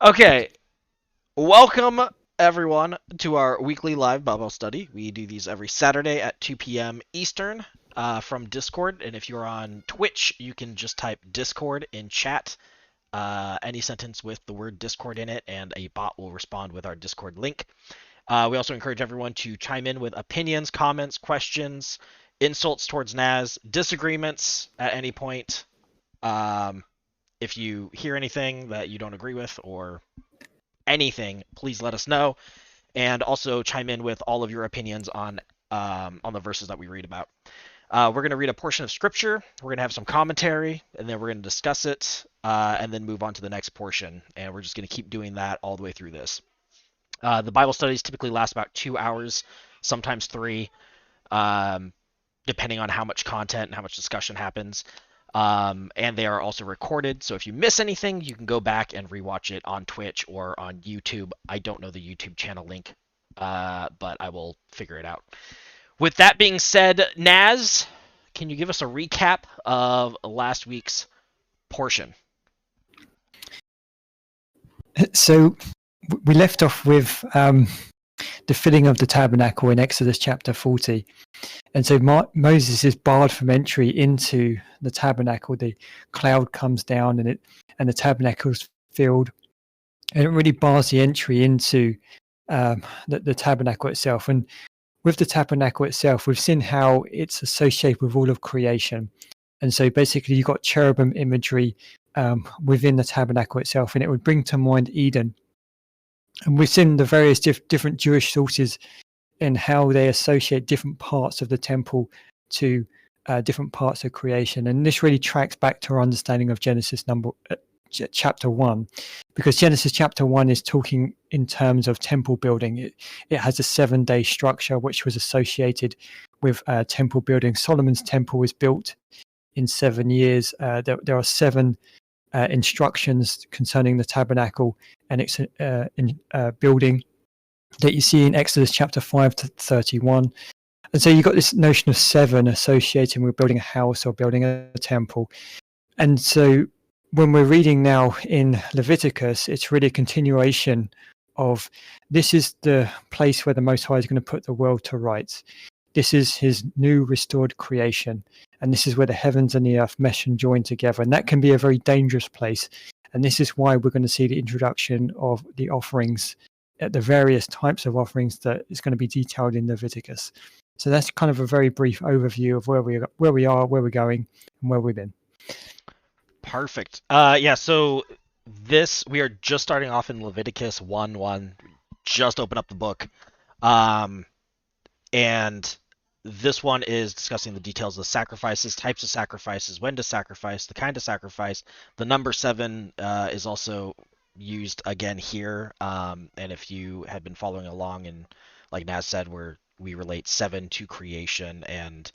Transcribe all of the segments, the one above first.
Okay, welcome everyone to our weekly live Bible study. We do these every Saturday at 2 p.m. Eastern from Discord. And if you're on Twitch, you can just type Discord in chat, any sentence with the word Discord in it, and a bot will respond with our Discord link. We also encourage everyone to chime in with opinions, comments, questions, insults towards Naz, disagreements at any point. If you hear anything that you don't agree with or anything, please let us know, and also chime in with all of your opinions on the verses that we read about. We're going to read a portion of scripture. We're going to have some commentary, and then we're going to discuss it, and then move on to the next portion. And we're just going to keep doing that all the way through this. The Bible studies typically last about 2 hours, sometimes 3, depending on how much content and how much discussion happens. And they are also recorded, so if you miss anything, you can go back and rewatch it on Twitch or on YouTube. I don't know the YouTube channel link, but I will figure it out. With that being said, Naz, can you give us a recap of last week's portion? So we left off with the filling of the tabernacle in Exodus chapter 40. And so Moses is barred from entry into the tabernacle. The cloud comes down and the tabernacle is filled. And it really bars the entry into the tabernacle itself. And with the tabernacle itself, we've seen how it's associated with all of creation. And so basically you've got cherubim imagery within the tabernacle itself, and it would bring to mind Eden. And we've seen the various different Jewish sources and how they associate different parts of the temple to different parts of creation. And this really tracks back to our understanding of Genesis chapter 1, because Genesis chapter 1 is talking in terms of temple building. It has a 7-day structure which was associated with temple building. Solomon's temple was built in 7 years. There are 7 instructions concerning the tabernacle and its building that you see in Exodus chapter 5 to 31. And so you've got this notion of 7 associating with building a house or building a temple. And so when we're reading now in Leviticus, it's really a continuation of this is the place where the Most High is going to put the world to rights. This is his new restored creation. And this is where the heavens and the earth mesh and join together. And that can be a very dangerous place. And this is why we're going to see the introduction of the offerings, the various types of offerings that is going to be detailed in Leviticus. So that's kind of a very brief overview of where we are, where we're going, and where we've been. Perfect. So we are just starting off in Leviticus 1:1. Just open up the book. And this one is discussing the details of the sacrifices, types of sacrifices, when to sacrifice, the kind of sacrifice. The number 7 is also used again here. And if you had been following along, and like Naz said, we relate 7 to creation, and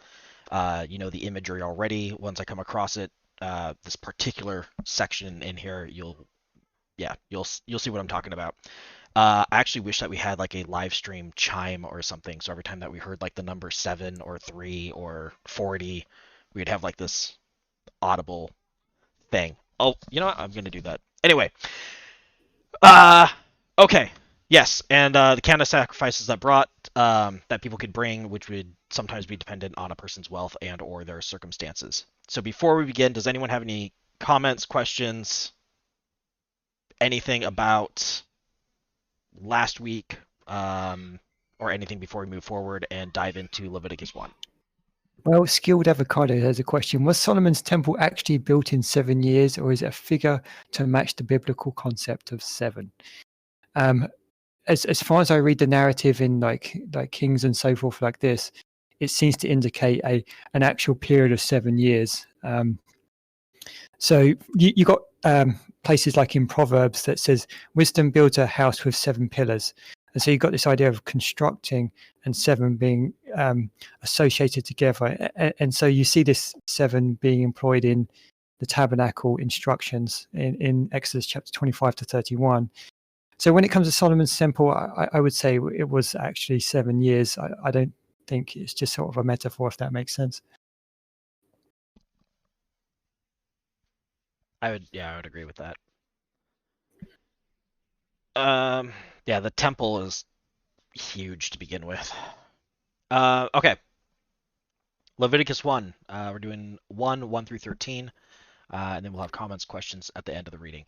the imagery already. Once I come across it, this particular section in here, you'll see what I'm talking about. I actually wish that we had like a live stream chime or something, so every time that we heard like the number 7 or 3 or 40, we'd have like this audible thing. Oh, you know what? I'm gonna do that anyway. Okay, yes, and the kind of sacrifices that people could bring, which would sometimes be dependent on a person's wealth and or their circumstances. So before we begin, does anyone have any comments, questions, anything about last week, or anything before we move forward and dive into Leviticus 1? Well, Skilled Avocado has a question. Was Solomon's temple actually built in 7 years, or is it a figure to match the biblical concept of 7? As far as I read the narrative in like Kings and so forth like this, it seems to indicate an actual period of 7 years. So you got places like in Proverbs that says wisdom builds a house with 7 pillars. And so you've got this idea of constructing and 7 being associated together. And so you see this 7 being employed in the tabernacle instructions in Exodus chapter 25 to 31. So when it comes to Solomon's temple, I would say it was actually 7 years. I don't think it's just sort of a metaphor, if that makes sense. I would agree with that. Yeah, the temple is huge to begin with. Okay. Leviticus 1. We're doing 1 through 13, and then we'll have comments, questions at the end of the reading.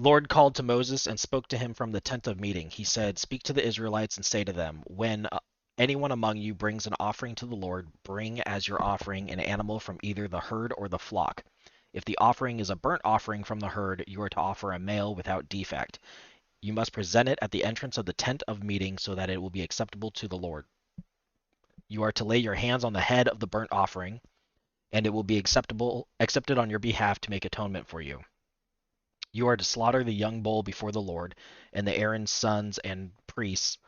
Lord called to Moses and spoke to him from the tent of meeting. He said, "Speak to the Israelites and say to them, when anyone among you brings an offering to the Lord, bring as your offering an animal from either the herd or the flock. If the offering is a burnt offering from the herd, you are to offer a male without defect. You must present it at the entrance of the tent of meeting so that it will be acceptable to the Lord. You are to lay your hands on the head of the burnt offering, and it will be accepted on your behalf to make atonement for you. You are to slaughter the young bull before the Lord, and Aaron's sons, the priests,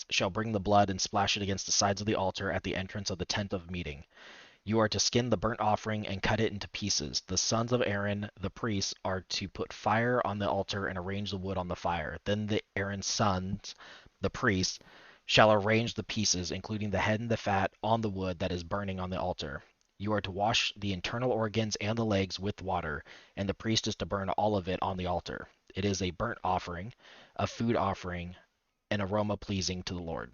shall bring the blood and splash it against the sides of the altar at the entrance of the tent of meeting. You are to skin the burnt offering and cut it into pieces. The sons of Aaron, the priests, are to put fire on the altar and arrange the wood on the fire. Then Aaron's sons, the priests, shall arrange the pieces, including the head and the fat, on the wood that is burning on the altar. You are to wash the internal organs and the legs with water, and the priest is to burn all of it on the altar. It is a burnt offering, a food offering, an aroma pleasing to the Lord.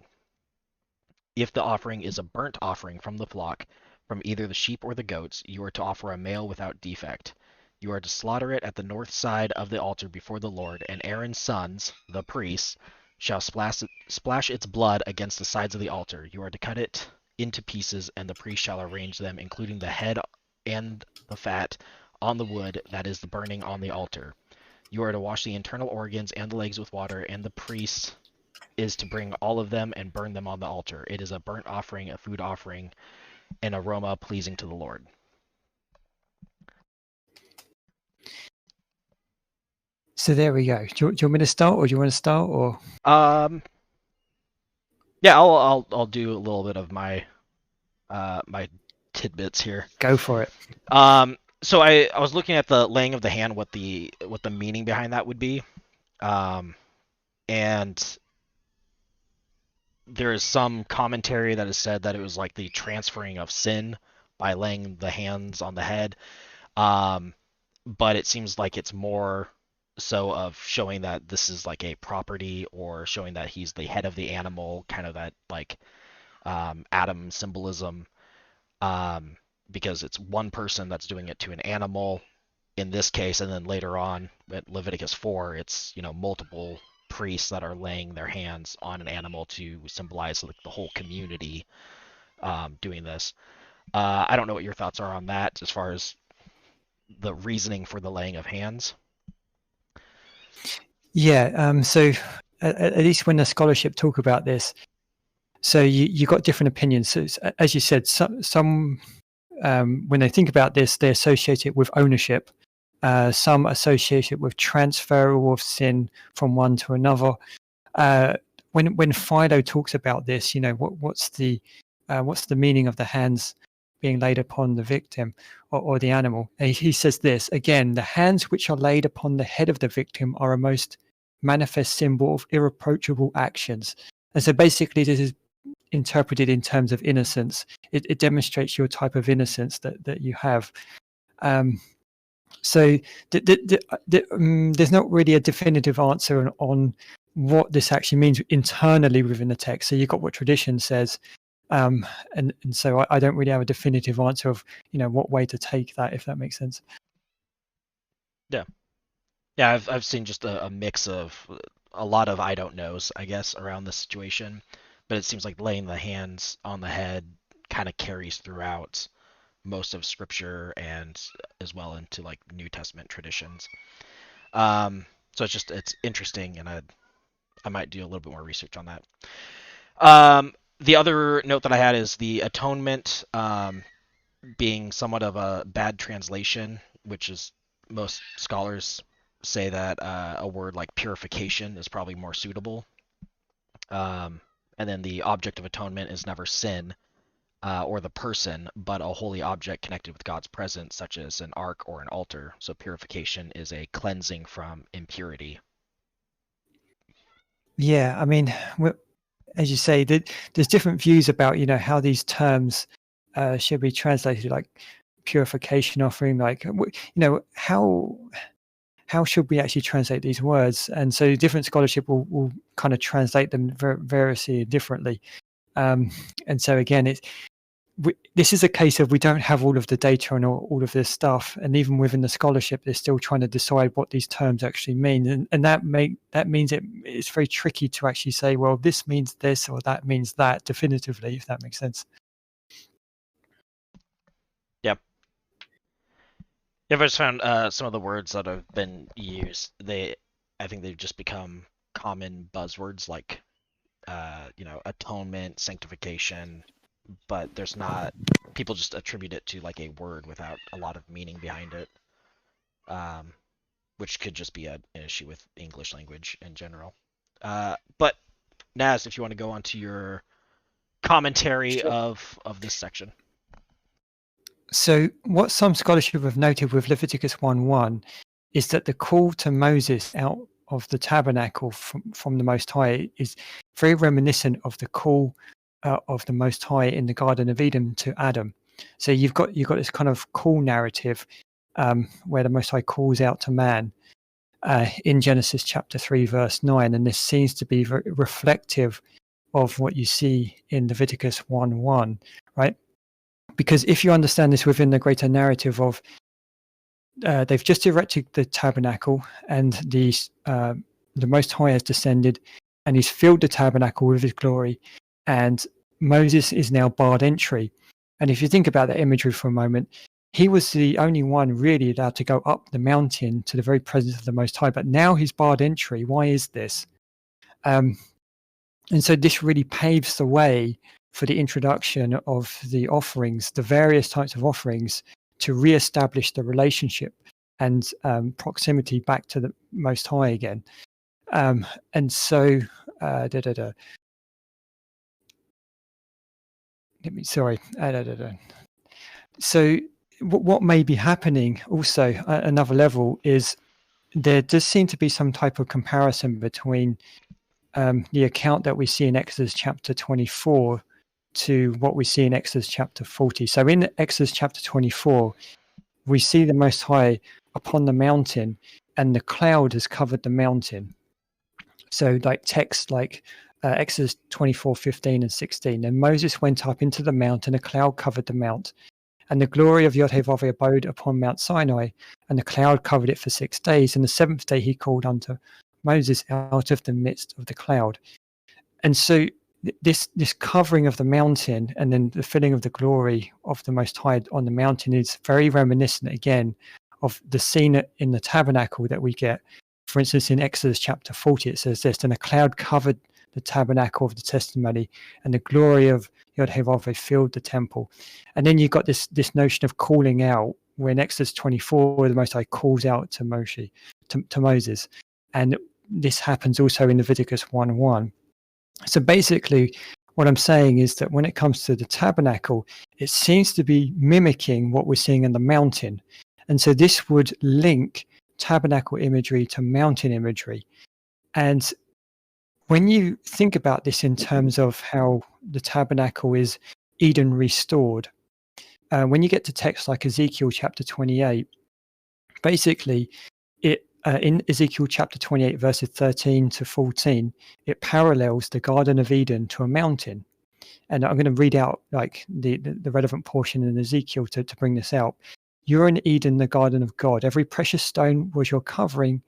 If the offering is a burnt offering from the flock, from either the sheep or the goats, you are to offer a male without defect. You are to slaughter it at the north side of the altar before the Lord, and Aaron's sons, the priests, shall splash its blood against the sides of the altar. You are to cut it into pieces, and the priest shall arrange them, including the head and the fat, on the wood that is the burning on the altar. You are to wash the internal organs and the legs with water, and the priest is to bring all of them and burn them on the altar. It is a burnt offering, a food offering, an aroma pleasing to the Lord." So there we go. Do you want me to start, or do you want to start, or? Yeah, I'll do a little bit of my my tidbits here. Go for it. So I was looking at the laying of the hand, what the meaning behind that would be, and there is some commentary that has said that it was like the transferring of sin by laying the hands on the head. But it seems like it's more so of showing that this is like a property, or showing that he's the head of the animal, kind of that like Adam symbolism, because it's one person that's doing it to an animal in this case, and then later on at Leviticus 4, it's multiple priests that are laying their hands on an animal to symbolize like the whole community doing this. I don't know what your thoughts are on that as far as the reasoning for the laying of hands. Yeah. So at least when the scholarship talk about this, so you got different opinions. So as you said, some when they think about this, they associate it with ownership. Some associate it with transfer of sin from one to another. When Fido talks about this, what's the meaning of the hands being laid upon the victim or the animal? He says this again: the hands which are laid upon the head of the victim are a most manifest symbol of irreproachable actions. And so basically, this is interpreted in terms of innocence. It demonstrates your type of innocence that you have. So there's not really a definitive answer on what this actually means internally within the text. So you've got what tradition says, and so I don't really have a definitive answer of what way to take that, if that makes sense. Yeah, I've seen just a mix of a lot of I don't knows, I guess, around this situation, but it seems like laying the hands on the head kind of carries throughout most of Scripture and as well into like New Testament traditions. So it's interesting, and I might do a little bit more research on that. The other note that I had is the atonement being somewhat of a bad translation, which is most scholars say that a word like purification is probably more suitable. And then the object of atonement is never sin or the person, but a holy object connected with God's presence, such as an ark or an altar. So purification is a cleansing from impurity. Yeah, I mean, as you say, there's different views about how these terms should be translated, like purification offering, like how how should we actually translate these words? And so different scholarship will kind of translate them variously differently. And so again, this is a case of we don't have all of the data and all of this stuff, and even within the scholarship, they're still trying to decide what these terms actually mean, and that means it's very tricky to actually say, well, this means this or that means that definitively, if that makes sense. Yep. I've just found some of the words that have been used. I think they've just become common buzzwords like, atonement, sanctification, but there's not. People just attribute it to like a word without a lot of meaning behind it, which could just be an issue with English language in general. But Naz, if you want to go on to your commentary Sure. of this section. So what some scholarship have noted with Leviticus 1:1 is that the call to Moses out of the tabernacle from the Most High is very reminiscent of the call of the Most High in the Garden of Eden to Adam. So you've got this kind of call narrative where the Most High calls out to man in Genesis chapter 3 verse 9, and this seems to be very reflective of what you see in Leviticus 1:1, right? Because if you understand this within the greater narrative of they've just erected the tabernacle, and the Most High has descended, and he's filled the tabernacle with his glory, and Moses is now barred entry. And if you think about that imagery for a moment, he was the only one really allowed to go up the mountain to the very presence of the Most High, but now he's barred entry. Why is this? And so this really paves the way for the introduction of the offerings, the various types of offerings, to re-establish the relationship and proximity back to the Most High again. And so, So what may be happening also at another level is there does seem to be some type of comparison between the account that we see in Exodus chapter 24 to what we see in Exodus chapter 40. So in Exodus chapter 24, we see the Most High upon the mountain, and the cloud has covered the mountain. So like text like Exodus 24:15 and 16. And Moses went up into the mount, and a cloud covered the mount. And the glory of Yod-Heh-Vav abode upon Mount Sinai, and the cloud covered it for 6 days. And the 7th day he called unto Moses out of the midst of the cloud. And so this covering of the mountain and then the filling of the glory of the Most High on the mountain is very reminiscent again of the scene in the tabernacle that we get. For instance, in Exodus chapter 40, it says this, and a cloud covered the tabernacle of the testimony, and the glory of Yod-Heh-Vav filled the temple. And then you've got this notion of calling out, where in Exodus 24, the Most High calls out to Moses. And this happens also in Leviticus 1:1. So basically, what I'm saying is that when it comes to the tabernacle, it seems to be mimicking what we're seeing in the mountain. And so this would link tabernacle imagery to mountain imagery. And when you think about this in terms of how the tabernacle is Eden restored, when you get to texts like Ezekiel chapter 28, basically in Ezekiel chapter 28 verses 13 to 14, it parallels the Garden of Eden to a mountain. And I'm going to read out like the relevant portion in Ezekiel to bring this out. You're in Eden, the garden of God. Every precious stone was your covering: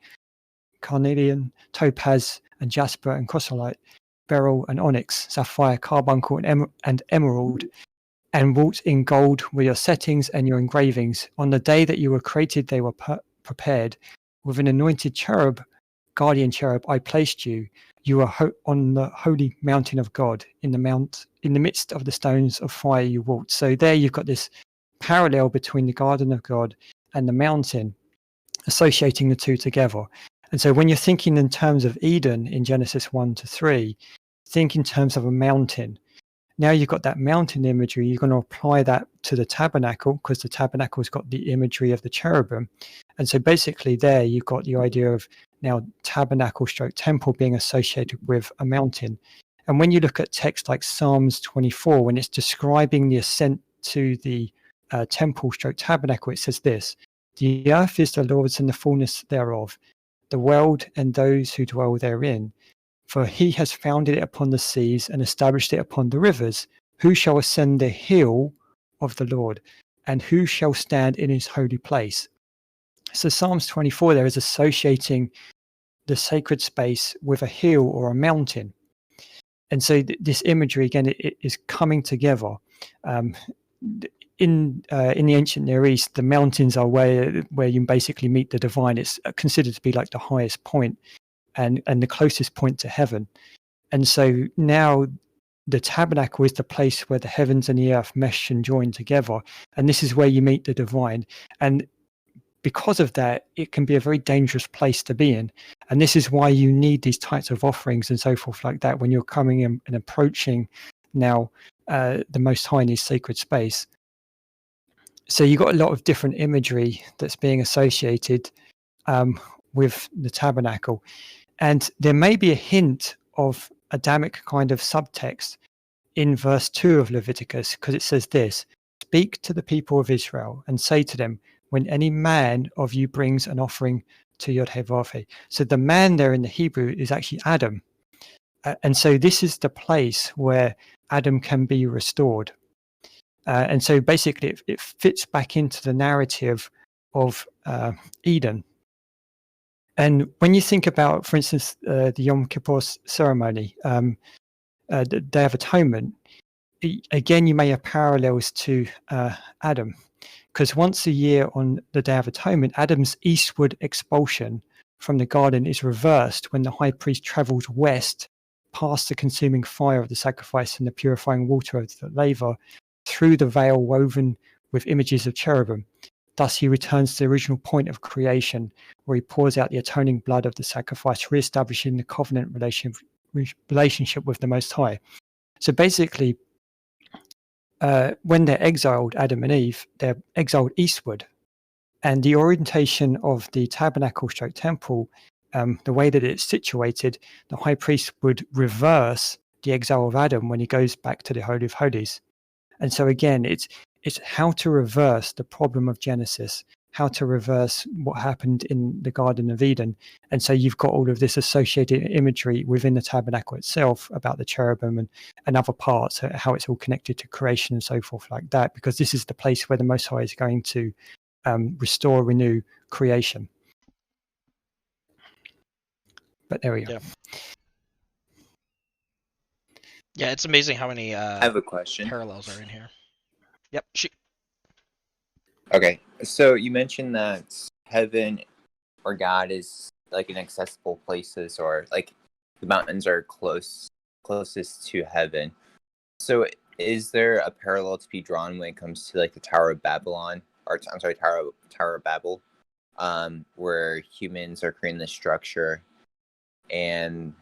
carnelian, topaz, and jasper, and chrysolite, beryl, and onyx, sapphire, carbuncle, and emerald, and wrought in gold were your settings and your engravings. On the day that you were created, they were prepared. With an anointed cherub, guardian cherub, I placed you. You are on the holy mountain of God. In the midst of the stones of fire you walked. So there you've got this parallel between the garden of God and the mountain, associating the two together. And so when you're thinking in terms of Eden in Genesis 1 to 3, think in terms of a mountain. Now you've got that mountain imagery, you're going to apply that to the tabernacle, because the tabernacle's got the imagery of the cherubim. And so basically there you've got the idea of now tabernacle stroke temple being associated with a mountain. And when you look at text like Psalms 24, when it's describing the ascent to the temple stroke tabernacle, it says this: The earth is the Lord's and the fullness thereof, the world and those who dwell therein. For he has founded it upon the seas and established it upon the rivers. Who shall ascend the hill of the Lord? And who shall stand in his holy place? So Psalms 24 there is associating the sacred space with a hill or a mountain. And so this imagery, again, it is coming together. In the ancient Near East, the mountains are where you basically meet the divine. It's considered to be like the highest point and the closest point to heaven. And so now the tabernacle is the place where the heavens and the earth mesh and join together. And this is where you meet the divine. And because of that, it can be a very dangerous place to be in. And this is why you need these types of offerings and so forth like that when you're coming in and approaching now the Most High in his sacred space. So you've got a lot of different imagery that's being associated with the tabernacle. And there may be a hint of Adamic kind of subtext in verse 2 of Leviticus, because it says this: "Speak to the people of Israel and say to them, when any man of you brings an offering to Yod-Heh-Vav." So the man there in the Hebrew is actually Adam. And so this is the place where Adam can be restored. And so basically it fits back into the narrative of Eden. And when you think about, for instance, the Yom Kippur ceremony, the Day of Atonement, again, you may have parallels to Adam, because once a year on the Day of Atonement, Adam's eastward expulsion from the garden is reversed when the high priest travels west past the consuming fire of the sacrifice and the purifying water of the laver through the veil woven with images of cherubim. Thus he returns to the original point of creation, where he pours out the atoning blood of the sacrifice, re-establishing the covenant relationship with the Most High. So basically, when they're exiled, Adam and Eve, they're exiled eastward. And the orientation of the tabernacle stroke temple, the way that it's situated, the high priest would reverse the exile of Adam when he goes back to the Holy of Holies. And so again, it's how to reverse the problem of Genesis, how to reverse what happened in the Garden of Eden. And so you've got all of this associated imagery within the tabernacle itself about the cherubim and other parts, how it's all connected to creation and so forth like that, because this is the place where the Most High is going to restore, renew creation. But there we go. Yeah, it's amazing how many I have a question. parallels are in here. Yep. Okay, so you mentioned that heaven or God is like inaccessible places, or like the mountains are closest to heaven. So is there a parallel to be drawn when it comes to like the Tower of Babylon, or I'm sorry, Tower of Babel, where humans are creating this structure, and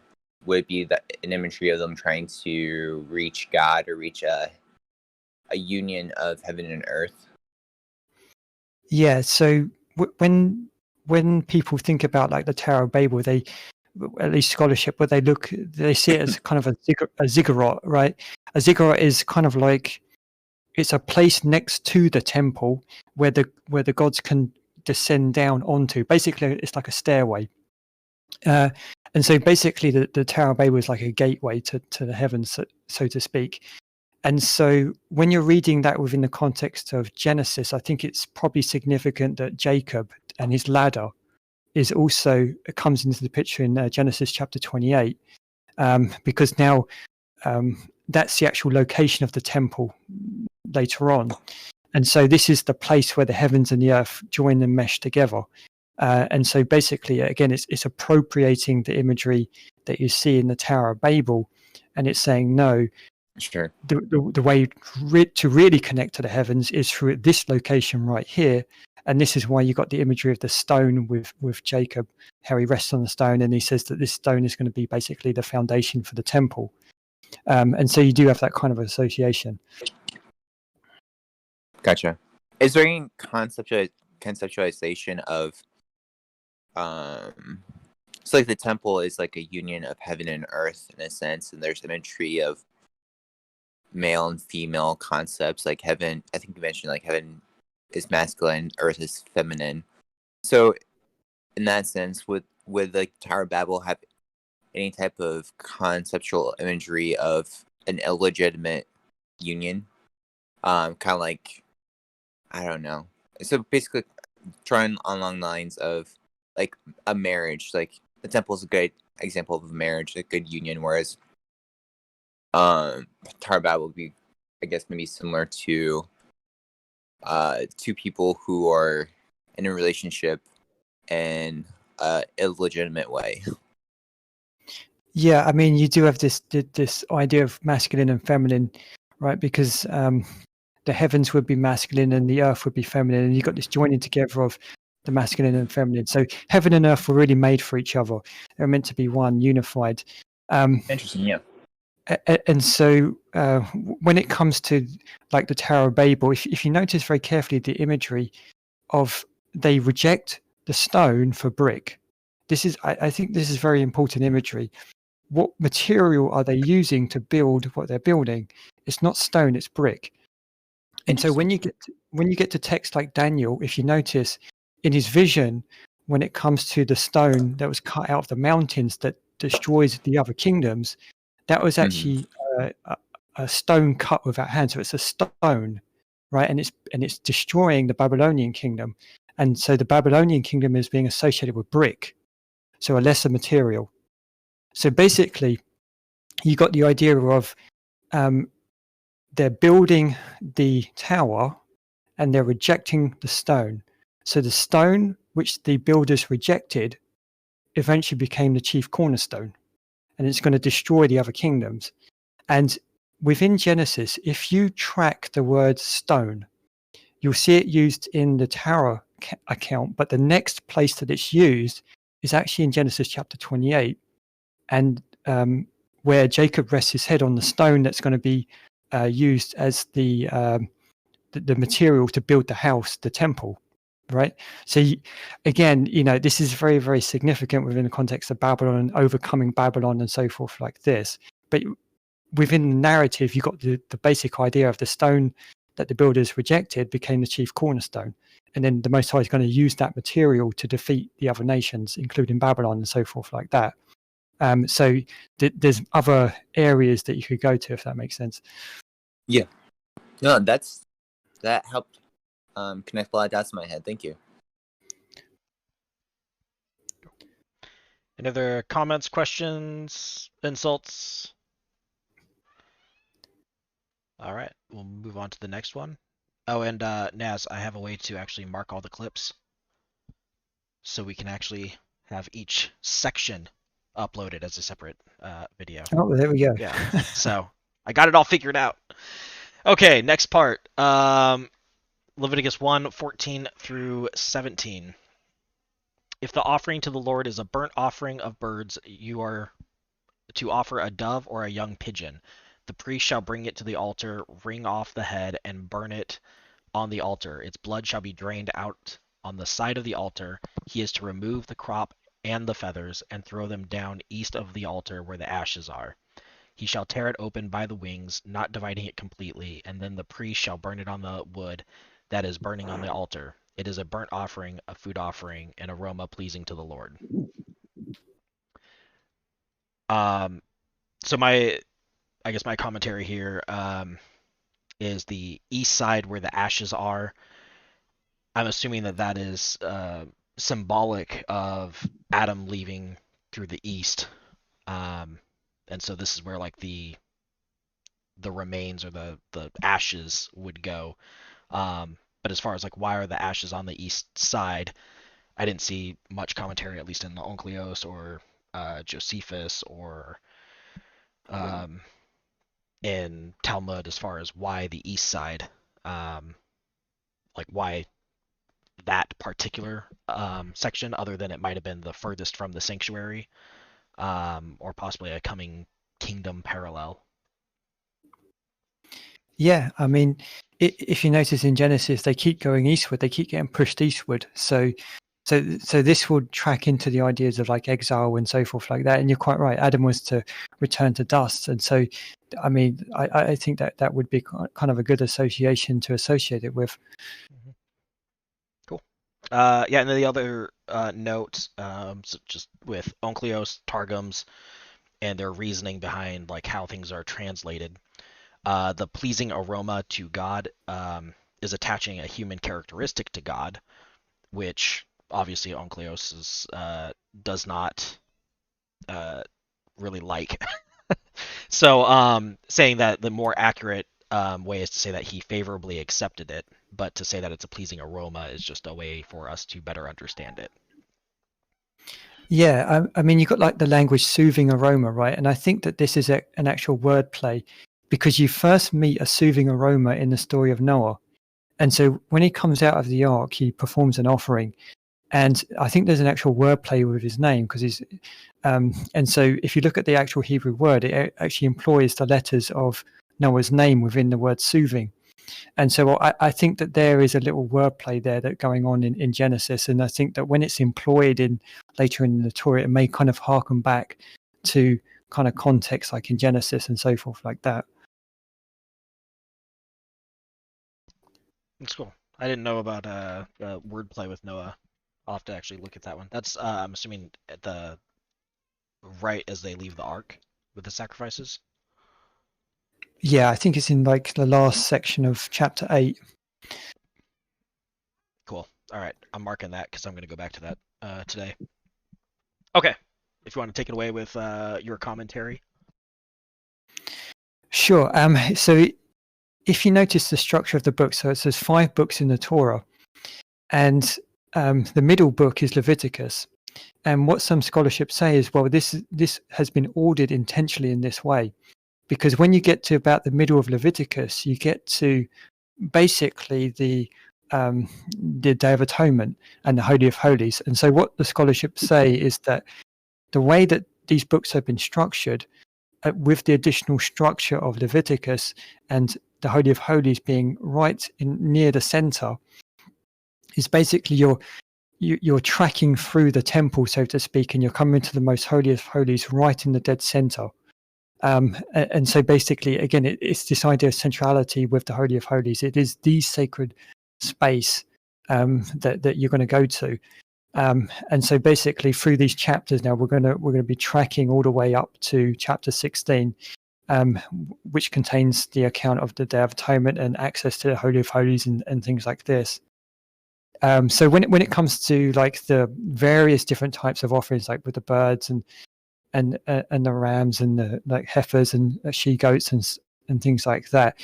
would be an imagery of them trying to reach God or reach a union of heaven and earth? Yeah, so when people think about like the Tower of Babel, they, at least scholarship, where they see it as kind of a ziggurat, right? A ziggurat is kind of like, it's a place next to the temple where the gods can descend down onto. Basically, it's like a stairway. And so basically the Tower of Babel is like a gateway to the heavens, so to speak. And so when you're reading that within the context of Genesis, I think it's probably significant that Jacob and his ladder is also comes into the picture in Genesis chapter 28, because now that's the actual location of the temple later on. And so this is the place where the heavens and the earth join and mesh together. And so basically, again, it's appropriating the imagery that you see in the Tower of Babel, and it's saying, no, sure, the way to really connect to the heavens is through this location right here. And this is why you got the imagery of the stone with Jacob, how he rests on the stone, and he says that this stone is going to be basically the foundation for the temple. And so you do have that kind of association. Gotcha. Is there any conceptualization of so like the temple is like a union of heaven and earth in a sense, and there's imagery of male and female concepts, like heaven, I think you mentioned like heaven is masculine, earth is feminine. So in that sense, would the Tower of Babel have any type of conceptual imagery of an illegitimate union? Kind of like, I don't know. So basically, trying along the lines of like a marriage. Like the temple is a good example of a marriage, a good union. Whereas, Tower of Babel would be, I guess, maybe similar to two people who are in a relationship in a illegitimate way. Yeah, I mean, you do have this idea of masculine and feminine, right? Because the heavens would be masculine and the earth would be feminine, and you've got this joining together of the masculine and feminine. So heaven and earth were really made for each other. They're meant to be one, unified. Interesting, yeah. And so when it comes to like the Tower of Babel, if you notice very carefully the imagery of they reject the stone for brick. I think this is very important imagery. What material are they using to build what they're building? It's not stone, it's brick. And so when you get to text like Daniel, if you notice in his vision, when it comes to the stone that was cut out of the mountains that destroys the other kingdoms, that was actually a stone cut without hands. So it's a stone, right? And it's destroying the Babylonian kingdom. And so the Babylonian kingdom is being associated with brick, so a lesser material. So basically, you got the idea of they're building the tower and they're rejecting the stone. So the stone, which the builders rejected, eventually became the chief cornerstone, and it's going to destroy the other kingdoms. And within Genesis, if you track the word stone, you'll see it used in the tower account, but the next place that it's used is actually in Genesis chapter 28. And where Jacob rests his head on the stone that's going to be used as the material to build the house, the temple, right? So again, this is very, very significant within the context of Babylon and overcoming Babylon and so forth like this. But within the narrative, you got the basic idea of the stone that the builders rejected became the chief cornerstone. And then the Most High is going to use that material to defeat the other nations, including Babylon and so forth like that. So there's other areas that you could go to, if that makes sense. Yeah. No, that helped connect a lot of dots in my head. Thank you. Any other comments, questions, insults? All right, we'll move on to the next one. Oh, and Naz, I have a way to actually mark all the clips, so we can actually have each section uploaded as a separate video. Oh, there we go. Yeah, so I got it all figured out. Okay, next part. Leviticus 1:14 through 17. If the offering to the Lord is a burnt offering of birds, you are to offer a dove or a young pigeon. The priest shall bring it to the altar, wring off the head, and burn it on the altar. Its blood shall be drained out on the side of the altar. He is to remove the crop and the feathers, and throw them down east of the altar where the ashes are. He shall tear it open by the wings, not dividing it completely, and then the priest shall burn it on the wood that is burning on the altar. It is a burnt offering, a food offering, an aroma pleasing to the Lord. So I guess my commentary here is the east side where the ashes are. I'm assuming that is symbolic of Adam leaving through the east, and so this is where like the remains or the ashes would go. But as far as like why are the ashes on the east side, I didn't see much commentary, at least in the Onklios or Josephus or in Talmud, as far as why the east side, like why that particular section, other than it might have been the furthest from the sanctuary, or possibly a coming kingdom parallel. Yeah, I mean, if you notice in Genesis, they keep going eastward. They keep getting pushed eastward. So this would track into the ideas of like exile and so forth like that. And you're quite right. Adam was to return to dust. And so, I mean, I think that would be kind of a good association to associate it with. Yeah, and then the other note, so just with Onklios, Targums, and their reasoning behind like how things are translated. The pleasing aroma to God is attaching a human characteristic to God, which obviously Onklios does not uh, really like. So, saying that the more accurate way is to say that he favorably accepted it, but to say that it's a pleasing aroma is just a way for us to better understand it. Yeah, I mean, you've got like the language soothing aroma, right? And I think that this is an actual word play because you first meet a soothing aroma in the story of Noah. And so when he comes out of the ark, he performs an offering. And I think there's an actual word play with his name because he's, and so if you look at the actual Hebrew word, it actually employs the letters of Noah's name within the word soothing. And so I think that there is a little wordplay there that going on in Genesis, and I think that when it's employed in later in the Torah, it may kind of harken back to kind of context like in Genesis and so forth like that. It's cool. I didn't know about wordplay with Noah. I'll have to actually look at that one. That's I'm assuming at the right as they leave the ark with the sacrifices. Yeah, I think it's in like the last section of chapter 8. Cool. All right, I'm marking that because I'm going to go back to that today. Okay, if you want to take it away with your commentary. Sure. So if you notice the structure of the book, so it says 5 books in the Torah, and the middle book is Leviticus. And what some scholarship say is, well, this has been ordered intentionally in this way, because when you get to about the middle of Leviticus, you get to basically the Day of Atonement and the Holy of Holies. And so what the scholarship say is that the way that these books have been structured, with the additional structure of Leviticus and the Holy of Holies being right in near the center, is basically you're tracking through the temple, so to speak, and you're coming to the most holy of holies right in the dead center. And so basically, again, it's this idea of centrality with the Holy of Holies. It is the sacred space that you're going to go to. And so basically, through these chapters now, we're going to be tracking all the way up to chapter 16, which contains the account of the Day of Atonement and access to the Holy of Holies and things like this. So when it comes to like the various different types of offerings, like with the birds and the rams and the like heifers and she goats and things like that.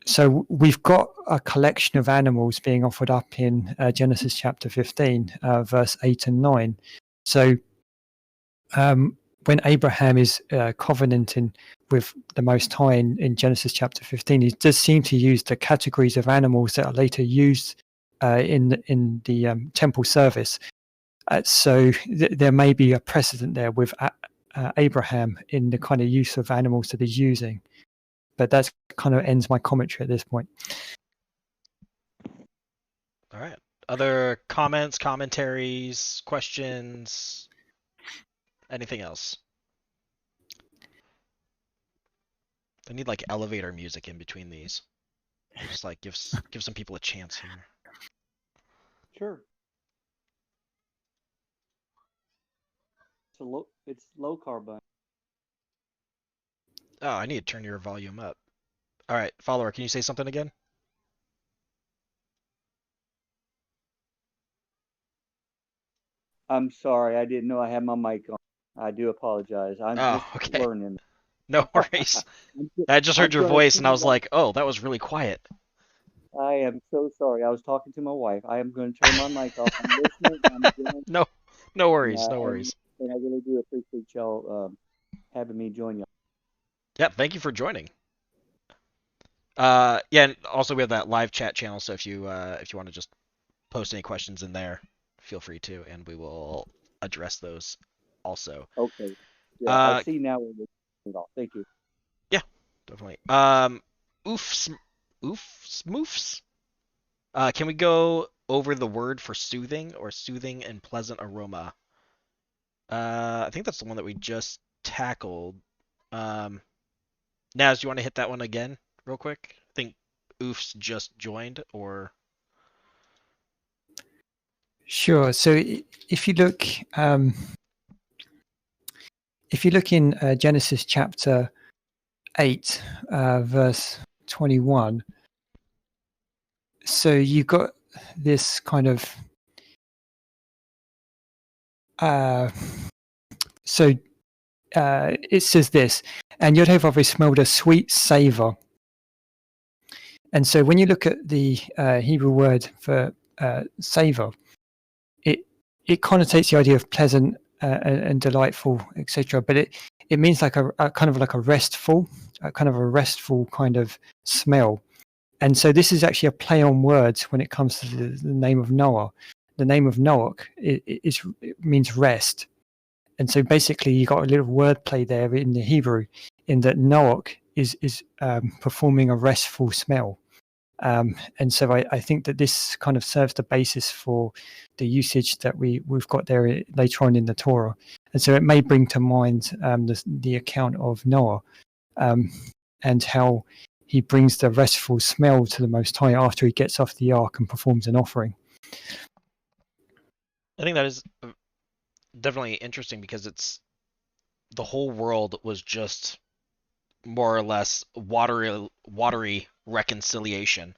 So we've got a collection of animals being offered up in Genesis chapter 15, verse 8 and 9. So when Abraham is covenanting with the Most High in Genesis chapter 15, he does seem to use the categories of animals that are later used in the temple service. So there may be a precedent there with Abraham in the kind of use of animals that he's using. But that kind of ends my commentary at this point. All right. Other comments, commentaries, questions, anything else? I need like elevator music in between these. Just like give some people a chance here. Sure. It's low carbon. Oh, I need to turn your volume up. All right, follower, can you say something again? I'm sorry, I didn't know I had my mic on. I do apologize. I'm Oh, just okay. learning. No worries. I'm I just heard I'm your gonna voice and I turn was my. like, oh, that was really quiet. I am so sorry. I was talking to my wife. I am going to turn my mic off. I'm listening. I'm doing, No, no and, worries, uh, no and worries. and I really do appreciate y'all having me join y'all. Yeah, thank you for joining. Yeah, and also we have that live chat channel, so if you want to just post any questions in there, feel free to, and we will address those also. Okay. Yeah, I Uh, see now where we're off. Thank you. yeah, definitely. Oofs, moofs. Can we go over the word for soothing or soothing and pleasant aroma? I think that's the one that we just tackled. Um, Naz, do you want to hit that one again, real quick? I think Oofs just joined, or Sure. So if you look, in Genesis chapter 8, verse 21, so you've got this kind of it says this, and Yod-Heh-Vav smelled a sweet savor. And so when you look at the Hebrew word for savor, it connotates the idea of pleasant and delightful, etc. But it means like a kind of like a restful kind of smell. And so this is actually a play on words when it comes to the name of Noah. The name of Noach it means rest. And so basically you got a little wordplay there in the Hebrew, in that Noach is performing a restful smell. And so I think that this kind of serves the basis for the usage that we've got there later on in the Torah. And so it may bring to mind the account of Noah and how he brings the restful smell to the Most High after he gets off the ark and performs an offering. I think that is definitely interesting because the whole world was just more or less watery reconciliation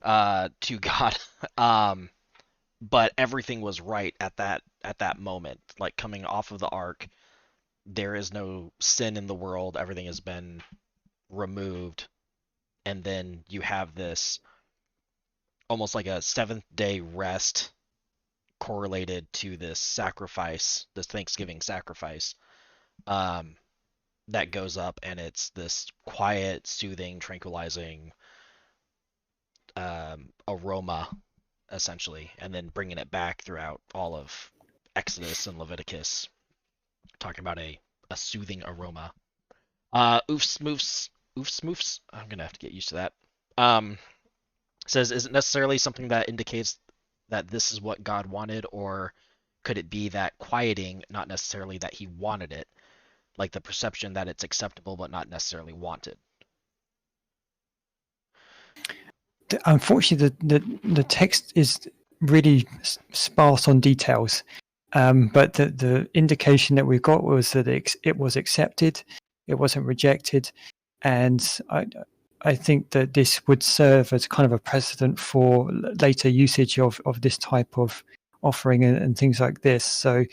to God. But everything was right at that moment. Like coming off of the ark, there is no sin in the world. Everything has been removed, and then you have this almost like a seventh-day rest correlated to this sacrifice, this Thanksgiving sacrifice, that goes up, and it's this quiet, soothing, tranquilizing aroma, essentially, and then bringing it back throughout all of Exodus and Leviticus, talking about a soothing aroma. Oofs, moofs, oofs, moofs. I'm gonna have to get used to that. Says, is it necessarily something that indicates that this is what God wanted, or could it be that quieting, not necessarily that he wanted it, like the perception that it's acceptable but not necessarily wanted? Unfortunately, the text is really sparse on details, but the indication that we got was that it was accepted, it wasn't rejected, and I think that this would serve as kind of a precedent for later usage of this type of offering and things like this. So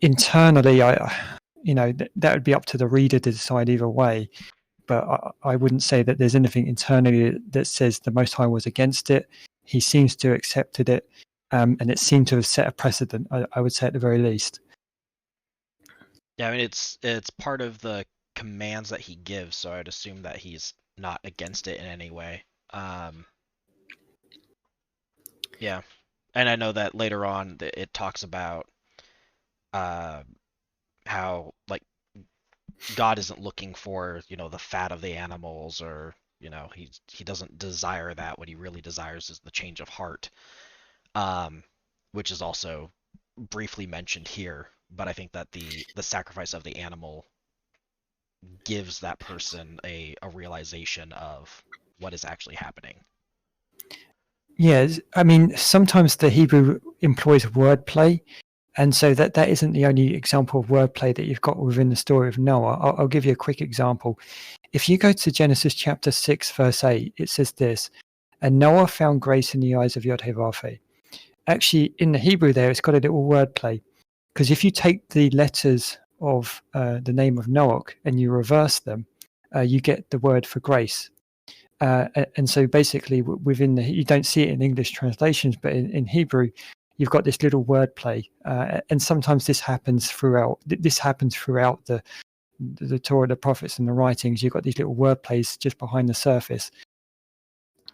internally, that would be up to the reader to decide either way. But I wouldn't say that there's anything internally that says the Most High was against it. He seems to have accepted it, and it seemed to have set a precedent, I would say at the very least. Yeah, I mean, it's part of the commands that he gives, so I'd assume that he's not against it in any way. Yeah, and I know that later on it talks about how, like, God isn't looking for, the fat of the animals, or, he doesn't desire that. What he really desires is the change of heart, which is also briefly mentioned here. But I think that the sacrifice of the animal gives that person a realization of what is actually happening. Yeah, I mean, sometimes the Hebrew employs wordplay, and so that isn't the only example of wordplay that you've got within the story of Noah. I'll give you a quick example. If you go to Genesis chapter 6, verse 8, it says this, and Noah found grace in the eyes of Yod-Heh-Vav. Actually, in the Hebrew there, it's got a little wordplay, because if you take the letters of the name of Noach and you reverse them, you get the word for grace. And so basically within you don't see it in English translations, but in Hebrew, you've got this little wordplay. And sometimes this happens throughout the Torah, the prophets, and the writings. You've got these little wordplays just behind the surface.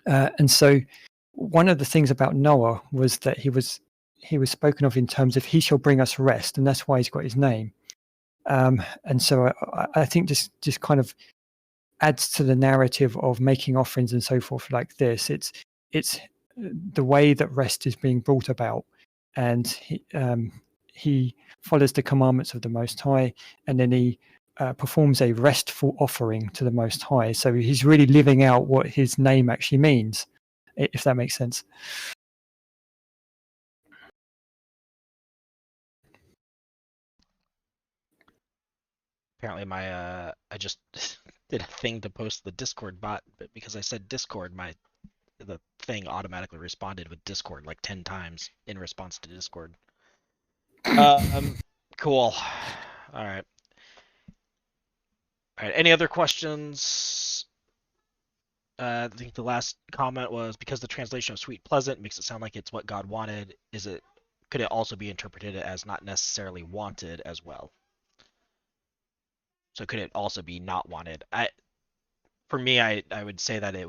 And so one of the things about Noah was that he was spoken of in terms of he shall bring us rest, and that's why he's got his name. And so I think this just kind of adds to the narrative of making offerings and so forth like this. It's the way that rest is being brought about, and he follows the commandments of the Most High, and then he performs a restful offering to the Most High. So he's really living out what his name actually means, if that makes sense. Apparently my I just did a thing to post the Discord bot, but because I said Discord, the thing automatically responded with Discord like 10 times in response to Discord. Cool. All right. All right. Any other questions? I think the last comment was because the translation of sweet pleasant makes it sound like it's what God wanted. Could it also be interpreted as not necessarily wanted as well? So could it also be not wanted? For me, I would say that it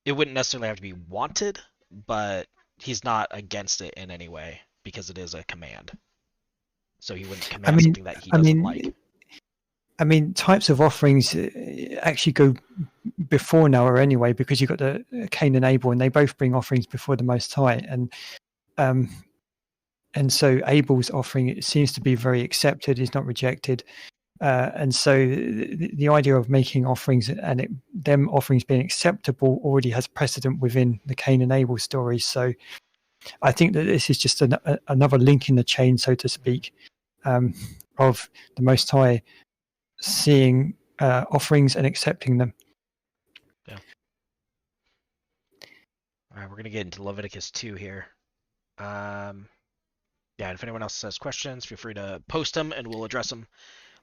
wouldn't necessarily have to be wanted, but he's not against it in any way because it is a command. So he wouldn't I command mean, something that he doesn't like. I mean, types of offerings actually go before Noah anyway, because you've got the Cain and Abel, and they both bring offerings before the Most High, and so Abel's offering, it seems to be very accepted; is not rejected. And so the idea of making offerings and them offerings being acceptable already has precedent within the Cain and Abel story. So I think that this is just another link in the chain, so to speak, of the Most High seeing offerings and accepting them. Yeah. All right, we're going to get into Leviticus 2 here. Yeah, and if anyone else has questions, feel free to post them and we'll address them.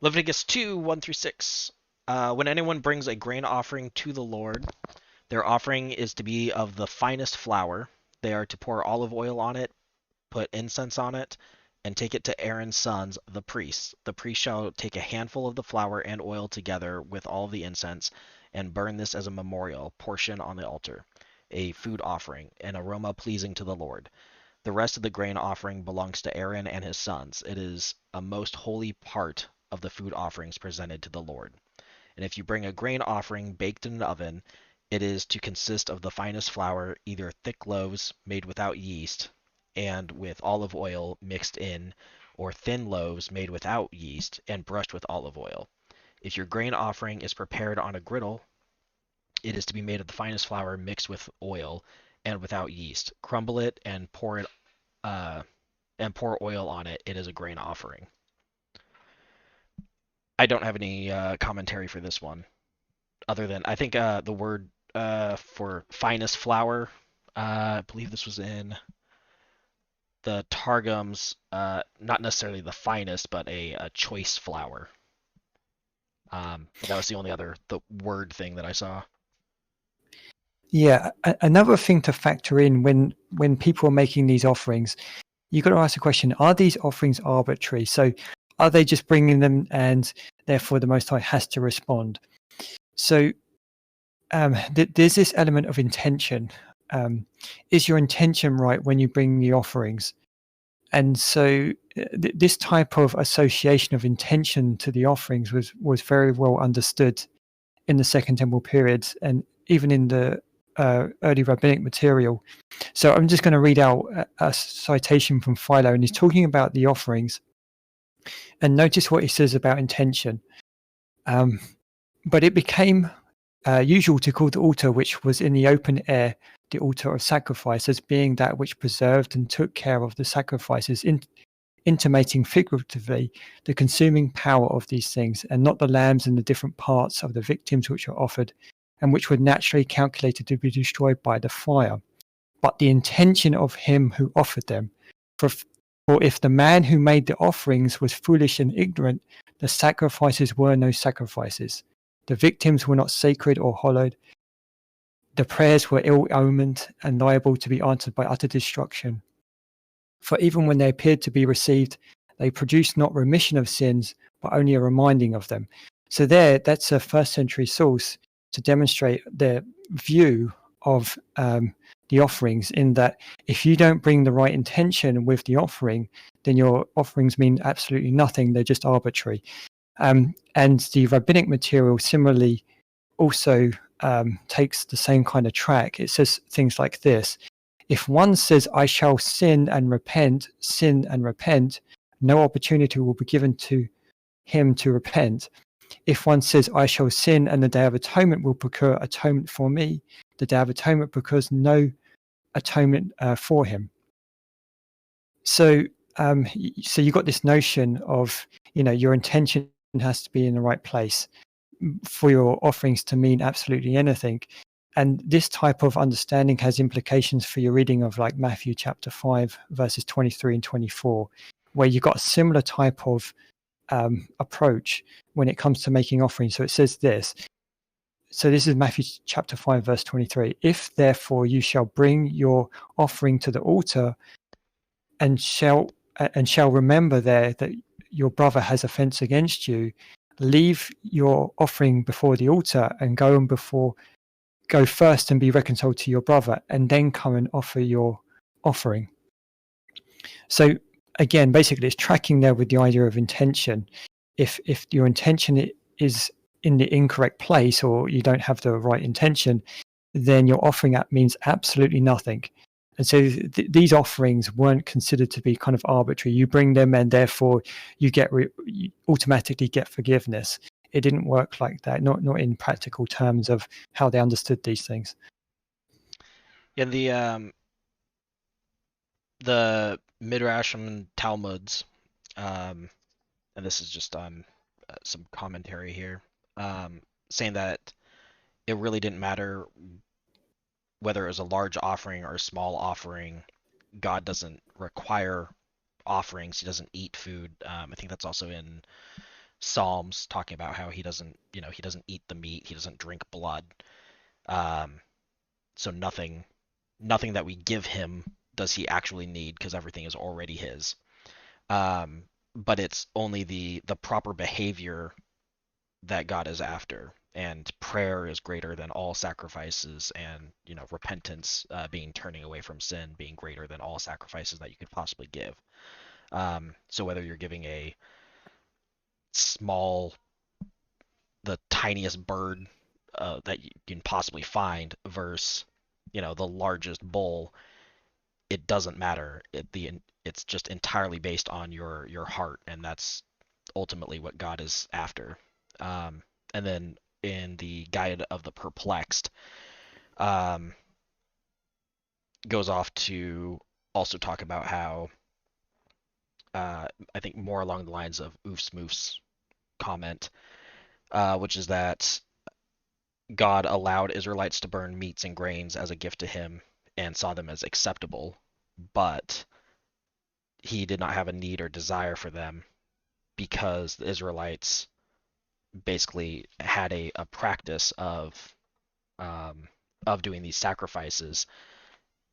Leviticus 2, 1 through 6. When anyone brings a grain offering to the Lord, their offering is to be of the finest flour. They are to pour olive oil on it, put incense on it, and take it to Aaron's sons, the priests. The priest shall take a handful of the flour and oil together with all the incense, and burn this as a memorial portion on the altar, a food offering, an aroma pleasing to the Lord. The rest of the grain offering belongs to Aaron and his sons. It is a most holy part of the food offerings presented to the Lord. And if you bring a grain offering baked in an oven, it is to consist of the finest flour, either thick loaves made without yeast and with olive oil mixed in, or thin loaves made without yeast and brushed with olive oil. If your grain offering is prepared on a griddle, it is to be made of the finest flour mixed with oil and without yeast. Crumble it and pour oil on it. It is a grain offering. I don't have any commentary for this one, other than I think the word for finest flour, I believe this was in the Targums, not necessarily the finest, but a choice flour. That was the only other word thing that I saw. Yeah, another thing to factor in when people are making these offerings, you've got to ask the question: are these offerings arbitrary? So, are they just bringing them, and therefore the Most High has to respond? So, there's this element of intention. Is your intention right when you bring the offerings? And so, this type of association of intention to the offerings was very well understood in the Second Temple periods, and even in the early rabbinic material. So I'm just going to read out a citation from Philo, and he's talking about the offerings. And notice what he says about intention. But it became usual to call the altar which was in the open air the altar of sacrifice, as being that which preserved and took care of the sacrifices, intimating figuratively the consuming power of these things, and not the lambs and the different parts of the victims which are offered, and which were naturally calculated to be destroyed by the fire, but the intention of him who offered them. For if the man who made the offerings was foolish and ignorant, the sacrifices were no sacrifices. The victims were not sacred or hallowed. The prayers were ill-omened and liable to be answered by utter destruction. For even when they appeared to be received, they produced not remission of sins, but only a reminding of them. So that's a first century source to demonstrate their view of the offerings, in that if you don't bring the right intention with the offering, then your offerings mean absolutely nothing. They're just arbitrary. And the rabbinic material similarly also takes the same kind of track. It says things like this: if one says, I shall sin and repent, no opportunity will be given to him to repent. If one says, I shall sin and the day of atonement will procure atonement for me, the day of atonement procures no atonement for him. So so you got this notion of, your intention has to be in the right place for your offerings to mean absolutely anything. And this type of understanding has implications for your reading of like Matthew chapter 5, verses 23 and 24, where you got a similar type of approach when it comes to making offerings. So it says this. So this is Matthew chapter 5, verse 23. If therefore you shall bring your offering to the altar and shall remember there that your brother has offense against you, leave your offering before the altar and go first and be reconciled to your brother, and then come and offer your offering. So again, basically, it's tracking there with the idea of intention. If your intention is in the incorrect place, or you don't have the right intention, then your offering act means absolutely nothing. And so these offerings weren't considered to be kind of arbitrary. You bring them, and therefore you automatically get forgiveness. It didn't work like that. Not in practical terms of how they understood these things. In the Midrash and Talmuds, and this is just on some commentary here, saying that it really didn't matter whether it was a large offering or a small offering. God doesn't require offerings. He doesn't eat food. I think that's also in Psalms, talking about how he doesn't eat the meat. He doesn't drink blood. So nothing that we give him does he actually need, because everything is already his. But it's only the proper behavior that God is after, and prayer is greater than all sacrifices, and repentance, being turning away from sin, being greater than all sacrifices that you could possibly give. So whether you're giving a the tiniest bird that you can possibly find versus the largest bull, it doesn't matter. It's just entirely based on your heart, and that's ultimately what God is after. And then in the Guide of the Perplexed, goes off to also talk about how, I think more along the lines of Oof's Moof's comment, which is that God allowed Israelites to burn meats and grains as a gift to him and saw them as acceptable, but he did not have a need or desire for them, because the Israelites basically had a practice of doing these sacrifices,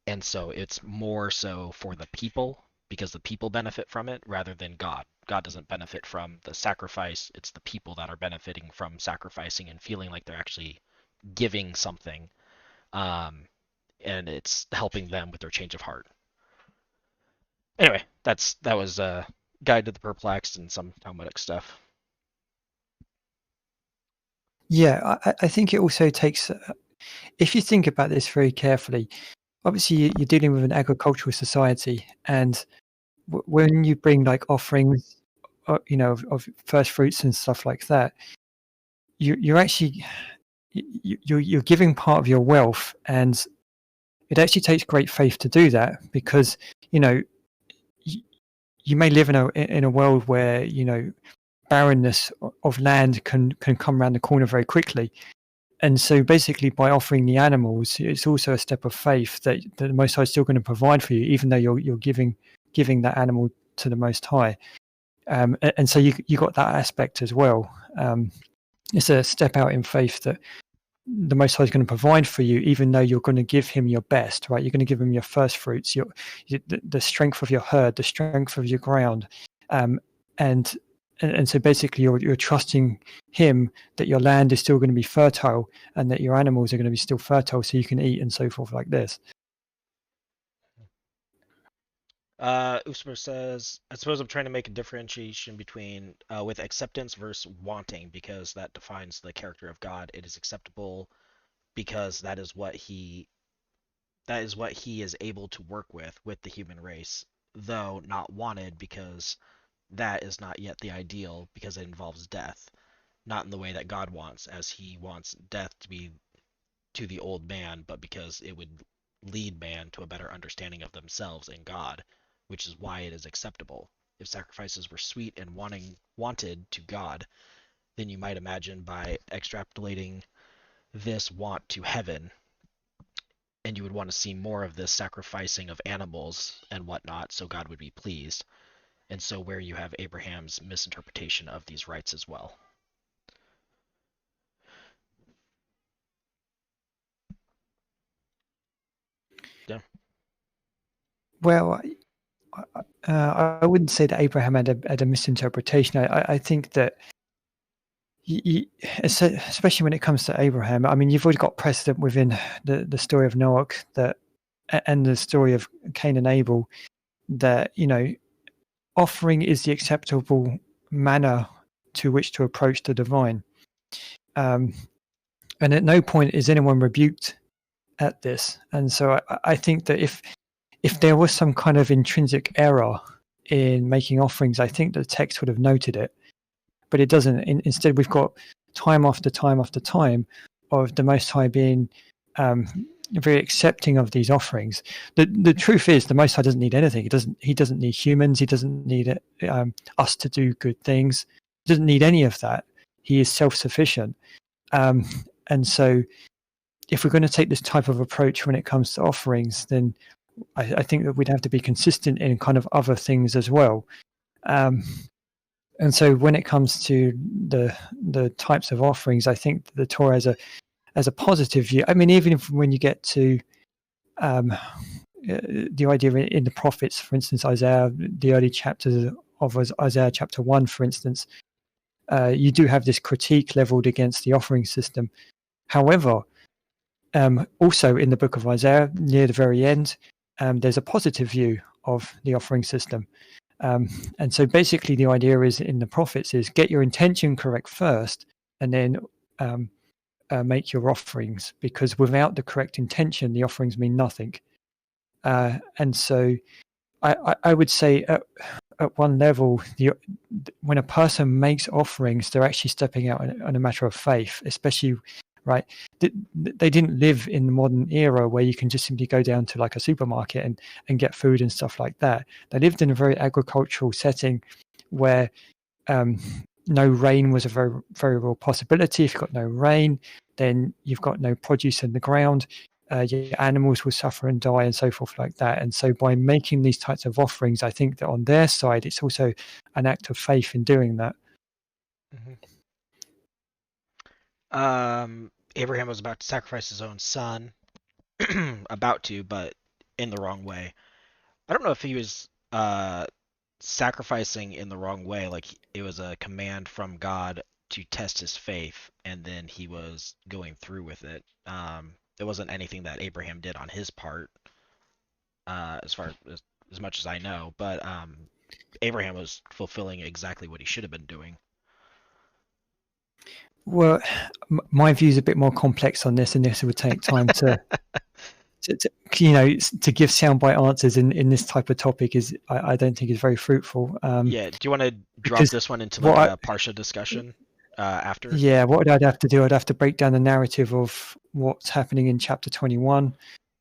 and so it's more so for the people, because the people benefit from it rather than God. God doesn't benefit from the sacrifice. It's the people that are benefiting from sacrificing and feeling like they're actually giving something, and it's helping them with their change of heart. Anyway, that was a Guide to the Perplexed and some Talmudic stuff. Yeah, I think it also takes, if you think about this very carefully, obviously you're dealing with an agricultural society, and when you bring like offerings, of first fruits and stuff like that, you're actually you're giving part of your wealth, and it actually takes great faith to do that, because you may live in a world where barrenness of land can come around the corner very quickly. And so basically by offering the animals, it's also a step of faith that the Most High is still going to provide for you, even though you're giving that animal to the Most High. And so you got that aspect as well. It's a step out in faith that the Most High is going to provide for you, even though you're going to give him your best, right? You're going to give him your first fruits, the strength of your herd, the strength of your ground. And so basically you're trusting him that your land is still going to be fertile, and that your animals are going to be still fertile so you can eat, and so forth like this. Usmer says, I suppose I'm trying to make a differentiation between with acceptance versus wanting, because that defines the character of God. It is acceptable because that is what he is able to work with the human race, though not wanted, because that is not yet the ideal, because it involves death, not in the way that God wants, as he wants death to be to the old man, but because it would lead man to a better understanding of themselves and God. which is why it is acceptable. If sacrifices were sweet and wanted to God, then you might imagine by extrapolating this want to heaven, and you would want to see more of this sacrificing of animals and whatnot, so God would be pleased. And so where you have Abraham's misinterpretation of these rites as well. Yeah. Well, I wouldn't say that Abraham had a misinterpretation. I think that, especially when it comes to Abraham, I mean, you've already got precedent within the story of Noah that, and the story of Cain and Abel, that offering is the acceptable manner to which to approach the divine. And at no point is anyone rebuked at this. And so I think that if there was some kind of intrinsic error in making offerings, I think the text would have noted it, but it doesn't. Instead, we've got time after time after time of the Most High being very accepting of these offerings. The truth is, the Most High doesn't need anything. He doesn't need humans. He doesn't need us to do good things. He doesn't need any of that. He is self-sufficient. And so, if we're going to take this type of approach when it comes to offerings, then I think that we'd have to be consistent in kind of other things as well. And so when it comes to the types of offerings, I think the Torah has a positive view. I mean, even when you get to the idea in the prophets, for instance, Isaiah, the early chapters of Isaiah chapter 1, for instance, you do have this critique leveled against the offering system. However, also in the book of Isaiah, near the very end, there's a positive view of the offering system. And so basically the idea is in the prophets is get your intention correct first, and then make your offerings, because without the correct intention, the offerings mean nothing. And so I would say at one level, when a person makes offerings, they're actually stepping out on a matter of faith, especially, right? They didn't live in the modern era where you can just simply go down to like a supermarket and get food and stuff like that. They lived in a very agricultural setting where no rain was a very, very real possibility. If you've got no rain, then you've got no produce in the ground. Your animals will suffer and die and so forth like that. And so by making these types of offerings, I think that on their side, it's also an act of faith in doing that. Abraham was about to sacrifice his own son, but in the wrong way. I don't know if he was sacrificing in the wrong way, like it was a command from God to test his faith, and then he was going through with it. It wasn't anything that Abraham did on his part, as much as I know, but Abraham was fulfilling exactly what he should have been doing. Well, my view is a bit more complex on this, and this would take time to give soundbite answers in this type of topic. I don't think is very fruitful. Yeah, do you want to drop this one into like a Parsha discussion after? Yeah, what I'd have to do, I'd have to break down the narrative of what's happening in chapter 21,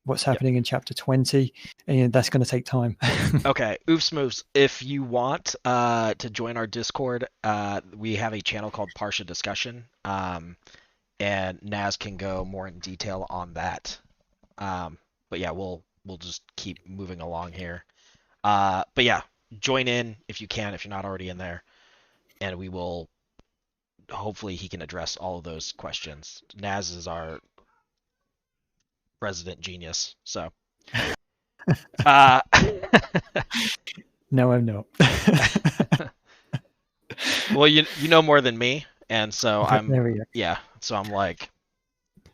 what's happening in chapter 20, and that's going to take time. Okay, oofs moves. If you want to join our Discord, we have a channel called Parsha Discussion, and Naz can go more in detail on that. But yeah, we'll just keep moving along here. But yeah, join in if you can, if you're not already in there, and we will. Hopefully, he can address all of those questions. Naz is our resident genius, so. No, I'm not. Well, you know more than me, and so so I'm like,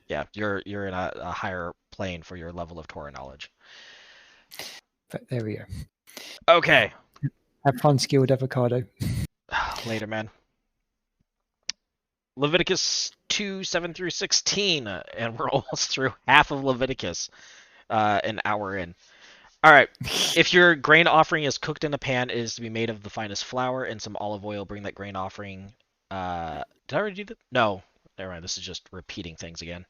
yeah, you're in a higher plane for your level of Torah knowledge. But there we go. Okay. Have fun, skilled avocado. Later, man. Leviticus 2:7 through 16, and we're almost through half of Leviticus, an hour in. All right. If your grain offering is cooked in a pan, it is to be made of the finest flour and some olive oil. Bring that grain offering. Did I already do that? No. Never mind. This is just repeating things again.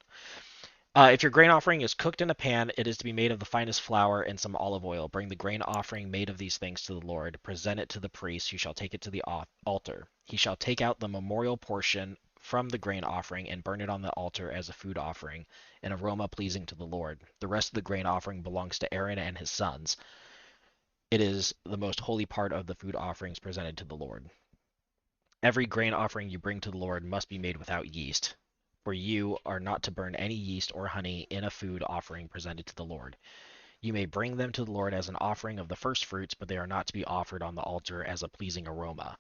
If your grain offering is cooked in a pan, it is to be made of the finest flour and some olive oil. Bring the grain offering made of these things to the Lord. Present it to the priest, who shall take it to the altar. He shall take out the memorial portion from the grain offering and burn it on the altar as a food offering, an aroma pleasing to the Lord. The rest of the grain offering belongs to Aaron and his sons. It is the most holy part of the food offerings presented to the Lord. Every grain offering you bring to the Lord must be made without yeast, for you are not to burn any yeast or honey in a food offering presented to the Lord. You may bring them to the Lord as an offering of the first fruits, but they are not to be offered on the altar as a pleasing aroma.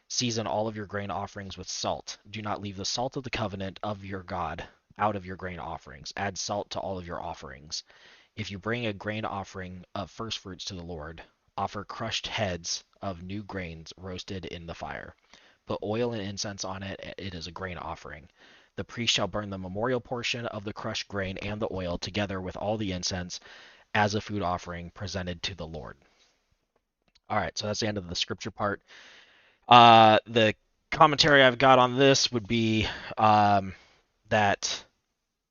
Season all of your grain offerings with salt. Do not leave the salt of the covenant of your God out of your grain offerings. Add salt to all of your offerings. If you bring a grain offering of first fruits to the Lord, offer crushed heads of new grains roasted in the fire. Put oil and incense on it. It is a grain offering. The priest shall burn the memorial portion of the crushed grain and the oil together with all the incense as a food offering presented to the Lord. All right, so that's the end of the scripture part. The commentary I've got on this would be that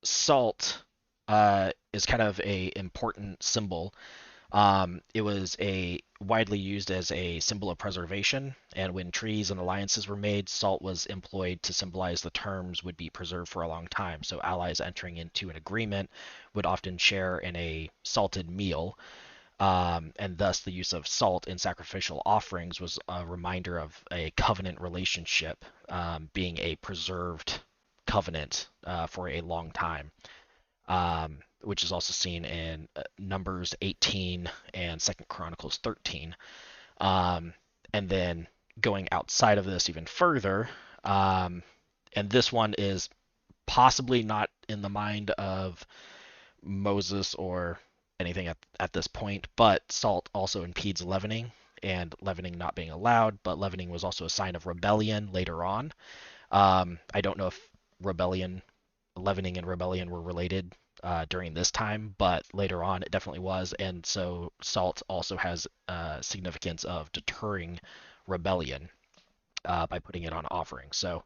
salt is kind of a important symbol. It was widely used as a symbol of preservation, and when treaties and alliances were made, salt was employed to symbolize the terms would be preserved for a long time. So allies entering into an agreement would often share in a salted meal, and thus the use of salt in sacrificial offerings was a reminder of a covenant relationship being a preserved covenant for a long time. Which is also seen in Numbers 18 and 2nd Chronicles 13. And then going outside of this even further, and this one is possibly not in the mind of Moses or anything at this point, but salt also impedes leavening, and leavening not being allowed, but leavening was also a sign of rebellion later on. I don't know if leavening and rebellion were related during this time, but later on it definitely was, and so salt also has significance of deterring rebellion by putting it on offerings. So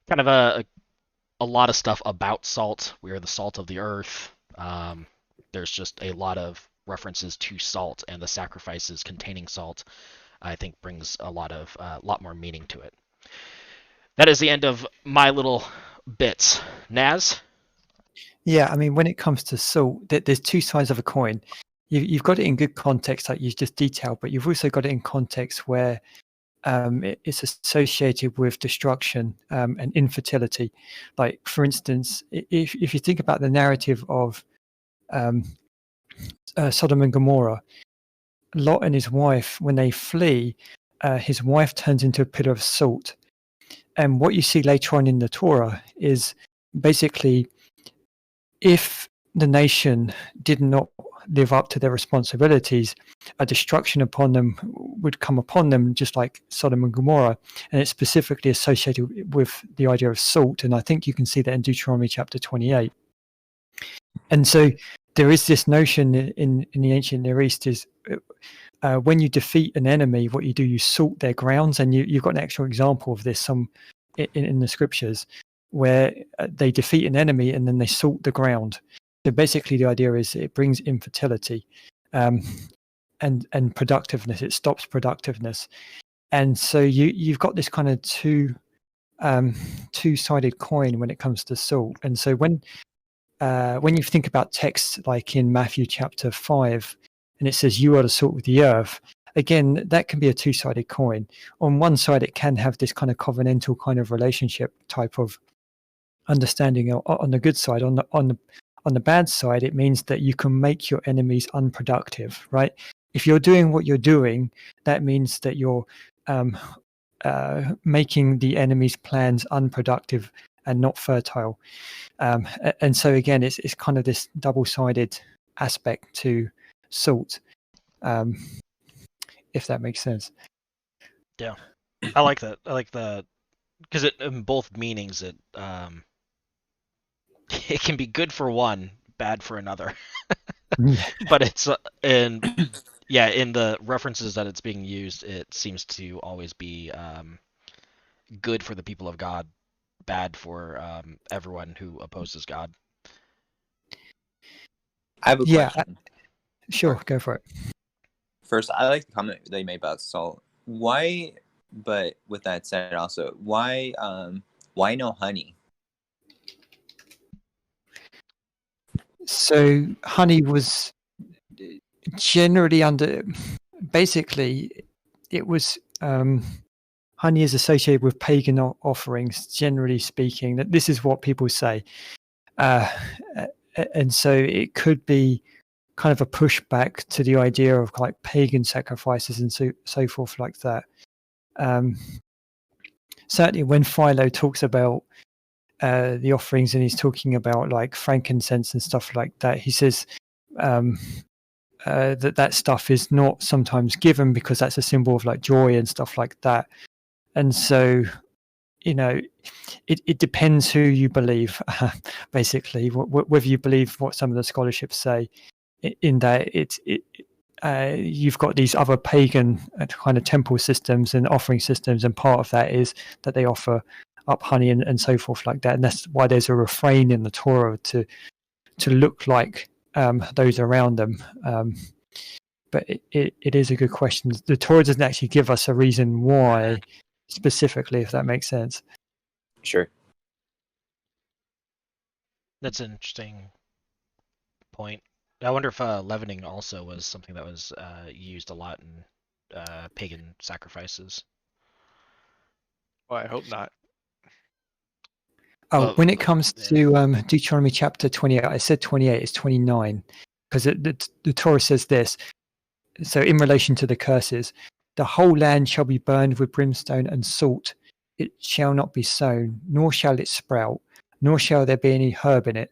kind of a lot of stuff about salt. We are the salt of the earth. There's just a lot of references to salt, and the sacrifices containing salt, I think, brings a lot more meaning to it. That is the end of my little bits. Naz? Yeah, I mean, when it comes to salt, there's two sides of a coin. You've got it in good context, like you just detailed, but you've also got it in context where it's associated with destruction and infertility. Like, for instance, if you think about the narrative of Sodom and Gomorrah, Lot and his wife, when they flee, his wife turns into a pillar of salt. And what you see later on in the Torah is basically, if the nation did not live up to their responsibilities, a destruction upon them would come upon them, just like Sodom and Gomorrah. And it's specifically associated with the idea of salt. And I think you can see that in Deuteronomy chapter 28. And so there is this notion in the ancient Near East is when you defeat an enemy, what you do, you salt their grounds. And you've got an actual example of this in the scriptures, where they defeat an enemy and then they salt the ground. So basically the idea is it brings infertility and productiveness. It stops productiveness. And so you've got this kind of two-sided coin when it comes to salt. And so when you think about texts like in Matthew chapter 5, and it says, you are the salt of the earth, again, that can be a two-sided coin. On one side, it can have this kind of covenantal kind of relationship type of understanding on the good side. On the bad side, it means that you can make your enemies unproductive, right? If you're doing what you're doing, that means that you're making the enemy's plans unproductive and not fertile. And so again, it's kind of this double-sided aspect to salt, if that makes sense. Yeah, I like that. I like the because it in both meanings it it can be good for one, bad for another. But it's in the references that it's being used, it seems to always be good for the people of God, bad for everyone who opposes God. I have a Yeah, question. sure, go for it. First, I like the comment they made about salt. Why? But with that said, also why no honey? So honey was generally basically it was honey is associated with pagan offerings, generally speaking. That this is what people say, uh, and so it could be kind of a pushback to the idea of like pagan sacrifices and so forth like that. Um, Certainly, when Philo talks about the offerings and he's talking about like frankincense and stuff like that, he says um, that stuff is not sometimes given because that's a symbol of like joy and stuff like that. And so, you know, it depends who you believe, basically, whether you believe what some of the scholarships say, in that you've got these other pagan kind of temple systems and offering systems, and part of that is that they offer up honey and so forth like that. And that's why there's a refrain in the Torah to look like those around them. But it is a good question. The Torah doesn't actually give us a reason why specifically, if that makes sense. Sure. That's an interesting point. I wonder if leavening also was something that was used a lot in pagan sacrifices. Well, I hope not. Oh, Well, when it comes yeah. to Deuteronomy chapter 28, I said 28, it's 29, because the Torah says this. So in relation to the curses, the whole land shall be burned with brimstone and salt. It shall not be sown, nor shall it sprout, nor shall there be any herb in it.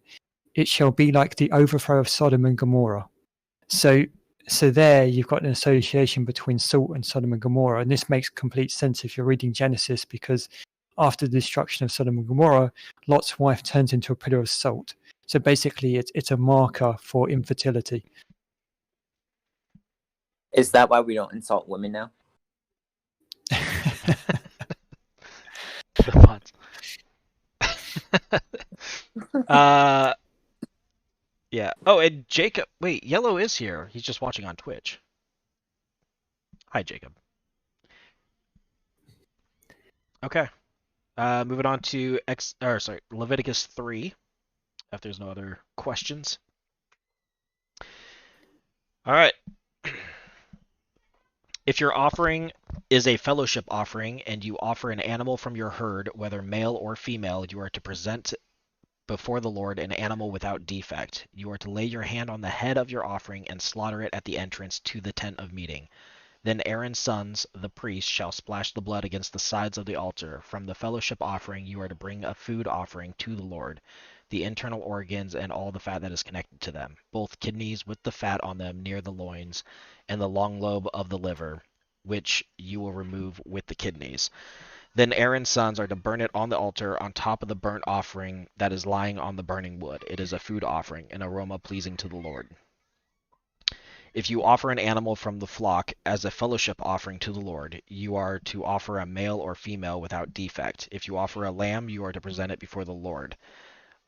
It shall be like the overthrow of Sodom and Gomorrah. So there you've got an association between salt and Sodom and Gomorrah, and this makes complete sense if you're reading Genesis, because after the destruction of Sodom and Gomorrah, Lot's wife turns into a pillar of salt. So basically, it's a marker for infertility. Is that why we don't insult women now? The pots. Yeah. Oh, and Jacob. Wait, Yellow is here. He's just watching on Twitch. Hi, Jacob. Okay. Moving on to Leviticus 3. If there's no other questions. All right. If your offering is a fellowship offering and you offer an animal from your herd, whether male or female, you are to present before the Lord an animal without defect. You are to lay your hand on the head of your offering and slaughter it at the entrance to the tent of meeting. Then Aaron's sons, the priests, shall splash the blood against the sides of the altar. From the fellowship offering you are to bring a food offering to the Lord, the internal organs and all the fat that is connected to them, both kidneys with the fat on them near the loins, and the long lobe of the liver, which you will remove with the kidneys. Then Aaron's sons are to burn it on the altar on top of the burnt offering that is lying on the burning wood. It is a food offering, an aroma pleasing to the Lord. If you offer an animal from the flock as a fellowship offering to the Lord, you are to offer a male or female without defect. If you offer a lamb, you are to present it before the Lord.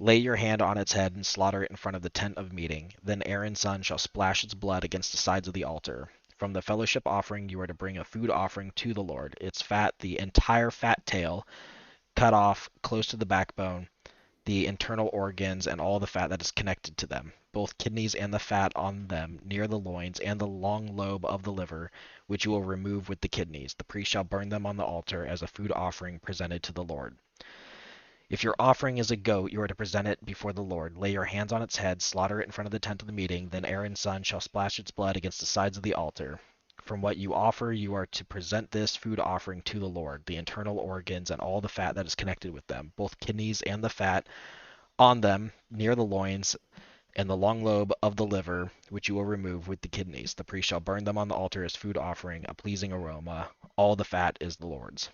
Lay your hand on its head and slaughter it in front of the tent of meeting. Then Aaron's son shall splash its blood against the sides of the altar. From the fellowship offering you are to bring a food offering to the Lord. Its fat, the entire fat tail, cut off close to the backbone, the internal organs, and all the fat that is connected to them, both kidneys and the fat on them near the loins, and the long lobe of the liver, which you will remove with the kidneys. The priest shall burn them on the altar as a food offering presented to the Lord. If your offering is a goat, you are to present it before the Lord. Lay your hands on its head, slaughter it in front of the tent of the meeting. Then Aaron's son shall splash its blood against the sides of the altar. From what you offer, you are to present this food offering to the Lord, the internal organs and all the fat that is connected with them, both kidneys and the fat on them near the loins, and the long lobe of the liver, which you will remove with the kidneys. The priest shall burn them on the altar as food offering, a pleasing aroma. All the fat is the Lord's.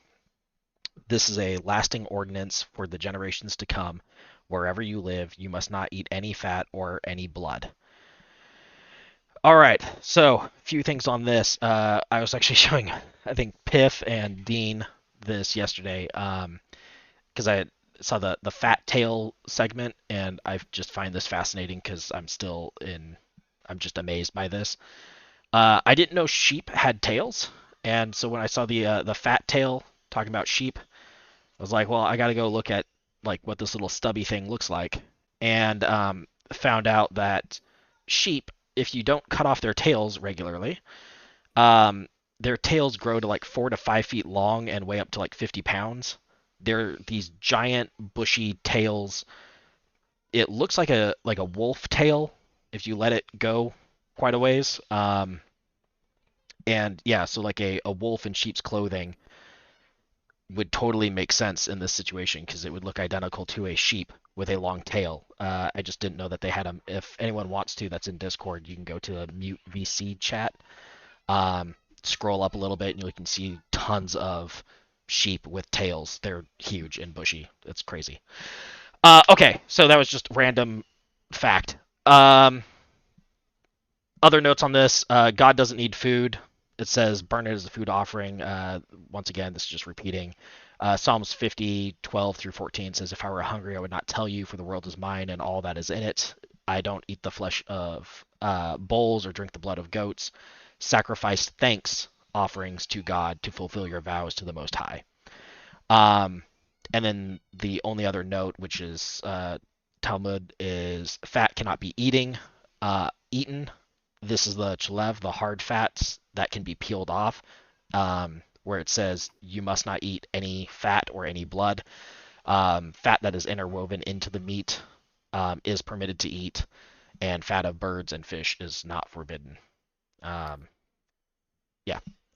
This is a lasting ordinance for the generations to come. Wherever you live, you must not eat any fat or any blood. All right, so a few things on this. I was actually showing, I think, Piff and Dean this yesterday, because saw the fat tail segment, and I just find this fascinating because I'm just amazed by this. I didn't know sheep had tails, and so when I saw the fat tail talking about sheep, I was like, well, I got to go look at like what this little stubby thing looks like, and found out that sheep, if you don't cut off their tails regularly, um, their tails grow to like 4 to 5 feet long and weigh up to like 50 pounds. They're these giant bushy tails. It looks like a wolf tail if you let it go quite a ways. And yeah, so like a wolf in sheep's clothing would totally make sense in this situation because it would look identical to a sheep with a long tail. I just didn't know that they had them. If anyone wants to, that's in Discord. You can go to the Mute VC chat, scroll up a little bit, and you can see tons of sheep with tails. They're huge and bushy. It's crazy. Okay, so that was just random fact. Other notes on this: God doesn't need food. It says burn it as a food offering. Once again, this is just repeating. Psalms 50:12-14 says, "If I were hungry, I would not tell you, for the world is mine and all that is in it. I don't eat the flesh of bulls or drink the blood of goats. Sacrifice thanks offerings to God to fulfill your vows to the Most High." And then the only other note, which is Talmud, is fat cannot be eaten. This is the chalev, the hard fats that can be peeled off, where it says you must not eat any fat or any blood. Fat that is interwoven into the meat is permitted to eat, and fat of birds and fish is not forbidden. Yeah,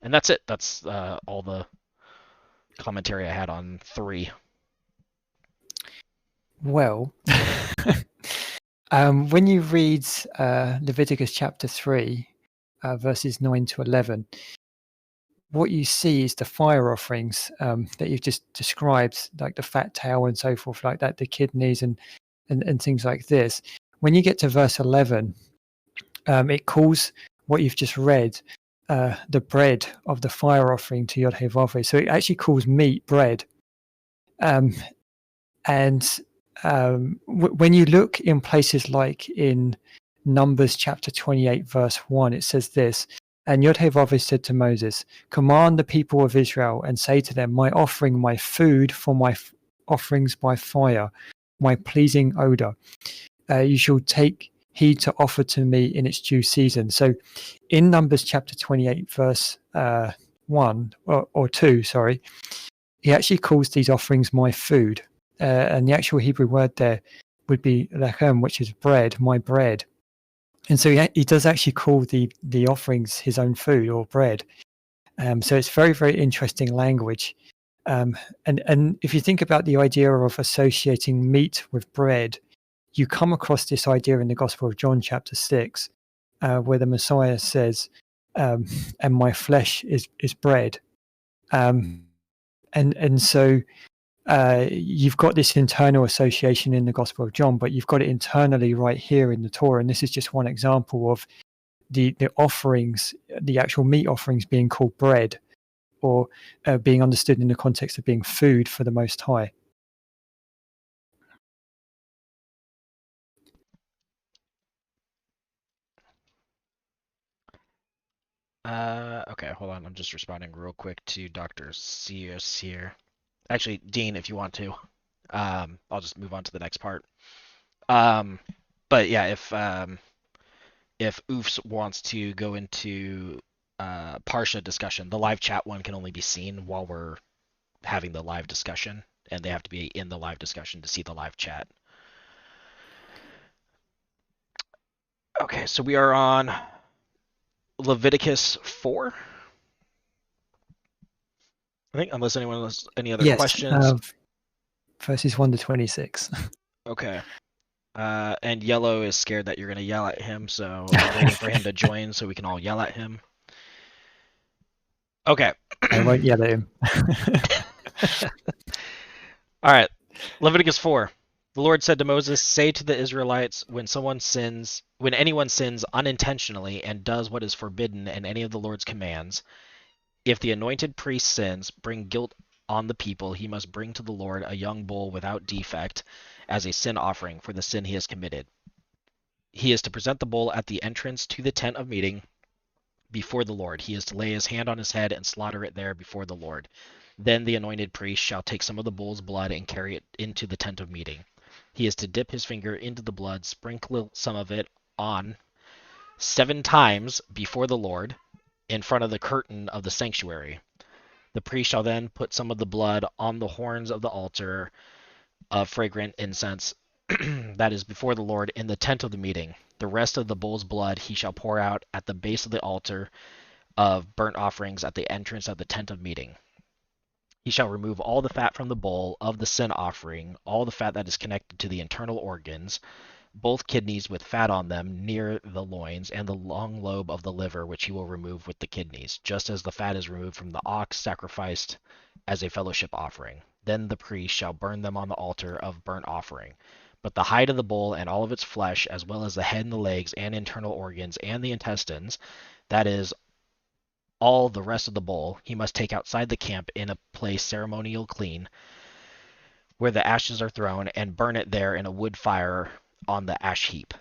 and that's it. That's all the commentary I had on 3. Well, when you read Leviticus chapter 3, verses 9 to 11, what you see is the fire offerings that you've just described, like the fat tail and so forth, like that, the kidneys and things like this. When you get to verse 11, it calls what you've just read the bread of the fire offering to Yod Heh. So it actually calls meat bread. And when you look in places like in Numbers chapter 28, verse 1, it says this: "And Yod Heh said to Moses, command the people of Israel and say to them, my offering, my food for my offerings by fire, my pleasing odor, you shall take heed to offer to me in its due season." So in Numbers chapter 28, verse 1 or 2, sorry, he actually calls these offerings my food. And the actual Hebrew word there would be lechem, which is bread, my bread. And so he does actually call the offerings his own food or bread. So it's very, very interesting language. And if you think about the idea of associating meat with bread, you come across this idea in the Gospel of John chapter 6, where the Messiah says, and my flesh is bread. And so you've got this internal association in the Gospel of John, but you've got it internally right here in the Torah. And this is just one example of the offerings, the actual meat offerings being called bread, or being understood in the context of being food for the Most High. Okay, hold on. I'm just responding real quick to Dr. Sears here. Actually, Dean, if you want to, I'll just move on to the next part. But yeah, if Oofs wants to go into Parsha discussion, the live chat one can only be seen while we're having the live discussion, and they have to be in the live discussion to see the live chat. Okay, so we are on Leviticus 4. I think, unless anyone has any other questions. Verses 1 to 26. Okay. And Yellow is scared that you're going to yell at him, so I'm waiting for him to join so we can all yell at him. Okay. I won't yell at him. All right. Leviticus 4. The Lord said to Moses, "Say to the Israelites, when anyone sins unintentionally and does what is forbidden in any of the Lord's commands, if the anointed priest sins, bring guilt on the people, he must bring to the Lord a young bull without defect as a sin offering for the sin he has committed. He is to present the bull at the entrance to the tent of meeting before the Lord. He is to lay his hand on his head and slaughter it there before the Lord. Then the anointed priest shall take some of the bull's blood and carry it into the tent of meeting. He is to dip his finger into the blood, sprinkle some of it on 7 times before the Lord in front of the curtain of the sanctuary. The priest shall then put some of the blood on the horns of the altar of fragrant incense that is before the Lord in the tent of the meeting. The rest of the bull's blood he shall pour out at the base of the altar of burnt offerings at the entrance of the tent of meeting. He shall remove all the fat from the bull of the sin offering, all the fat that is connected to the internal organs, both kidneys with fat on them near the loins, and the long lobe of the liver, which he will remove with the kidneys, just as the fat is removed from the ox sacrificed as a fellowship offering. Then the priest shall burn them on the altar of burnt offering. But the hide of the bull and all of its flesh, as well as the head and the legs and internal organs and the intestines, that is, all the rest of the bull, he must take outside the camp in a place ceremonial clean, where the ashes are thrown, and burn it there in a wood fire on the ash heap.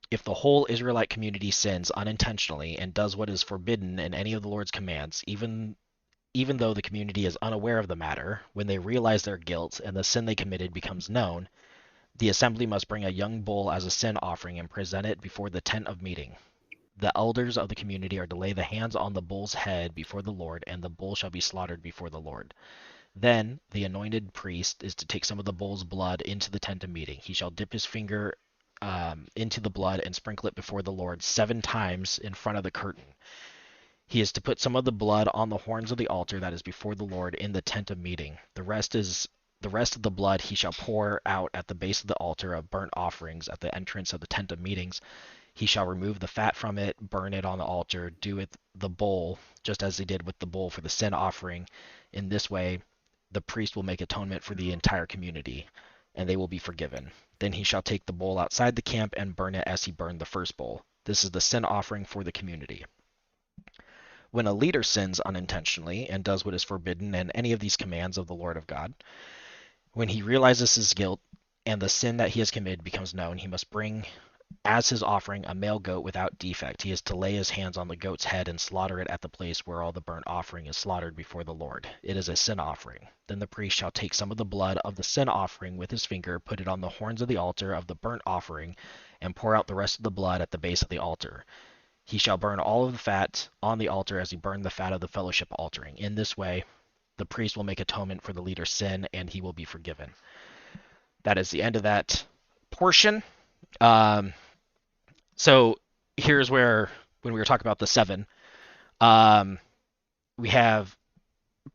If the whole Israelite community sins unintentionally and does what is forbidden in any of the Lord's commands, even though the community is unaware of the matter, when they realize their guilt and the sin they committed becomes known, the assembly must bring a young bull as a sin offering and present it before the tent of meeting. The elders of the community are to lay the hands on the bull's head before the Lord, and the bull shall be slaughtered before the Lord. Then the anointed priest is to take some of the bull's blood into the tent of meeting. He shall dip his finger into the blood and sprinkle it before the Lord 7 times in front of the curtain. He is to put some of the blood on the horns of the altar that is before the Lord in the tent of meeting. The rest of the blood he shall pour out at the base of the altar of burnt offerings at the entrance of the tent of meetings. He shall remove the fat from it, burn it on the altar, do with the bull, just as he did with the bull for the sin offering. In this way, the priest will make atonement for the entire community, and they will be forgiven. Then he shall take the bull outside the camp and burn it as he burned the first bull. This is the sin offering for the community. When a leader sins unintentionally and does what is forbidden in any of these commands of the Lord of God, when he realizes his guilt and the sin that he has committed becomes known, he must bring as his offering a male goat without defect. He is to lay his hands on the goat's head and slaughter it at the place where all the burnt offering is slaughtered before the Lord. It is a sin offering. Then the priest shall take some of the blood of the sin offering with his finger, put it on the horns of the altar of the burnt offering, and pour out the rest of the blood at the base of the altar. He shall burn all of the fat on the altar as he burned the fat of the fellowship altering. In this way, the priest will make atonement for the leader's sin, and he will be forgiven. That is the end of that portion. So here's where, when we were talking about the 7, we have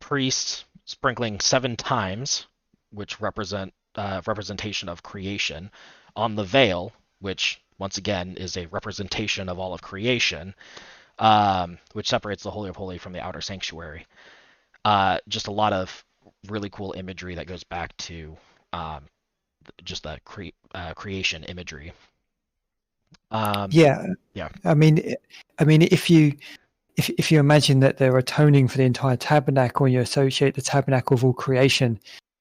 priests sprinkling 7 times, which represent representation of creation, on the veil, which once again is a representation of all of creation, which separates the Holy of Holies from the outer sanctuary. Just a lot of really cool imagery that goes back to just the creation imagery. Yeah. Yeah. I mean, if you imagine that they're atoning for the entire tabernacle, and you associate the tabernacle with all creation,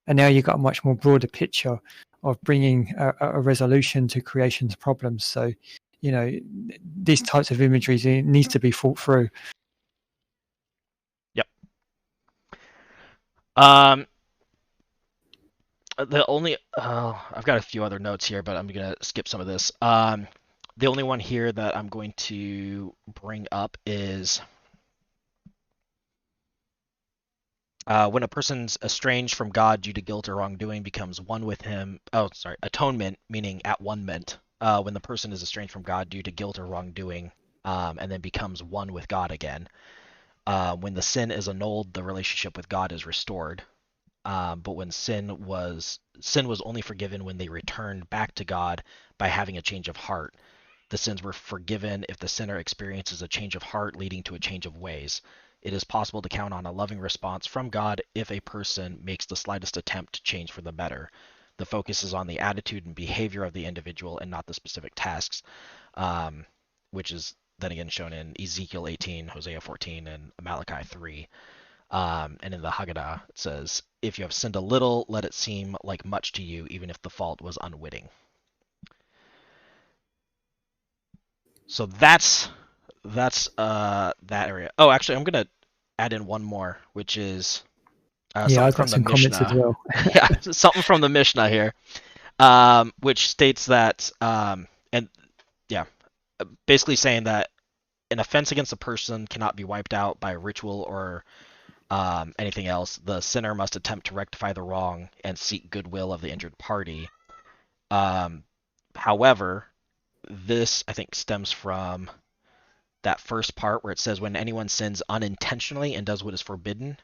and now you've got a much more broader picture of bringing a resolution to creation's problems. So, these types of imagery needs to be thought through. Yep. The only I've got a few other notes here, but I'm gonna skip some of this. The only one here that I'm going to bring up is when a person's estranged from God due to guilt or wrongdoing becomes one with him. Oh, sorry, atonement, meaning at one-ment. When the person is estranged from God due to guilt or wrongdoing, and then becomes one with God again. When the sin is annulled, the relationship with God is restored. But when sin was only forgiven when they returned back to God by having a change of heart. The sins were forgiven if the sinner experiences a change of heart leading to a change of ways. It is possible to count on a loving response from God if a person makes the slightest attempt to change for the better. The focus is on the attitude and behavior of the individual and not the specific tasks, which is then again shown in Ezekiel 18, Hosea 14, and Malachi 3. And in the Haggadah, it says, "If you have sinned a little, let it seem like much to you, even if the fault was unwitting." So that's that area. Oh, actually, I'm gonna add in one more, which is Yeah, something I've got from the some comments as Mishnah. well. Yeah, something from the Mishnah here, which states that, and yeah, basically saying that an offense against a person cannot be wiped out by ritual or anything else. The sinner must attempt to rectify the wrong and seek goodwill of the injured party. Um, However, this I think stems from that first part where it says when anyone sins unintentionally and does what is forbidden.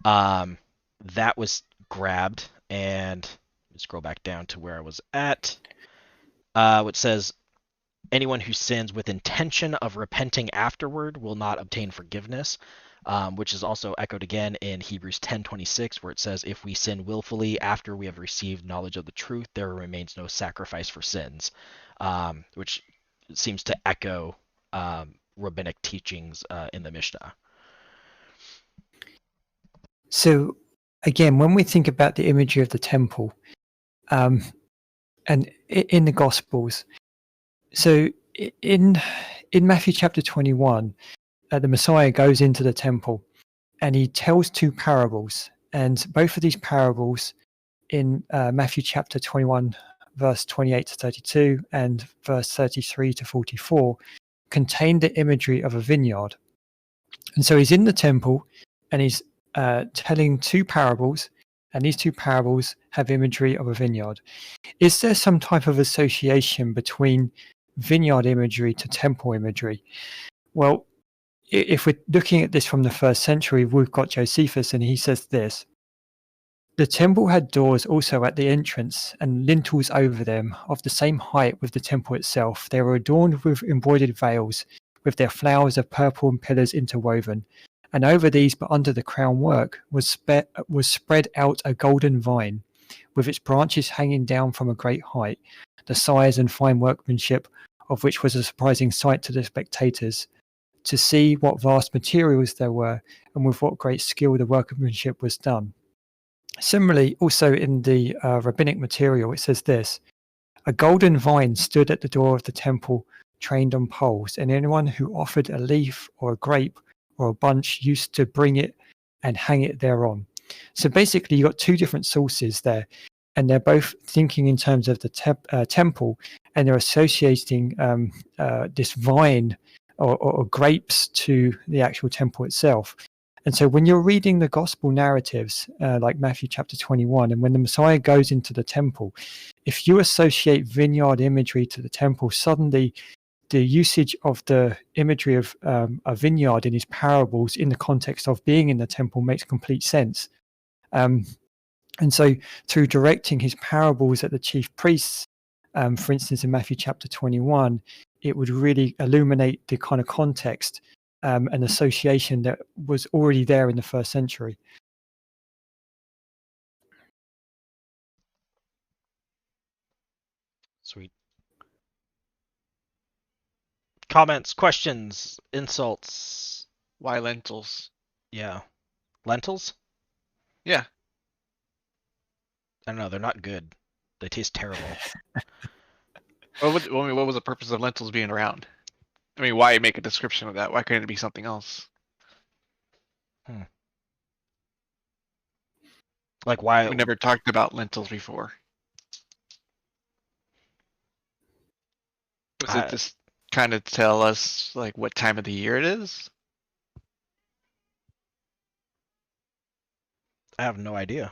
Um, that was grabbed, and scroll back down to where I was at, which says anyone who sins with intention of repenting afterward will not obtain forgiveness, which is also echoed again in Hebrews 10:26, where it says, "If we sin willfully after we have received knowledge of the truth, there remains no sacrifice for sins," which seems to echo rabbinic teachings in the Mishnah. So again, when we think about the imagery of the temple, and in the Gospels, so in Matthew chapter 21, the Messiah goes into the temple and he tells two parables, and both of these parables in Matthew chapter 21, verse 28 to 32, and verse 33 to 44, contain the imagery of a vineyard. And so he's in the temple and he's telling two parables, and these two parables have imagery of a vineyard. Is there some type of association between vineyard imagery to temple imagery? Well, if we're looking at this from the first century, we've got Josephus, and he says this: the temple had doors also at the entrance and lintels over them of the same height with the temple itself. They were adorned with embroidered veils, with their flowers of purple and pillars interwoven. And over these, but under the crown work, was spread out a golden vine, with its branches hanging down from a great height, the size and fine workmanship of which was a surprising sight to the spectators, to see what vast materials there were, and with what great skill the workmanship was done. Similarly, also in the rabbinic material, it says this: a golden vine stood at the door of the temple, trained on poles, and anyone who offered a leaf or a grape or a bunch used to bring it and hang it thereon. So basically, you got two different sources there, and they're both thinking in terms of the temple, and they're associating this vine or grapes to the actual temple itself. And so when you're reading the gospel narratives, like Matthew chapter 21, and when the Messiah goes into the temple, if you associate vineyard imagery to the temple, suddenly the usage of the imagery of a vineyard in his parables in the context of being in the temple makes complete sense. And so through directing his parables at the chief priests, for instance, in Matthew chapter 21, it would really illuminate the kind of context and association that was already there in the first century. Sweet. Comments, questions, insults. Why lentils? Yeah. Lentils? Yeah. I don't know. They're not good. They taste terrible. What was the purpose of lentils being around? I mean, why make a description of that? Why couldn't it be something else? Like why? We never talked about lentils before. Was it just kind of tell us like what time of the year it is? I have no idea.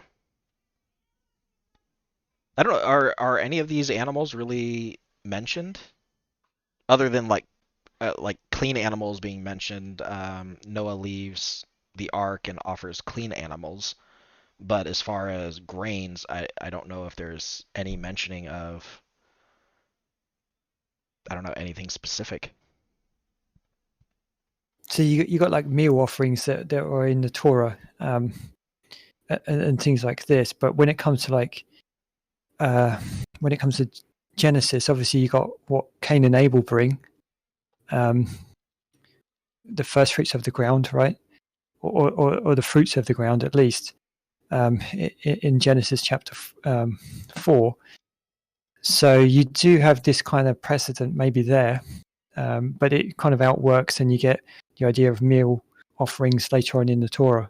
I don't know. Are any of these animals really mentioned, other than like clean animals being mentioned? Noah leaves the ark and offers clean animals, but as far as grains, I don't know if there's any mentioning of, I don't know, anything specific. So you got like meal offerings that are in the Torah, and things like this. But when it comes to when it comes to Genesis, obviously you got what Cain and Abel bring, the first fruits of the ground, right? or the fruits of the ground at least, in Genesis chapter 4. So you do have this kind of precedent maybe there, but it kind of outworks, and you get the idea of meal offerings later on in the Torah.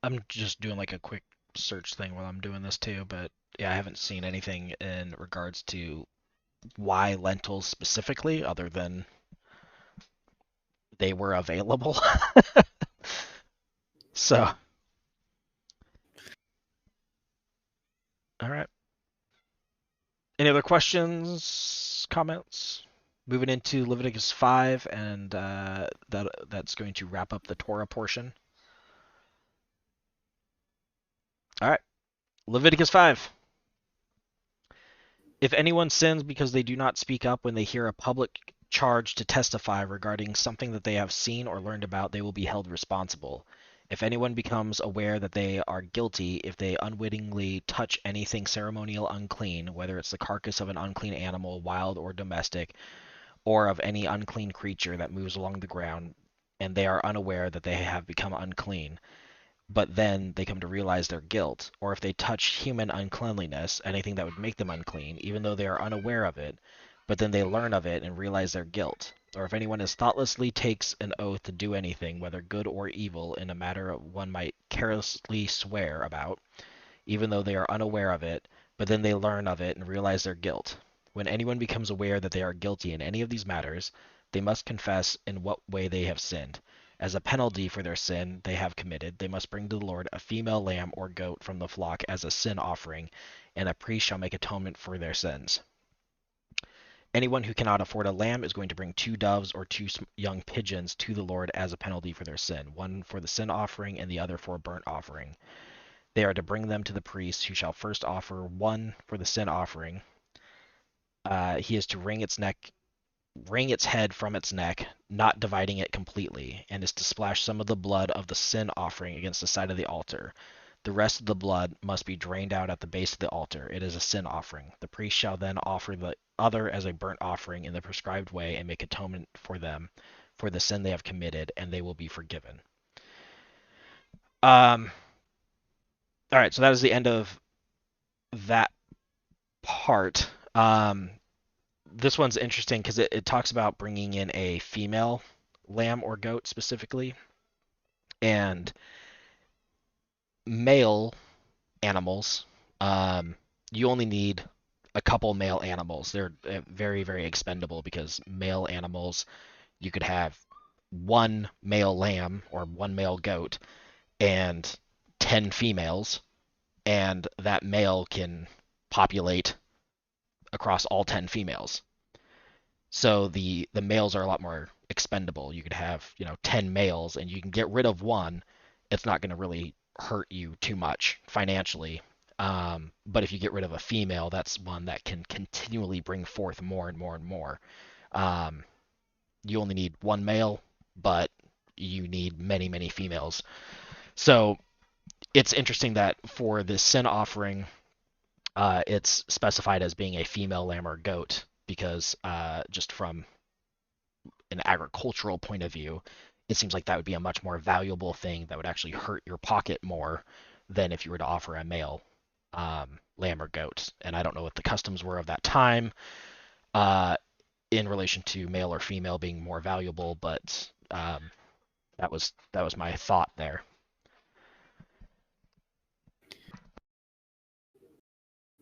I'm just doing like a quick search thing while I'm doing this too, but yeah, I haven't seen anything in regards to why lentils specifically, other than they were available. So, all right. Any other questions, comments? Moving into Leviticus 5, and that's going to wrap up the Torah portion. All right. Leviticus 5. If anyone sins because they do not speak up when they hear a public charge to testify regarding something that they have seen or learned about, they will be held responsible. If anyone becomes aware that they are guilty if they unwittingly touch anything ceremonial unclean, whether it's the carcass of an unclean animal, wild or domestic, or of any unclean creature that moves along the ground, and they are unaware that they have become unclean, but then they come to realize their guilt, or if they touch human uncleanliness, anything that would make them unclean, even though they are unaware of it, but then they learn of it and realize their guilt, or if anyone is thoughtlessly takes an oath to do anything, whether good or evil, in a matter one might carelessly swear about, even though they are unaware of it, but then they learn of it and realize their guilt. When anyone becomes aware that they are guilty in any of these matters, they must confess in what way they have sinned. As a penalty for their sin they have committed, they must bring to the Lord a female lamb or goat from the flock as a sin offering, and a priest shall make atonement for their sins. Anyone who cannot afford a lamb is going to bring 2 doves or 2 young pigeons to the Lord as a penalty for their sin, one for the sin offering and the other for a burnt offering. They are to bring them to the priest, who shall first offer one for the sin offering. He is to wring its head from its neck, not dividing it completely, and is to splash some of the blood of the sin offering against the side of the altar. The rest of the blood must be drained out at the base of the altar. It is a sin offering. The priest shall then offer the other as a burnt offering in the prescribed way and make atonement for them for the sin they have committed, and they will be forgiven. All right, so that is the end of that part. This one's interesting because it talks about bringing in a female lamb or goat specifically, and male animals. You only need a couple male animals. They're very, very expendable, because male animals, you could have 1 male lamb or 1 male goat and 10 females, and that male can populate across all 10 females. So the males are a lot more expendable. You could have, 10 males, and you can get rid of one. It's not going to really hurt you too much financially. But if you get rid of a female, that's one that can continually bring forth more and more and more. You only need 1 male, but you need many, many females. So it's interesting that for the sin offering, it's specified as being a female lamb or goat, because just from an agricultural point of view, it seems like that would be a much more valuable thing that would actually hurt your pocket more than if you were to offer a male lamb or goat. And I don't know what the customs were of that time in relation to male or female being more valuable, but that was my thought there.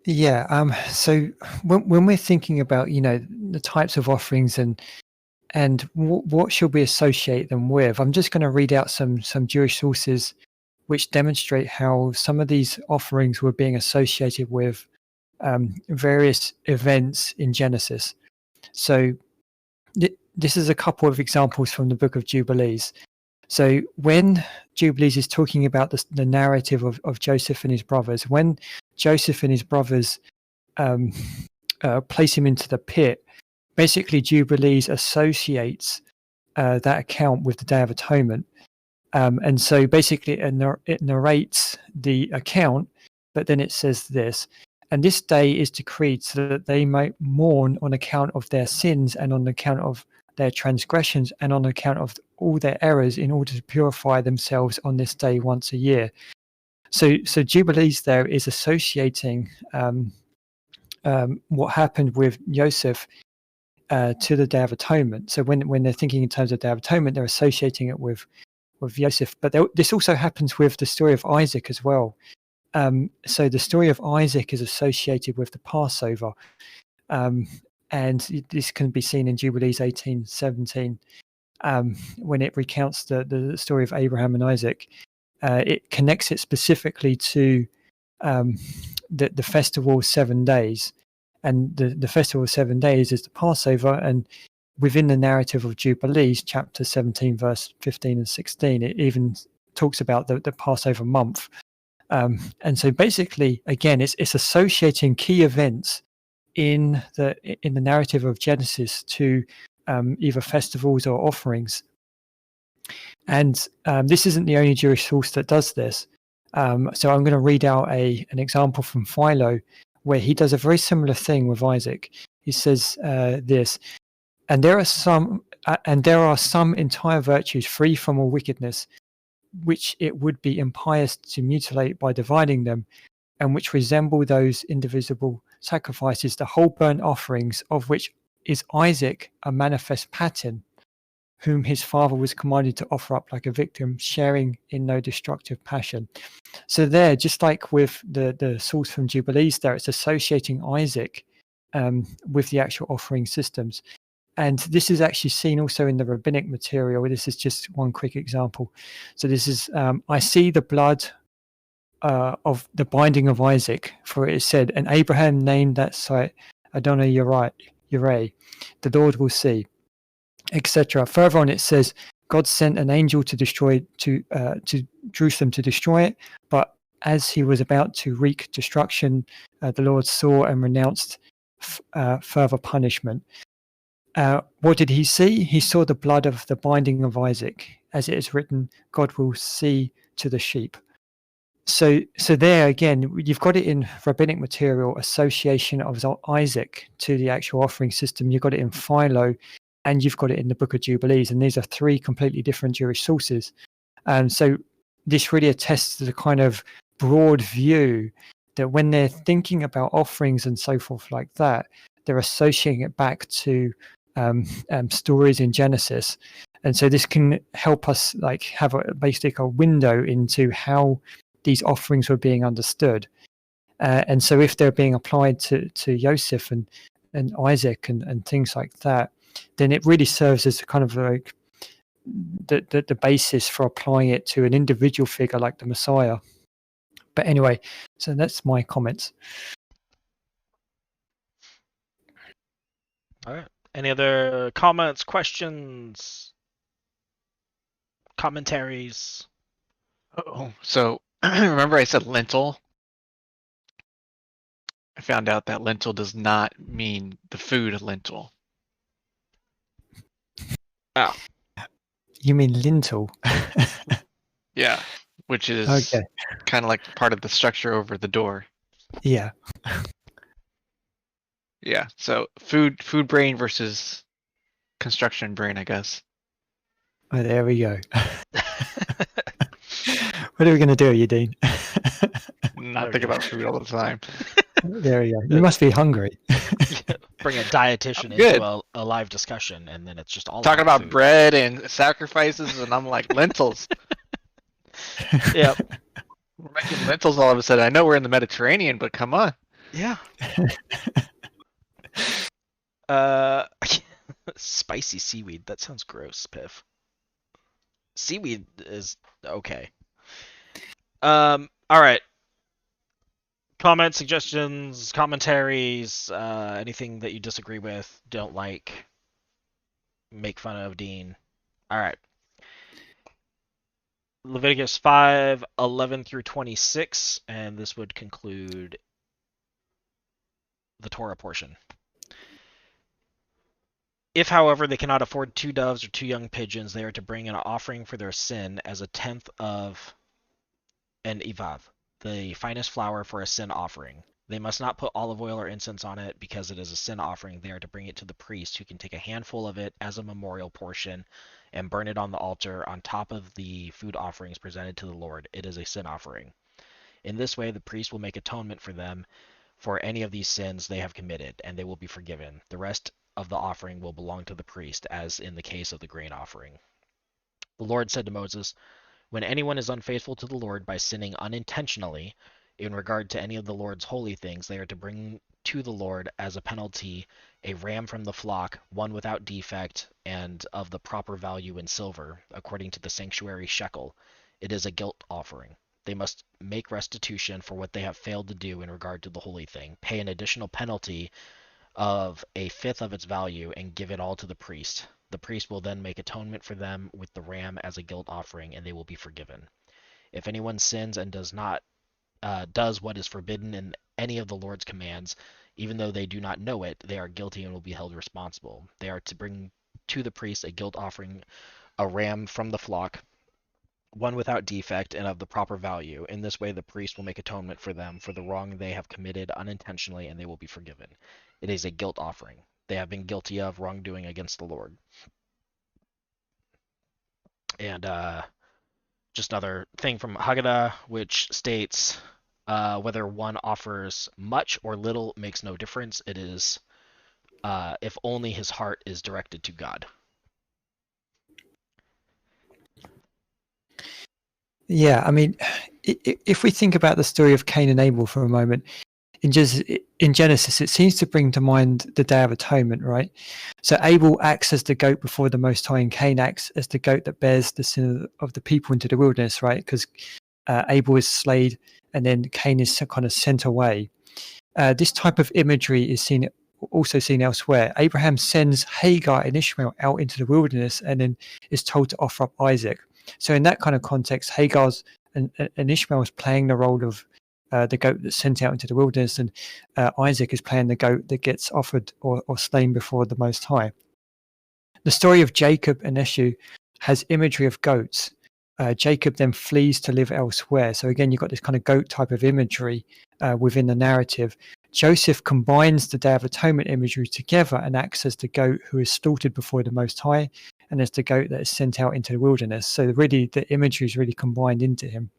Yeah. So when we're thinking about, the types of offerings and what should we associate them with, I'm just going to read out some Jewish sources which demonstrate how some of these offerings were being associated with various events in Genesis. So this is a couple of examples from the book of Jubilees. So when Jubilees is talking about the narrative of Joseph and his brothers, when Joseph and his brothers place him into the pit, basically Jubilees associates that account with the Day of Atonement. And so basically it narrates the account, but then it says this: And this day is decreed so that they might mourn on account of their sins and on account of their transgressions and on account of all their errors, in order to purify themselves on this day once a year. So Jubilees there is associating what happened with Joseph to the Day of Atonement. So when they're thinking in terms of Day of Atonement, they're associating it with Joseph. But this also happens with the story of Isaac as well. So the story of Isaac is associated with the Passover, and this can be seen in Jubilees 18:17 when it recounts the story of Abraham and Isaac. It connects it specifically to the festival of 7 days, and the festival of 7 days is the Passover. And within the narrative of Jubilees, chapter 17, verse 15 and 16, it even talks about the Passover month. And so basically, again, it's associating key events in the narrative of Genesis to either festivals or offerings. And this isn't the only Jewish source that does this. So I'm going to read out an example from Philo, where he does a very similar thing with Isaac. He says this: and there are some entire virtues free from all wickedness, which it would be impious to mutilate by dividing them, and which resemble those indivisible sacrifices, the whole burnt offerings of which is Isaac a manifest pattern, whom his father was commanded to offer up like a victim, sharing in no destructive passion. So there, just like with the source from Jubilees there, it's associating Isaac with the actual offering systems. And this is actually seen also in the rabbinic material. This is just one quick example. So this is, I see the blood of the binding of Isaac, for it is said, and Abraham named that site Adonai Yireh, the Lord will see, etc. Further on it says, God sent an angel to Jerusalem to destroy it, but as he was about to wreak destruction, the Lord saw and renounced further punishment. What did he see? He saw the blood of the binding of Isaac, as it is written, God will see to the sheep. So there again, you've got it in rabbinic material, association of Isaac to the actual offering system. You've got it in Philo, and you've got it in the Book of Jubilees, and these are three completely different Jewish sources. So this really attests to the kind of broad view that when they're thinking about offerings and so forth like that, they're associating it back to stories in Genesis. And so this can help us like have basically a window into how these offerings were being understood. And so if they're being applied to Joseph and Isaac and things like that, then it really serves as kind of like the basis for applying it to an individual figure like the Messiah. But anyway, so that's my comments. All right. Any other comments, questions, commentaries? Oh, so remember I said lentil? I found out that lentil does not mean the food lentil. Oh. You mean lintel? Yeah, which is Okay. kind of like part of the structure over the door. Yeah. Yeah, so food brain versus construction brain, I guess. Oh, there we go. What are we going to do, Dean? Not think about food all the time. There we go. You must be hungry. Bring a dietitian Good. into a live discussion, and then it's just all Talking about food. bread and sacrifices, and I'm like, lentils. Yep. We're making lentils all of a sudden. I know we're in the Mediterranean, but come on. Yeah. Spicy seaweed. That sounds gross, Piff. Seaweed is okay. All right. Comments, suggestions, commentaries, anything that you disagree with, don't like, make fun of Dean. All right. Leviticus 5:11 through 26, and this would conclude the Torah portion. If, however, they cannot afford 2 doves or 2 young pigeons, they are to bring an offering for their sin as a tenth of an evav, the finest flour for a sin offering. They must not put olive oil or incense on it because it is a sin offering. They are to bring it to the priest, who can take a handful of it as a memorial portion and burn it on the altar on top of the food offerings presented to the Lord. It is a sin offering. In this way, the priest will make atonement for them for any of these sins they have committed, and they will be forgiven. The rest of the offering will belong to the priest, as in the case of the grain offering. The Lord said to Moses, "When anyone is unfaithful to the Lord by sinning unintentionally in regard to any of the Lord's holy things, they are to bring to the Lord as a penalty a ram from the flock, one without defect and of the proper value in silver, according to the sanctuary shekel. It is a guilt offering. They must make restitution for what they have failed to do in regard to the holy thing, pay an additional penalty of a fifth of its value, and give it all to the priest. The priest will then make atonement for them with the ram as a guilt offering, and they will be forgiven. If anyone sins and does what is forbidden in any of the Lord's commands, even though they do not know it, they are guilty and will be held responsible. They are to bring to the priest a guilt offering, a ram from the flock, one without defect and of the proper value. In this way, the priest will make atonement for them for the wrong they have committed unintentionally, and they will be forgiven. It is a guilt offering. They have been guilty of wrongdoing against the Lord." And just another thing from Haggadah, which states, whether one offers much or little makes no difference. It is if only his heart is directed to God. Yeah, I mean, if we think about the story of Cain and Abel for a moment, in Genesis, it seems to bring to mind the Day of Atonement, right? So Abel acts as the goat before the Most High, and Cain acts as the goat that bears the sin of the people into the wilderness, right? Because Abel is slayed, and then Cain is kind of sent away. This type of imagery is also seen elsewhere. Abraham sends Hagar and Ishmael out into the wilderness, and then is told to offer up Isaac. So in that kind of context, Hagar's and Ishmael is playing the role of the goat that's sent out into the wilderness, and Isaac is playing the goat that gets offered or slain before the Most High. The story of Jacob and Esau has imagery of goats. Jacob then flees to live elsewhere. So again, you've got this kind of goat type of imagery within the narrative. Joseph combines the Day of Atonement imagery together and acts as the goat who is slaughtered before the Most High, and as the goat that is sent out into the wilderness. So really, the imagery is really combined into him.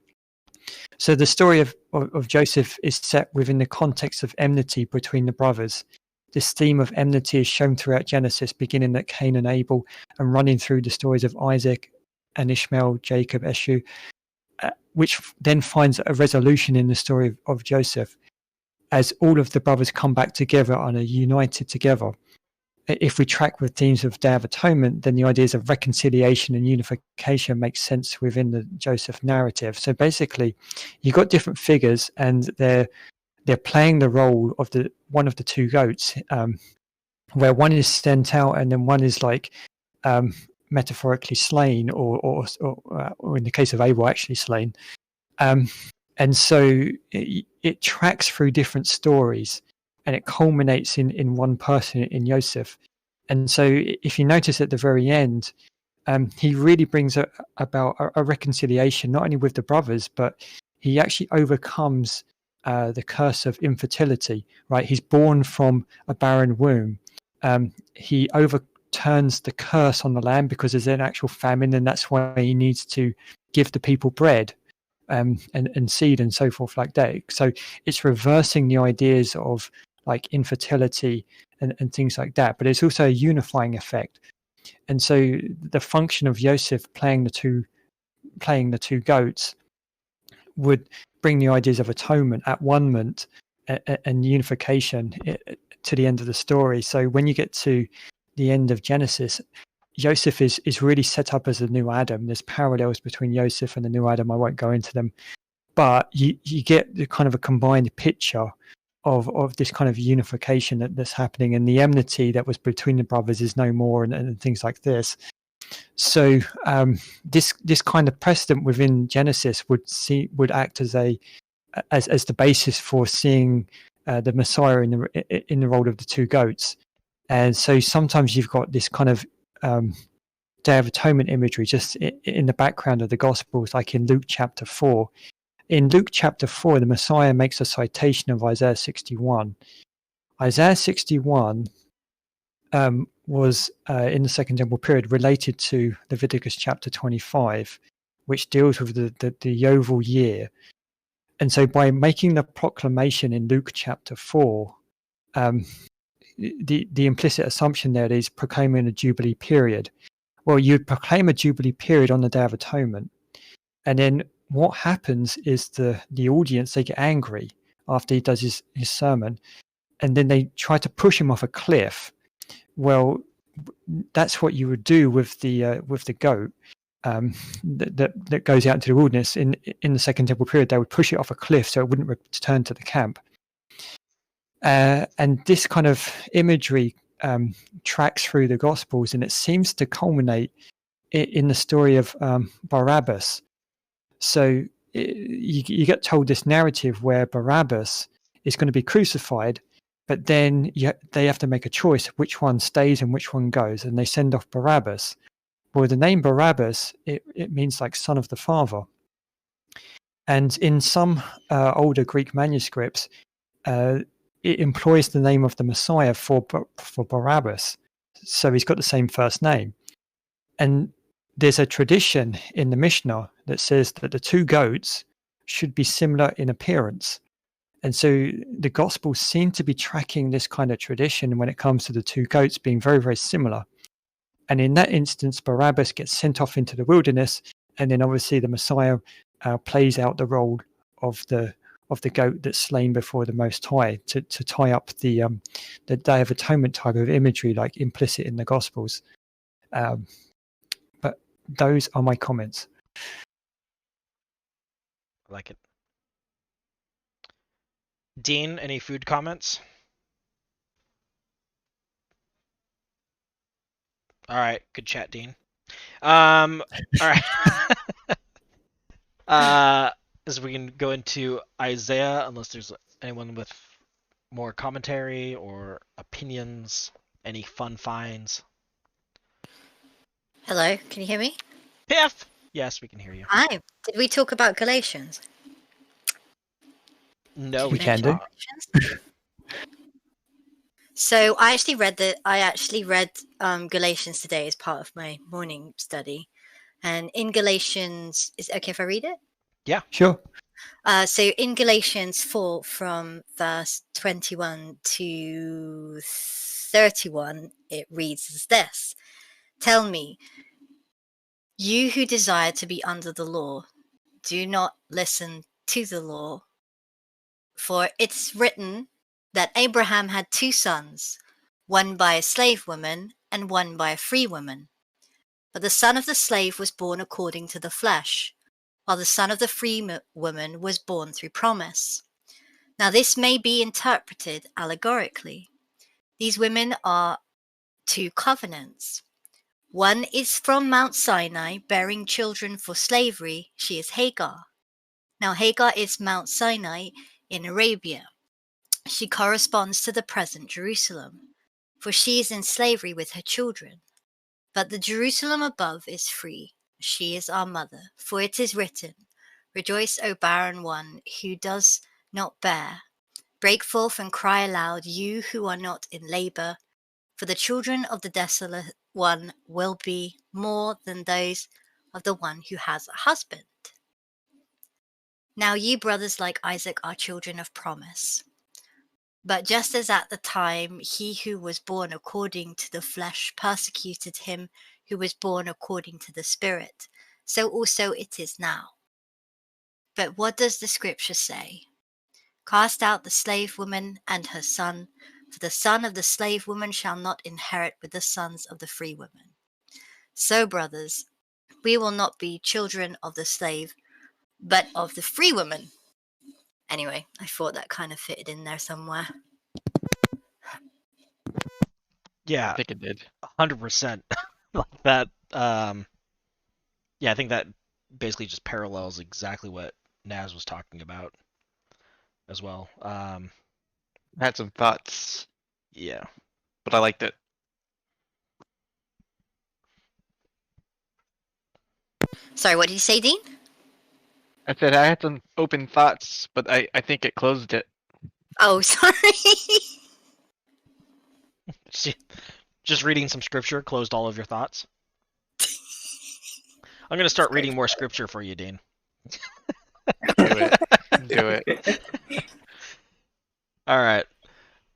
So the story of Joseph is set within the context of enmity between the brothers. This theme of enmity is shown throughout Genesis, beginning at Cain and Abel and running through the stories of Isaac and Ishmael, Jacob, Esau, which then finds a resolution in the story of Joseph, as all of the brothers come back together and are united together. If we track with themes of Day of Atonement, then the ideas of reconciliation and unification make sense within the Joseph narrative. So basically, you've got different figures, and they're playing the role of one of the two goats, where one is sent out and then one is like metaphorically slain, or in the case of Abel, actually slain. And so it tracks through different stories, and it culminates in one person, in Joseph. And so if you notice at the very end, he really brings about a reconciliation, not only with the brothers, but he actually overcomes the curse of infertility, right? He's born from a barren womb. He overturns the curse on the land because there's an actual famine, and that's why he needs to give the people bread and seed and so forth like that. So it's reversing the ideas of like infertility and things like that, but it's also a unifying effect. And so the function of Joseph playing the two goats would bring the ideas of atonement, at one-ment, and unification to the end of the story. So when you get to the end of Genesis, Joseph is really set up as the new Adam. There's parallels between Joseph and the new Adam. I won't go into them, but you get the kind of a combined picture of this kind of unification that's happening, and the enmity that was between the brothers is no more, and things like this. So this kind of precedent within Genesis would act as the basis for seeing the Messiah in the role of the two goats. And so sometimes you've got this kind of Day of Atonement imagery just in the background of the Gospels, like in Luke chapter 4. in Luke chapter 4, the Messiah makes a citation of Isaiah 61. Isaiah 61 was in the Second Temple period related to Leviticus chapter 25, which deals with the Yovel year. And so by making the proclamation in Luke chapter 4, the implicit assumption there is proclaiming a Jubilee period. Well, you'd proclaim a Jubilee period on the Day of Atonement. And then what happens is the audience, they get angry after he does his sermon, and then they try to push him off a cliff. Well, that's what you would do with the goat that goes out into the wilderness in the Second Temple period. They would push it off a cliff so it wouldn't return to the camp. And this kind of imagery tracks through the Gospels, and it seems to culminate in the story of Barabbas. So you get told this narrative where Barabbas is going to be crucified, but then they have to make a choice which one stays and which one goes, and they send off Barabbas. Well, the name Barabbas, it means like son of the father. And in some older Greek manuscripts, it employs the name of the Messiah for Barabbas. So he's got the same first name. And there's a tradition in the Mishnah that says that the two goats should be similar in appearance. And so the Gospels seem to be tracking this kind of tradition when it comes to the two goats being very, very similar. And in that instance, Barabbas gets sent off into the wilderness, and then obviously the Messiah plays out the role of the goat that's slain before the Most High to tie up the Day of Atonement type of imagery, like implicit in the Gospels. But those are my comments. I like it. Dean, any food comments? All right, good chat, Dean. All right. As we can go into Isaiah, unless there's anyone with more commentary or opinions, any fun finds. Hello, can you hear me? Piff! Yes, we can hear you. Hi. Did we talk about Galatians? No, We we can can do. not. So I actually read Galatians today as part of my morning study, and in Galatians, is it okay if I read it? Yeah, sure. So in Galatians 4, from verse 21 to 31, it reads as this: "Tell me, you who desire to be under the law, do not listen to the law. For it's written that Abraham had 2 sons, one by a slave woman and one by a free woman. But the son of the slave was born according to the flesh, while the son of the free woman was born through promise. Now this may be interpreted allegorically. These women are 2 covenants. One is from Mount Sinai, bearing children for slavery. She is Hagar. Now Hagar is Mount Sinai in Arabia. She corresponds to the present Jerusalem, for she is in slavery with her children. But the Jerusalem above is free. She is our mother, for it is written, 'Rejoice, O barren one who does not bear. Break forth and cry aloud, you who are not in labor, for the children of the desolate one will be more than those of the one who has a husband.' Now you brothers like Isaac are children of promise. But just as at the time he who was born according to the flesh persecuted him who was born according to the Spirit, so also it is now. But what does the scripture say? Cast out the slave woman and her son, for the son of the slave woman shall not inherit with the sons of the free woman. So, brothers, we will not be children of the slave, but of the free woman." Anyway, I thought that kind of fitted in there somewhere. Yeah, I think it did. 100%. Like that. Yeah, I think that basically just parallels exactly what Naz was talking about as well. I had some thoughts, Yeah. but I liked it. Sorry, what did you say, Dean? I said I had some open thoughts, but I think it closed it. Oh, sorry. Just reading some scripture closed all of your thoughts. I'm gonna start reading more scripture for you, Dean. Do it. Do it. All right.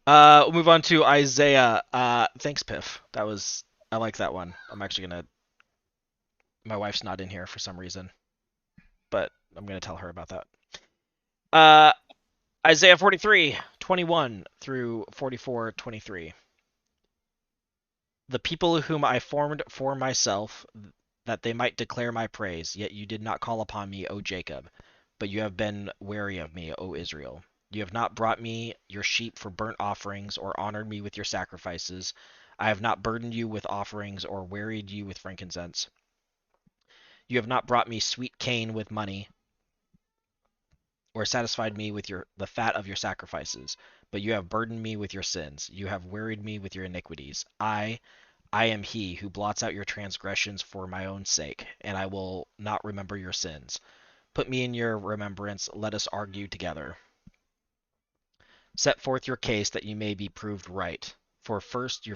We'll move on to Isaiah. Thanks, Piff. I like that one. I'm actually gonna. My wife's not in here for some reason, but I'm gonna tell her about that. Isaiah 43:21 through 44:23. The people whom I formed for myself, that they might declare my praise, yet you did not call upon me, O Jacob, but you have been wary of me, O Israel. You have not brought me your sheep for burnt offerings, or honored me with your sacrifices. I have not burdened you with offerings, or wearied you with frankincense. You have not brought me sweet cane with money, or satisfied me with the fat of your sacrifices, but you have burdened me with your sins. You have wearied me with your iniquities. I am he who blots out your transgressions for my own sake, and I will not remember your sins. Put me in your remembrance, let us argue together. Set forth your case that you may be proved right. For first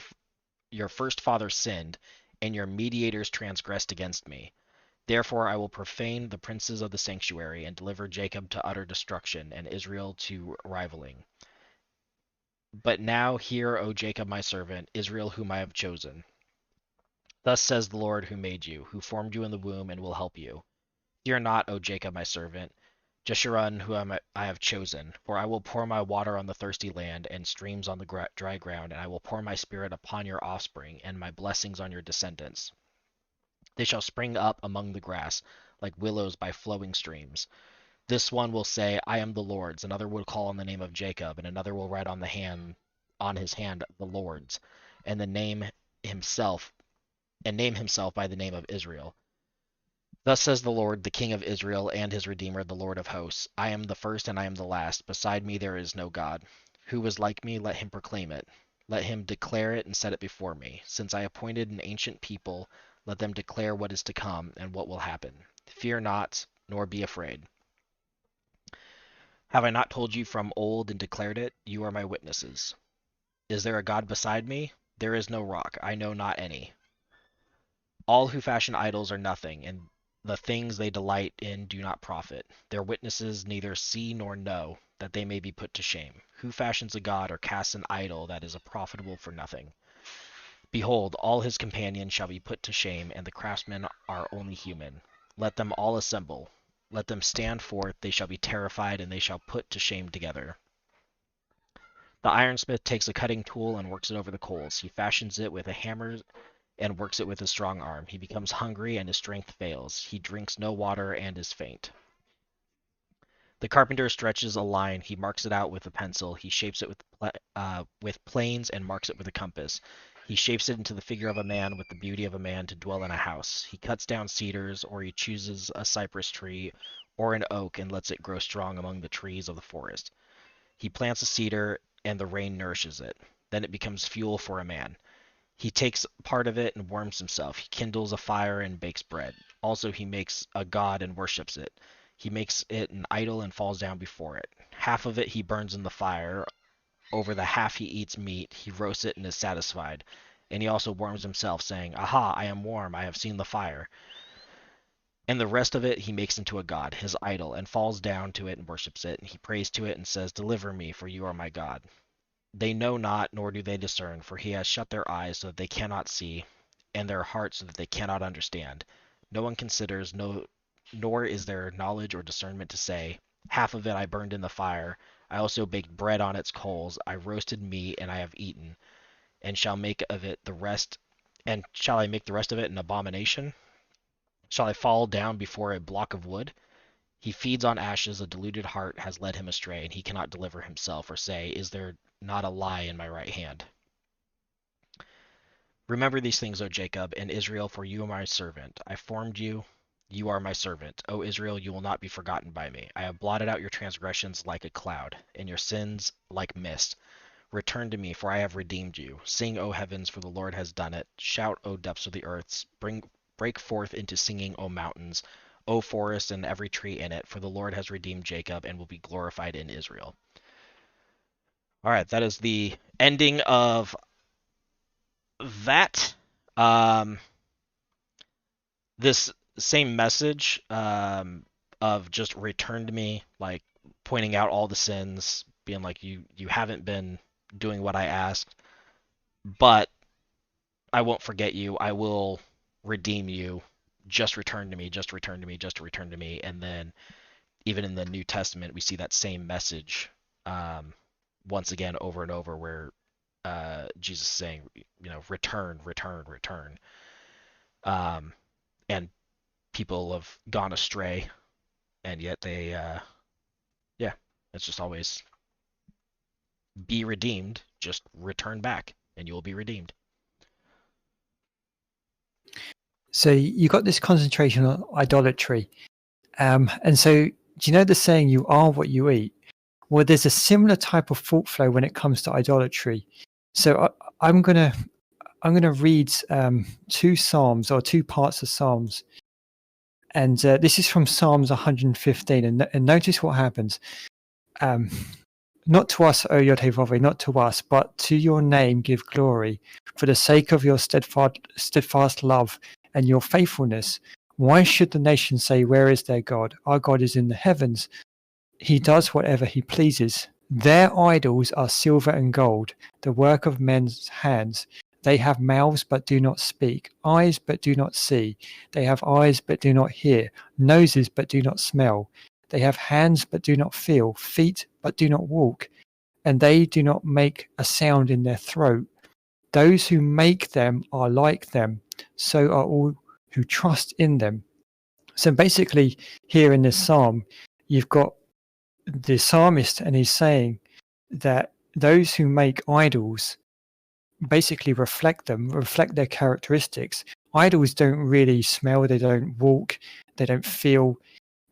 your first father sinned, and your mediators transgressed against me. Therefore I will profane the princes of the sanctuary, and deliver Jacob to utter destruction, and Israel to rivaling. But now hear, O Jacob my servant, Israel whom I have chosen. Thus says the Lord who made you, who formed you in the womb and will help you. Fear not, O Jacob my servant, Jeshurun whom I have chosen, for I will pour my water on the thirsty land, and streams on the dry ground, and I will pour my spirit upon your offspring, and my blessings on your descendants. They shall spring up among the grass, like willows by flowing streams. This one will say, I am the Lord's, another will call on the name of Jacob, and another will write on his hand the Lord's, and name himself by the name of Israel. Thus says the Lord, the King of Israel, and his Redeemer, the Lord of hosts: I am the first and I am the last. Beside me there is no God. Who is like me? Let him proclaim it. Let him declare it and set it before me. Since I appointed an ancient people, let them declare what is to come and what will happen. Fear not, nor be afraid. Have I not told you from old and declared it? You are my witnesses. Is there a God beside me? There is no rock. I know not any. All who fashion idols are nothing, and the things they delight in do not profit. Their witnesses neither see nor know, that they may be put to shame. Who fashions a god or casts an idol that is profitable for nothing? Behold, all his companions shall be put to shame, and the craftsmen are only human. Let them all assemble. Let them stand forth. They shall be terrified, and they shall put to shame together. The ironsmith takes a cutting tool and works it over the coals. He fashions it with a hammer and works it with his strong arm. He becomes hungry and his strength fails. He drinks no water and is faint. The carpenter stretches a line. He marks it out with a pencil. He shapes it with planes and marks it with a compass. He shapes it into the figure of a man with the beauty of a man to dwell in a house. He cuts down cedars, or he chooses a cypress tree or an oak and lets it grow strong among the trees of the forest. He plants a cedar and the rain nourishes it. Then it becomes fuel for a man. He takes part of it and warms himself. He kindles a fire and bakes bread. Also he makes a god and worships it. He makes it an idol and falls down before it. Half of it he burns in the fire. Over the half he eats meat. He roasts it and is satisfied. And he also warms himself, saying, Aha, I am warm, I have seen the fire. And the rest of it he makes into a god, his idol, and falls down to it and worships it. And he prays to it and says, Deliver me, for you are my God. They know not, nor do they discern, for he has shut their eyes so that they cannot see, and their hearts so that they cannot understand. No one considers, nor is there knowledge or discernment to say, Half of it I burned in the fire. I also baked bread on its coals. I roasted meat, and I have eaten. And shall make of it the rest, and shall I make the rest of it an abomination? Shall I fall down before a block of wood? He feeds on ashes. A deluded heart has led him astray, and he cannot deliver himself, or say, Is there not a lie in my right hand? Remember these things, O Jacob, and Israel, for you are my servant. I formed you. You are my servant. O Israel, you will not be forgotten by me. I have blotted out your transgressions like a cloud, and your sins like mist. Return to me, for I have redeemed you. Sing, O heavens, for the Lord has done it. Shout, O depths of the earth. Break forth into singing, O mountains. O forest and every tree in it, for the Lord has redeemed Jacob and will be glorified in Israel. All right, that is the ending of that. This same message of just return to me, like pointing out all the sins, being like you haven't been doing what I asked, but I won't forget you. I will redeem you. Just return to me. Just return to me. Just return to me. And then even in the New Testament, we see that same message once again over and over, where Jesus is saying, return, return, return. And people have gone astray, and yet they, it's just always be redeemed. Just return back, and you will be redeemed. So you got this concentration on idolatry. And so do you know the saying, you are what you eat? Well, there's a similar type of thought flow when it comes to idolatry. So I'm gonna read two psalms, or two parts of Psalms, and this is from Psalms 115. And notice what happens. Not to us, O Yod-Heh-Vav, not to us, but to your name give glory, for the sake of your steadfast love and your faithfulness. Why should the nations say, where is their God? Our God is in the heavens. He does whatever he pleases. Their idols are silver and gold, the work of men's hands. They have mouths but do not speak, eyes but do not see. They have eyes but do not hear, noses but do not smell. They have hands but do not feel, feet but do not walk, and they do not make a sound in their throat. Those who make them are like them, so are all who trust in them. So basically, here in this psalm, you've got the psalmist, and he's saying that those who make idols basically reflect their characteristics. Idols don't really smell, they don't walk, they don't feel.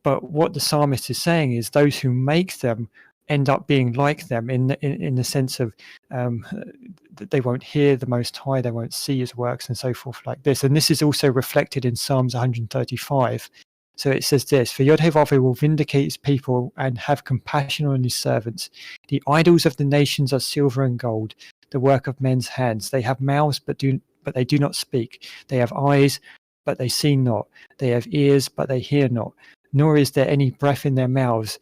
But what the psalmist is saying is those who make them end up being like them in the sense of that they won't hear the Most High, they won't see his works, and so forth like this. And this is also reflected in Psalms 135. So it says this, for Yod-Heh-Vav will vindicate his people and have compassion on his servants. The idols of the nations are silver and gold, the work of men's hands. They have mouths, but they do not speak. They have eyes, but they see not. They have ears, but they hear not. Nor is there any breath in their mouths.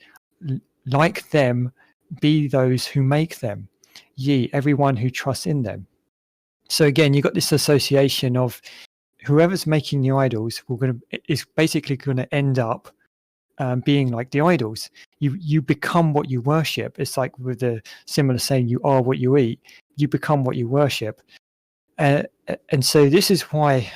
Like them be those who make them, ye, everyone who trusts in them. So again, you've got this association of whoever's making the idols is basically going to end up being like the idols. You become what you worship. It's like with the similar saying, you are what you eat. You become what you worship. And so this is why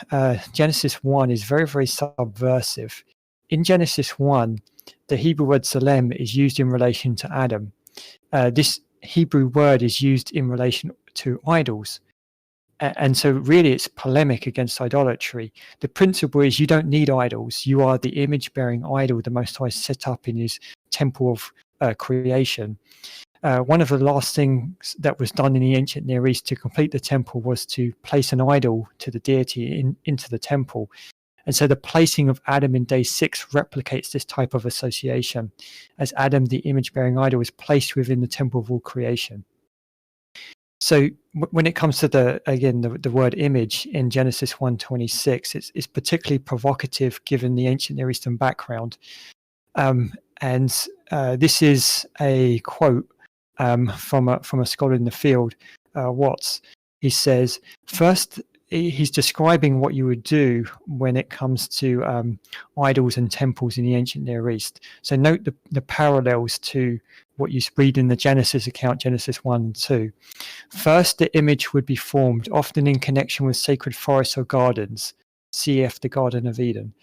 Genesis 1 is very, very subversive. In Genesis 1, the Hebrew word Salem is used in relation to Adam. This Hebrew word is used in relation to idols. And so really it's polemic against idolatry. The principle is you don't need idols. You are the image-bearing idol the Most High set up in his temple of creation. One of the last things that was done in the ancient Near East to complete the temple was to place an idol to the deity into the temple. And so the placing of Adam in day 6 replicates this type of association, as Adam, the image-bearing idol, is placed within the temple of all creation. So when it comes to the word image in Genesis 1:26, it's particularly provocative given the ancient Near Eastern background. This is a quote from a scholar in the field, Watts. He says, first, he's describing what you would do when it comes to idols and temples in the ancient Near East. So note the parallels to what you read in the Genesis account, Genesis 1 and 2. First, the image would be formed, often in connection with sacred forests or gardens, cf. the Garden of Eden.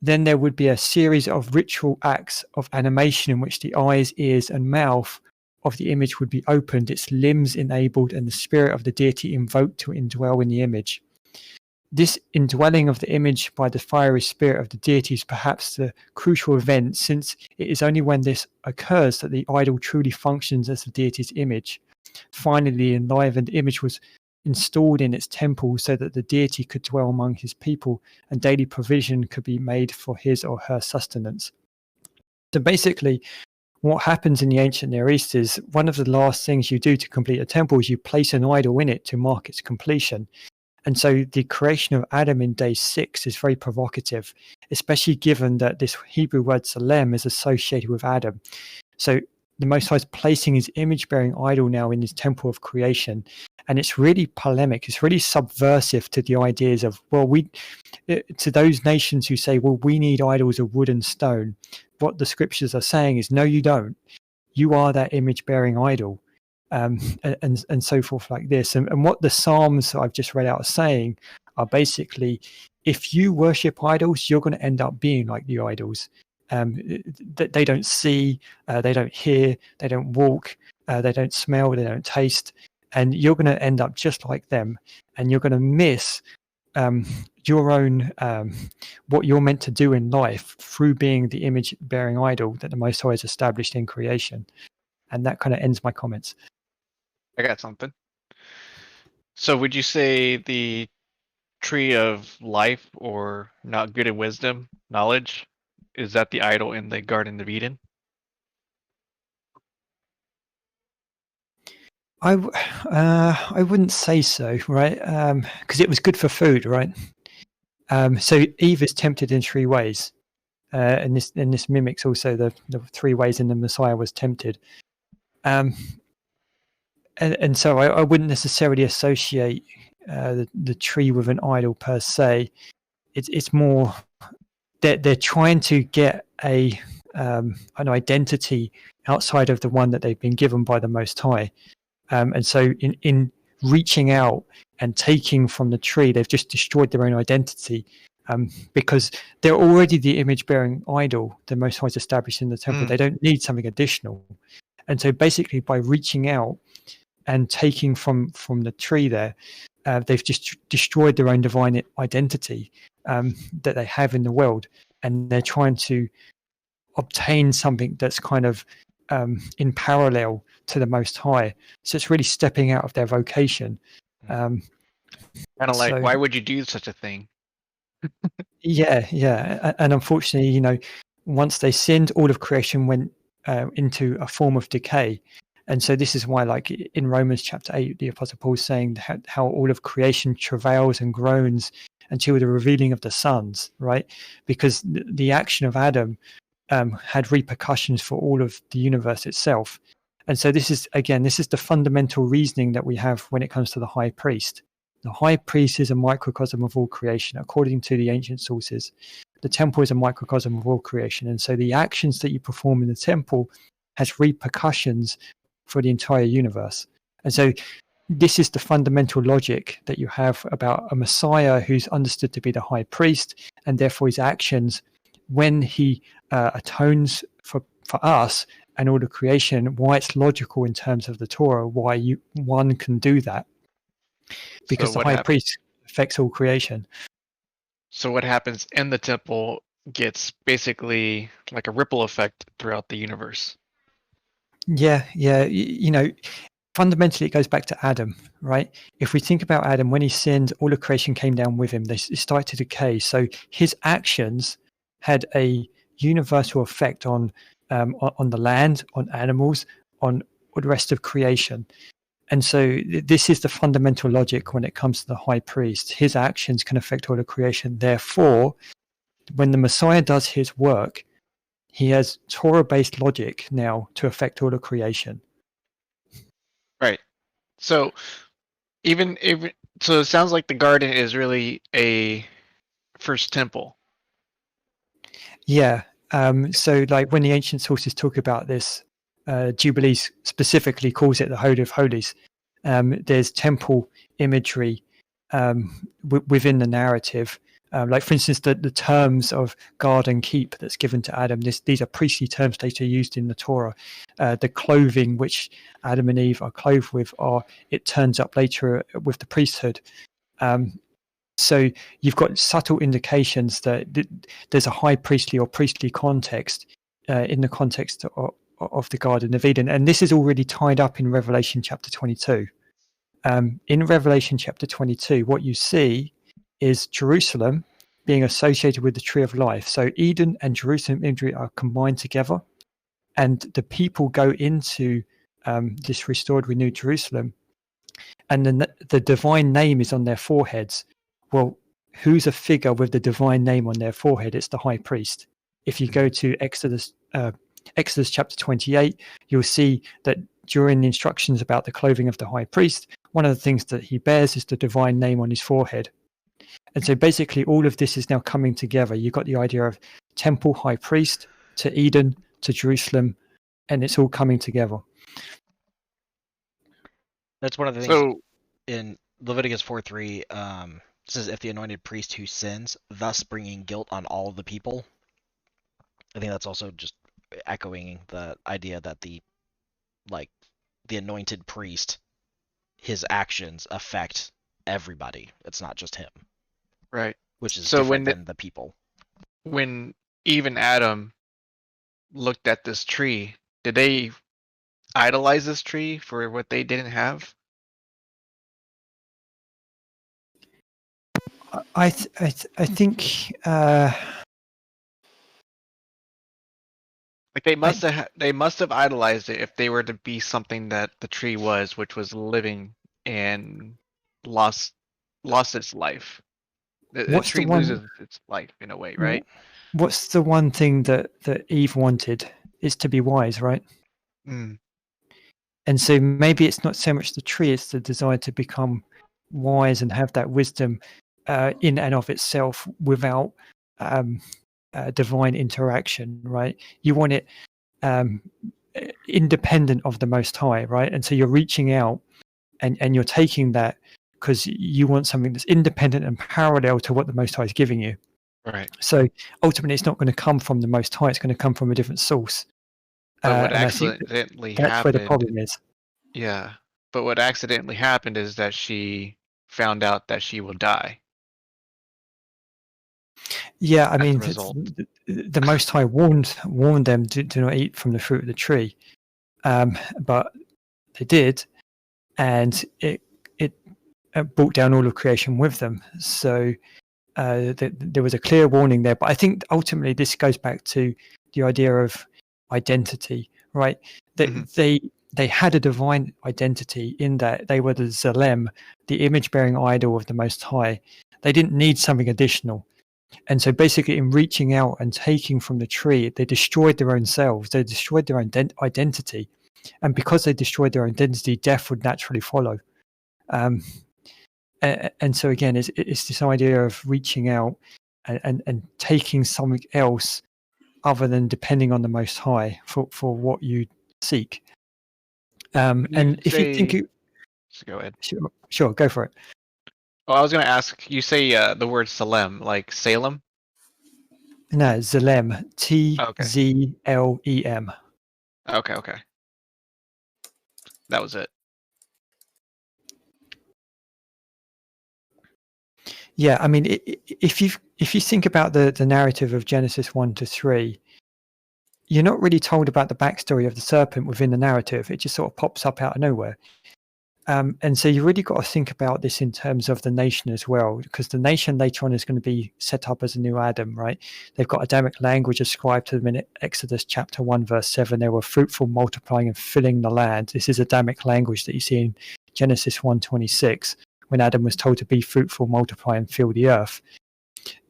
Then there would be a series of ritual acts of animation in which the eyes, ears, and mouth of the image would be opened, its limbs enabled, and the spirit of the deity invoked to indwell in the image. This indwelling of the image by the fiery spirit of the deity is perhaps the crucial event, since it is only when this occurs that the idol truly functions as the deity's image. Finally, the enlivened image was installed in its temple so that the deity could dwell among his people and daily provision could be made for his or her sustenance. So basically, what happens in the ancient Near East is one of the last things you do to complete a temple is you place an idol in it to mark its completion. And so the creation of Adam in day 6 is very provocative, especially given that this Hebrew word Salem is associated with Adam. So the Most High is placing his image-bearing idol now in his temple of creation. And it's really polemic. It's really subversive to the ideas of, to those nations who say, well, we need idols of wood and stone. What the scriptures are saying is, no, you don't. You are that image-bearing idol. And so forth like this. And what the Psalms I've just read out are saying are basically, if you worship idols, you're going to end up being like the idols. They don't see, they don't hear, they don't walk, they don't smell, they don't taste. And you're going to end up just like them. And you're going to miss your own, what you're meant to do in life through being the image-bearing idol that the Most High has established in creation. And that kind of ends my comments. I got something. So would you say the tree of life, or not good and wisdom, knowledge, is that the idol in the Garden of Eden? I wouldn't say so, right? Because it was good for food, right? So Eve is tempted in 3 ways, and this mimics also the 3 ways in the Messiah was tempted. And so I wouldn't necessarily associate the tree with an idol per se. It's more that they're trying to get an identity outside of the one that they've been given by the Most High. And so in reaching out and taking from the tree, they've just destroyed their own identity, because they're already the image-bearing idol the Most High has established in the temple. They don't need something additional. And so basically by reaching out and taking from the tree there, they've just destroyed their own divine identity that they have in the world. And they're trying to obtain something that's kind of in parallel to the Most High. So it's really stepping out of their vocation. Kind of like, so- why would you do such a thing? Yeah. And unfortunately, once they sinned, all of creation went into a form of decay. And so this is why, like in Romans chapter 8, the Apostle Paul is saying how all of creation travails and groans until the revealing of the sons, right? Because the action of Adam had repercussions for all of the universe itself. And so this is the fundamental reasoning that we have when it comes to the high priest. The high priest is a microcosm of all creation, according to the ancient sources. The temple is a microcosm of all creation. And so the actions that you perform in the temple has repercussions for the entire universe. And so this is the fundamental logic that you have about a Messiah who's understood to be the high priest, and therefore his actions, when he atones for us and all the creation, why it's logical in terms of the Torah, why one can do that. Because the high priest affects all creation. So what happens in the temple gets basically like a ripple effect throughout the universe. Yeah. Fundamentally, it goes back to Adam, right? If we think about Adam, when he sinned, all of creation came down with him. They started to decay. So his actions had a universal effect on the land, on animals, on the rest of creation. And so this is the fundamental logic when it comes to the high priest. His actions can affect all of creation. Therefore, when the Messiah does his work, he has Torah-based logic now to affect all of creation. Right. So so it sounds like the garden is really a first temple. Yeah. So like when the ancient sources talk about this, Jubilees specifically calls it the Holy of Holies. There's temple imagery within the narrative. Like, for instance, the terms of guard and keep that's given to Adam, these are priestly terms that are used in the Torah. The clothing which Adam and Eve are clothed with, it turns up later with the priesthood. So you've got subtle indications that there's a high priestly or priestly context in the context of the Garden of Eden. And this is already tied up in Revelation chapter 22. In Revelation chapter 22, what you see is Jerusalem being associated with the tree of life. So Eden and Jerusalem imagery are combined together, and the people go into this restored, renewed Jerusalem, and then the divine name is on their foreheads. Well, who's a figure with the divine name on their forehead? It's the high priest. If you go to Exodus chapter 28, you'll see that during the instructions about the clothing of the high priest, one of the things that he bears is the divine name on his forehead. And so basically all of this is now coming together. You've got the idea of temple, high priest, to Eden, to Jerusalem, and it's all coming together. That's one of the things So in Leviticus 4:3. It says, "If the anointed priest who sins, thus bringing guilt on all the people." I think that's also just echoing the idea that the anointed priest, his actions affect everybody. It's not just him, right. which is So different than the people. when Eve and Adam looked at this tree, did they idolize this tree for what they didn't have? I think Like they must have idolized it if they were to be something that the tree was, which was living and lost its life. The what's the tree one? loses its life in a way, right? What's the one thing that Eve wanted is to be wise, right? Mm. And so maybe it's not so much the tree; it's the desire to become wise and have that wisdom in and of itself without divine interaction, right? You want it independent of the Most High, right? And so you're reaching out and you're taking that because you want something that's independent and parallel to what the Most High is giving you. Right. So ultimately, it's not going to come from the Most High; it's going to come from a different source. But what And I think accidentally that's where the happened, problem is. yeah. But what accidentally happened is that she found out that she will die Yeah, I as a mean, result. the Most High warned them, do not eat from the fruit of the tree, but they did, and it brought down all of creation with them. So there was a clear warning there. But I think ultimately this goes back to the idea of identity, right? That they had a divine identity in that they were the Zalem, the image-bearing idol of the Most High. They didn't need something additional. And so basically in reaching out and taking from the tree, they destroyed their own selves. They destroyed their own identity. And because they destroyed their identity, death would naturally follow. And so again, it's this idea of reaching out and taking something else other than depending on the Most High for what you seek. And if you think it, go ahead. Sure, go for it. Oh, I was going to ask, you say the word Salem, like Salem? No, Zalem, Tzlem. Okay. That was it. Yeah, I mean, if you think about the narrative of Genesis 1-3, you're not really told about the backstory of the serpent within the narrative. It just sort of pops up out of nowhere. And so you really got to think about this in terms of the nation as well, because the nation later on is going to be set up as a new Adam, right? They've got Adamic language ascribed to them in Exodus chapter 1, verse 7. They were fruitful, multiplying, and filling the land. This is Adamic language that you see in Genesis 1:26, when Adam was told to be fruitful, multiply, and fill the earth.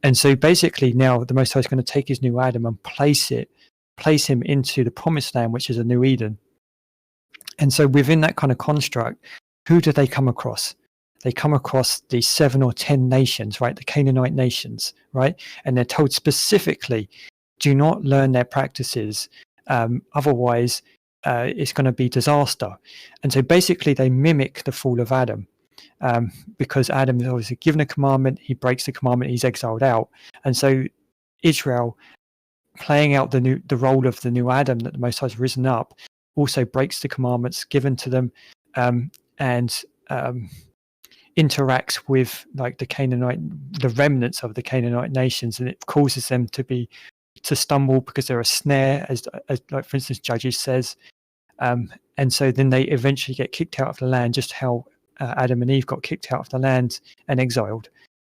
And so basically now the Most High is going to take his new Adam and place him into the promised land, which is a new Eden. And so within that kind of construct, who do they come across? They come across these 7 or 10 nations, right? The Canaanite nations, right? And they're told specifically, do not learn their practices. Otherwise, it's going to be disaster. And so basically they mimic the fall of Adam. Because Adam is obviously given a commandment, he breaks the commandment, he's exiled out. And so Israel, playing out the role of the new Adam that the Most High has risen up, also breaks the commandments given to them, and interacts with like the remnants of the Canaanite nations, and it causes them to stumble because they're a snare, as like for instance Judges says, and so then they eventually get kicked out of the land, just how Adam and Eve got kicked out of the land and exiled.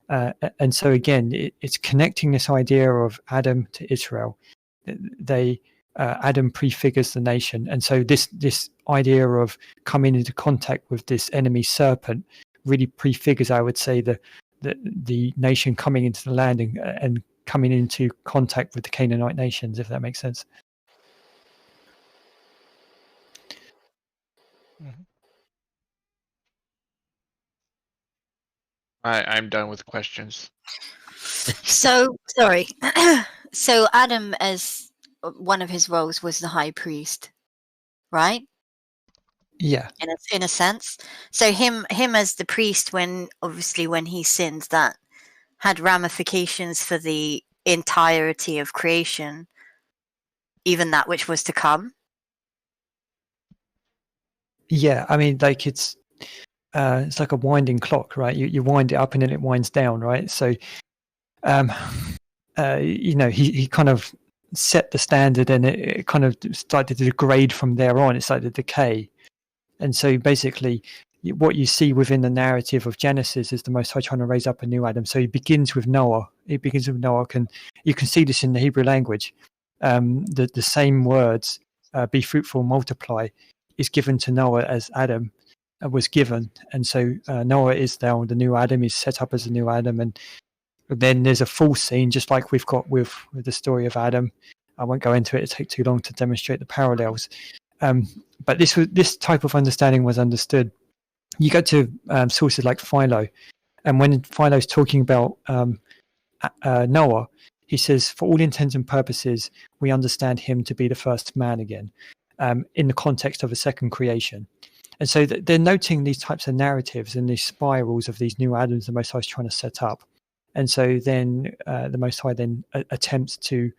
And so again, it's connecting this idea of Adam to Israel. Adam prefigures the nation, and so this idea of coming into contact with this enemy serpent really prefigures, I would say, the nation coming into the land and coming into contact with the Canaanite nations, if that makes sense. Mhm. I'm done with questions. So sorry. So Adam, as one of his roles, was the high priest, right? Yeah. In a sense. So him as the priest, when he sinned, that had ramifications for the entirety of creation, even that which was to come. Yeah, I mean, like it's like a winding clock, right? You wind it up and then it winds down, right? So, he kind of set the standard, and it kind of started to degrade from there on. It started to decay, and so basically, what you see within the narrative of Genesis is the Most High trying to raise up a new Adam. So he begins with Noah. You can see this in the Hebrew language. The same words, "be fruitful, multiply," is given to Noah as Adam was given, and so Noah is now the new Adam. He's set up as a new Adam, and then there's a full scene, just like we've got with the story of Adam. I won't go into it; it'll take too long to demonstrate the parallels. But this type of understanding was understood. You go to sources like Philo, and when Philo's talking about Noah, he says, for all intents and purposes, we understand him to be the first man again, in the context of a second creation. And so they're noting these types of narratives and these spirals of these new Adams the Most High is trying to set up. And so then the Most High then attempts to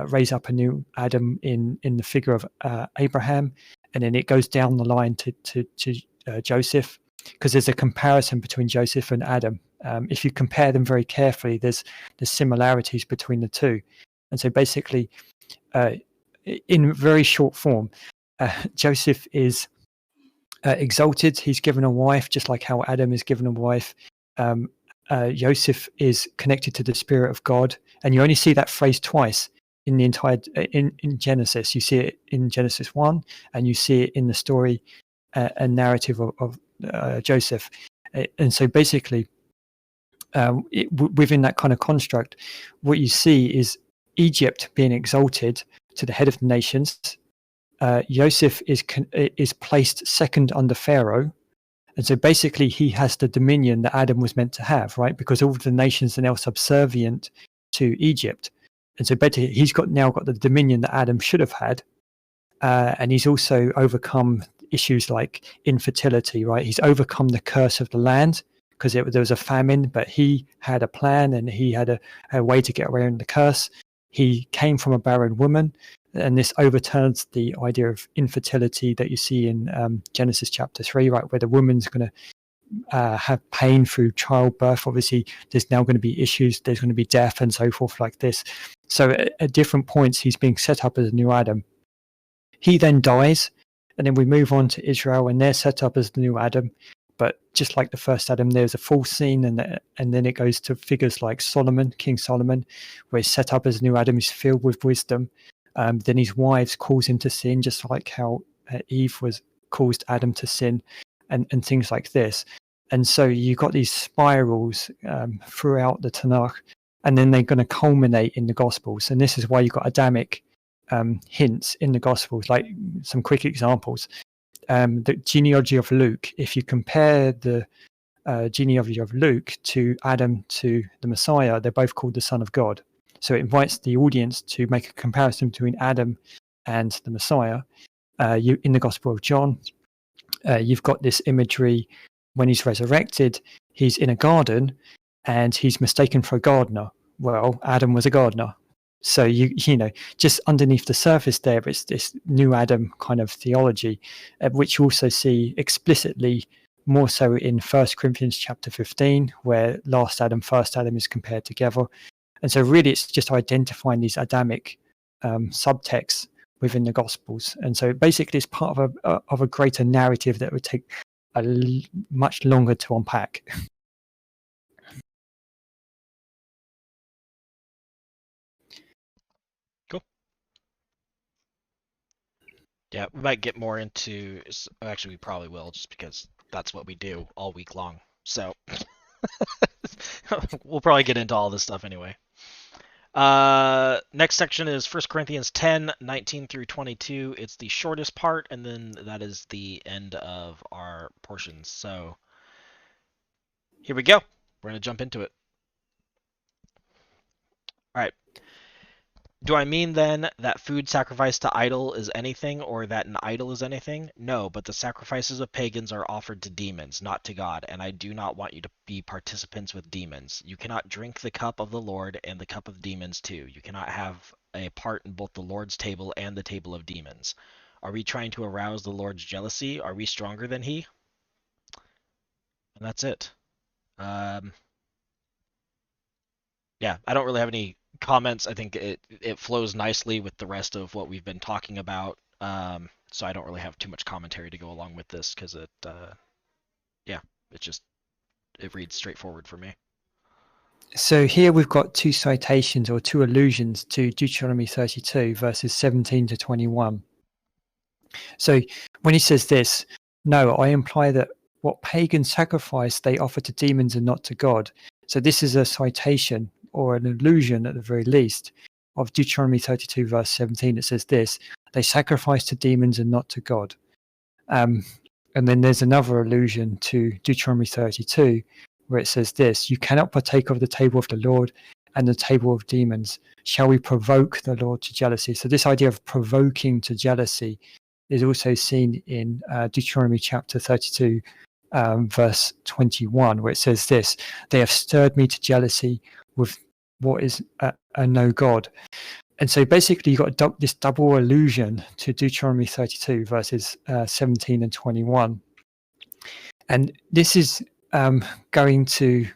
raise up a new Adam in the figure of Abraham, and then it goes down the line to Joseph, because there's a comparison between Joseph and Adam. If you compare them very carefully, there's similarities between the two. And so basically, in very short form, Joseph is exalted. He's given a wife, just like how Adam is given a wife. Joseph is connected to the Spirit of God, and you only see that phrase twice in the entire in Genesis. You see it in Genesis 1, and you see it in the story and narrative of Joseph. And so basically, within that kind of construct, what you see is Egypt being exalted to the head of the nations. Joseph is placed second under Pharaoh, and so basically he has the dominion that Adam was meant to have, right? Because all of the nations are now subservient to Egypt, and so basically he's now got the dominion that Adam should have had, and he's also overcome issues like infertility, right? He's overcome the curse of the land because there was a famine, but he had a plan and he had a way to get around the curse. He came from a barren woman, and this overturns the idea of infertility that you see in Genesis chapter 3, right, where the woman's going to have pain through childbirth. Obviously, there's now going to be issues, there's going to be death and so forth like this. So at different points, he's being set up as a new Adam. He then dies, and then we move on to Israel, and they're set up as the new Adam. But just like the first Adam, there's a full scene, and then it goes to figures like Solomon, King Solomon, where he's set up as a new Adam. He's filled with wisdom. Then his wives cause him to sin, just like how Eve caused Adam to sin, and things like this. And so you've got these spirals throughout the Tanakh, and then they're going to culminate in the Gospels. And this is why you've got Adamic hints in the Gospels, like some quick examples. The genealogy of Luke, if you compare the genealogy of Luke to Adam to the Messiah, they're both called the Son of God. So it invites the audience to make a comparison between Adam and the Messiah. In the Gospel of John, you've got this imagery when he's resurrected, he's in a garden and he's mistaken for a gardener. Well, Adam was a gardener. So you know, just underneath the surface there, it's this new Adam kind of theology, which you also see explicitly more so in 1 Corinthians chapter 15, where last Adam, first Adam is compared together. And so really it's just identifying these Adamic subtexts within the Gospels. And so basically it's part of a greater narrative that would take much longer to unpack. Yeah, we might get more into. Actually, we probably will, just because that's what we do all week long. So we'll probably get into all this stuff anyway. Next section is 1 Corinthians 10, 19 through 22. It's the shortest part, and then that is the end of our portions. So here we go. We're going to jump into it. All right. Do I mean then that food sacrificed to idol is anything, or that an idol is anything? No, but the sacrifices of pagans are offered to demons, not to God, and I do not want you to be participants with demons. You cannot drink the cup of the Lord and the cup of demons too. You cannot have a part in both the Lord's table and the table of demons. Are we trying to arouse the Lord's jealousy? Are we stronger than he? And that's it. Yeah, I don't really have any comments. I think it flows nicely with the rest of what we've been talking about. So I don't really have too much commentary to go along with this because it reads straightforward for me. So here we've got two citations or two allusions to Deuteronomy 32 verses 17 to 21. So when he says this, no, I imply that what pagan sacrifice they offer to demons and not to God. So this is a citation or an allusion at the very least of Deuteronomy 32 verse 17. It says this, they sacrifice to demons and not to God. And then there's another allusion to Deuteronomy 32 where it says this, you cannot partake of the table of the Lord and the table of demons. Shall we provoke the Lord to jealousy? So this idea of provoking to jealousy is also seen in Deuteronomy chapter 32 verse 21 where it says this, they have stirred me to jealousy with what is a no God. And so basically you've got this double allusion to Deuteronomy 32 verses 17 and 21. And this is going to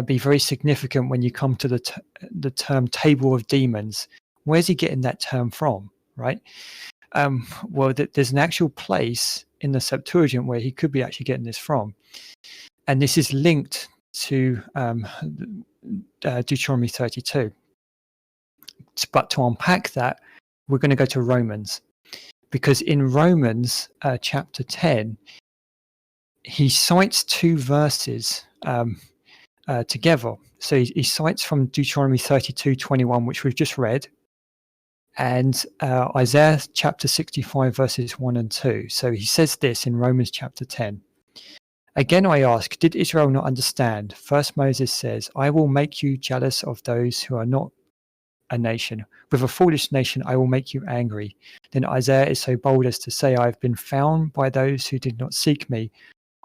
be very significant when you come to the term table of demons. Where's he getting that term from, right? Well, there's an actual place in the Septuagint where he could be actually getting this from. And this is linked to Deuteronomy 32. But to unpack that, we're going to go to Romans. Because in Romans chapter 10, he cites two verses together. So he cites from Deuteronomy 32:21, which we've just read, and Isaiah chapter 65 verses 1 and 2. So he says this in Romans chapter 10. Again I ask, did Israel not understand? First Moses says, I will make you jealous of those who are not a nation. With a foolish nation I will make you angry. Then Isaiah is so bold as to say, I have been found by those who did not seek me.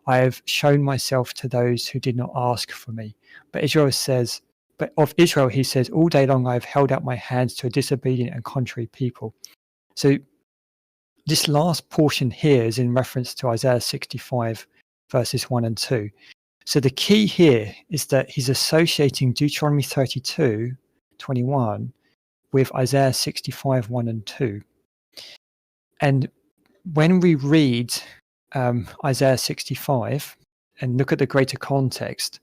I have shown myself to those who did not ask for me. But of Israel he says, all day long I have held out my hands to a disobedient and contrary people. So this last portion here is in reference to Isaiah 65 verses 1 and 2. So the key here is that he's associating Deuteronomy 32:21 with Isaiah 65 1 and 2. And when we read Isaiah 65 and look at the greater context,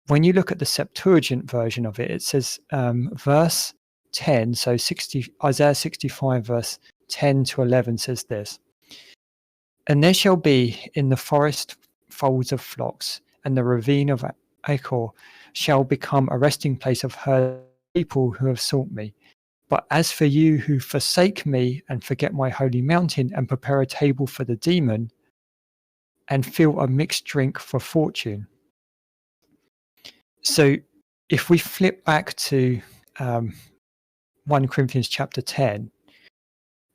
when you look at the Septuagint version of it, it says verse 10, so Isaiah 65 verse 10 to 11 says this, and there shall be in the forest folds of flocks, and the ravine of Achor shall become a resting place of her people who have sought me. But as for you who forsake me and forget my holy mountain and prepare a table for the demon and fill a mixed drink for fortune. So if we flip back to 1 Corinthians chapter 10,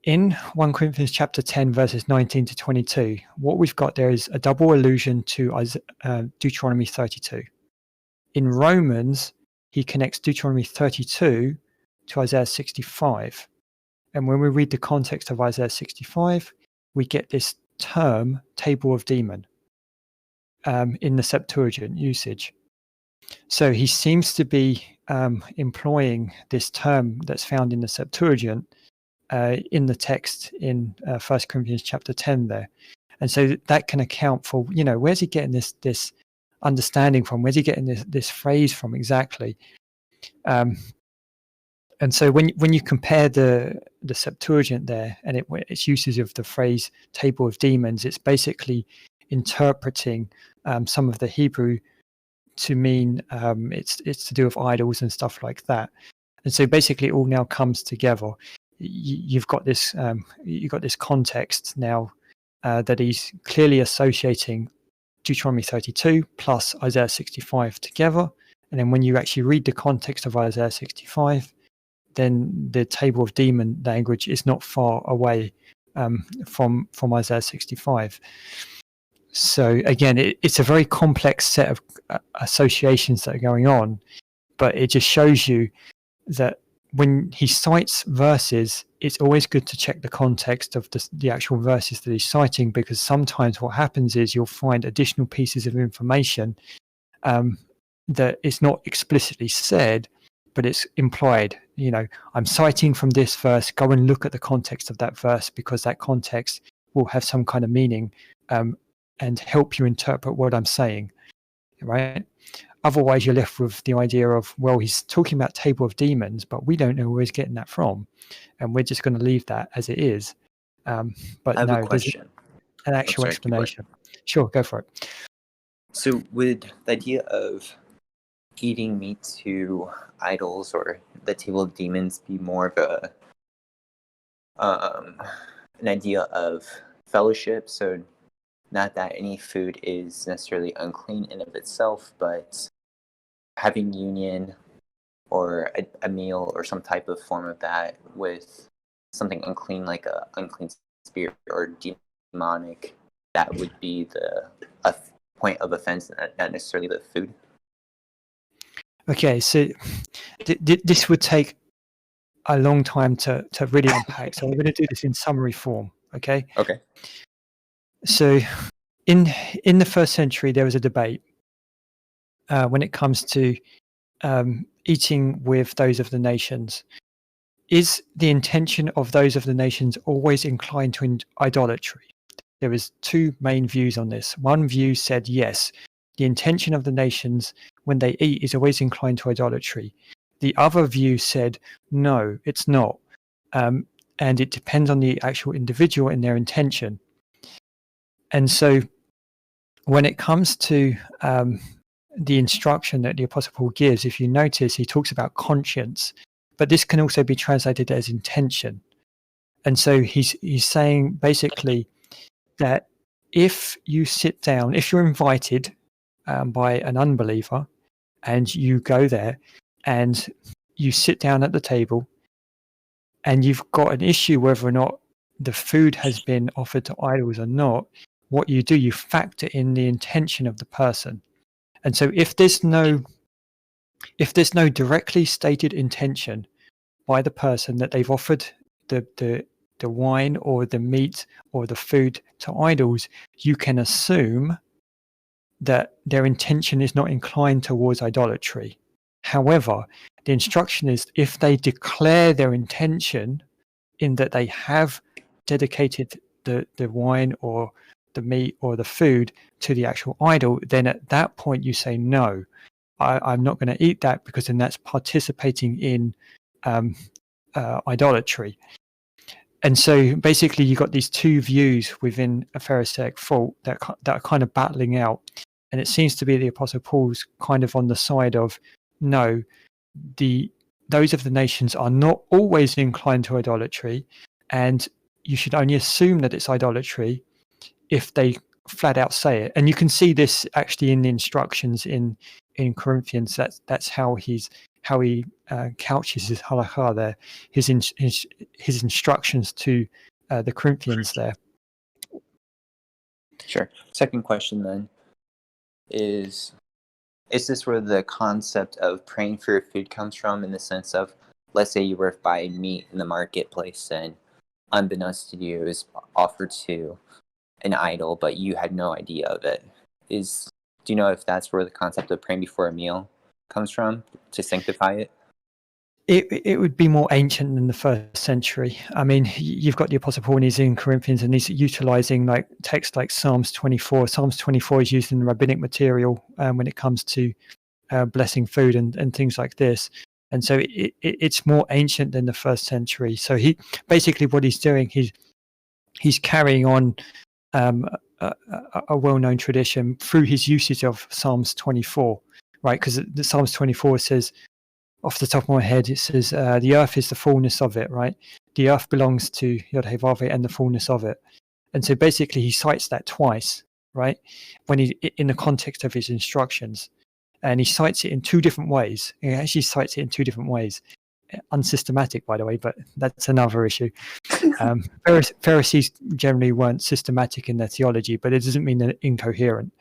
in 1 Corinthians chapter 10 verses 19 to 22, what we've got there is a double allusion to Deuteronomy 32. In Romans, he connects Deuteronomy 32 to Isaiah 65. And when we read the context of Isaiah 65, we get this term, table of demon, in the Septuagint usage. So he seems to be employing this term that's found in the Septuagint in the text in 1 Corinthians chapter 10 there. And so that can account for, where's he getting this understanding from? Where's he getting this phrase from exactly? And so when you compare the Septuagint there and its uses of the phrase "table of demons," it's basically interpreting some of the Hebrew to mean it's to do with idols and stuff like that. And so basically, it all now comes together. You've got this context now that he's clearly associating Deuteronomy 32 plus Isaiah 65 together. And then when you actually read the context of Isaiah 65, then the table of demon language is not far away from Isaiah 65. So again, it's a very complex set of associations that are going on, but it just shows you that when he cites verses, it's always good to check the context of the actual verses that he's citing, because sometimes what happens is you'll find additional pieces of information that is not explicitly said, but it's implied. I'm citing from this verse, go and look at the context of that verse, because that context will have some kind of meaning and help you interpret what I'm saying, right? Otherwise, you're left with the idea of, well, he's talking about table of demons, but we don't know where he's getting that from, and we're just going to leave that as it is. But I have no, a question. There's an actual sorry, keep going. explanation. Sure, go for it. So would the idea of eating meat to idols or the table of demons be more of an idea of fellowship? So not that any food is necessarily unclean in of itself, but having union or a meal or some type of form of that with something unclean, like a unclean spirit or demonic, that would be a point of offense, not necessarily the food. Okay, so this would take a long time to really unpack, so I'm going to do this in summary form. Okay. So in the first century, there was a debate when it comes to eating with those of the nations. Is the intention of those of the nations always inclined to idolatry? There was two main views on this. One view said yes, the intention of the nations when they eat is always inclined to idolatry. The other view said no, it's not, and it depends on the actual individual and their intention. And so when it comes to the instruction that the Apostle Paul gives, if you notice, he talks about conscience, but this can also be translated as intention. And so he's saying basically that if you sit down, if you're invited by an unbeliever and you go there and you sit down at the table and you've got an issue whether or not the food has been offered to idols or not, what you do, you factor in the intention of the person. And so if there's no directly stated intention by the person that they've offered the wine or the meat or the food to idols, you can assume that their intention is not inclined towards idolatry. However, the instruction is if they declare their intention in that they have dedicated the wine or the meat or the food to the actual idol, then at that point you say, no, I'm not going to eat that, because then that's participating in idolatry. And so basically you got these two views within a Pharisaic thought that are kind of battling out. And it seems to be the Apostle Paul's kind of on the side of, no, those of the nations are not always inclined to idolatry, and you should only assume that it's idolatry if they flat out say it. And you can see this actually in the instructions in Corinthians. That's how he couches his halakha there, his instructions to the Corinthians there. Sure. Second question then is this where the concept of praying for your food comes from, in the sense of, let's say you were buying meat in the marketplace and unbeknownst to you, it was offered to an idol, but you had no idea of it. Do you know if that's where the concept of praying before a meal comes from, to sanctify it? It would be more ancient than the first century. I mean, you've got the Apostle Paul, and he's in Corinthians, and he's utilizing like text like Psalms 24. Psalms 24 is used in the rabbinic material when it comes to blessing food and things like this. And so it's more ancient than the first century. So he basically what he's doing, he's carrying on a well-known tradition through his usage of Psalms 24, right? Because the Psalms 24 says, off the top of my head, it says, the earth is the fullness of it, right? The earth belongs to Yod-Heh-Vav and the fullness of it. And so basically he cites that twice, right? When he, in the context of his instructions. And he cites it in two different ways. He actually cites it in two different ways. Unsystematic, by the way, but that's another issue. Pharisees generally weren't systematic in their theology, but it doesn't mean they're incoherent.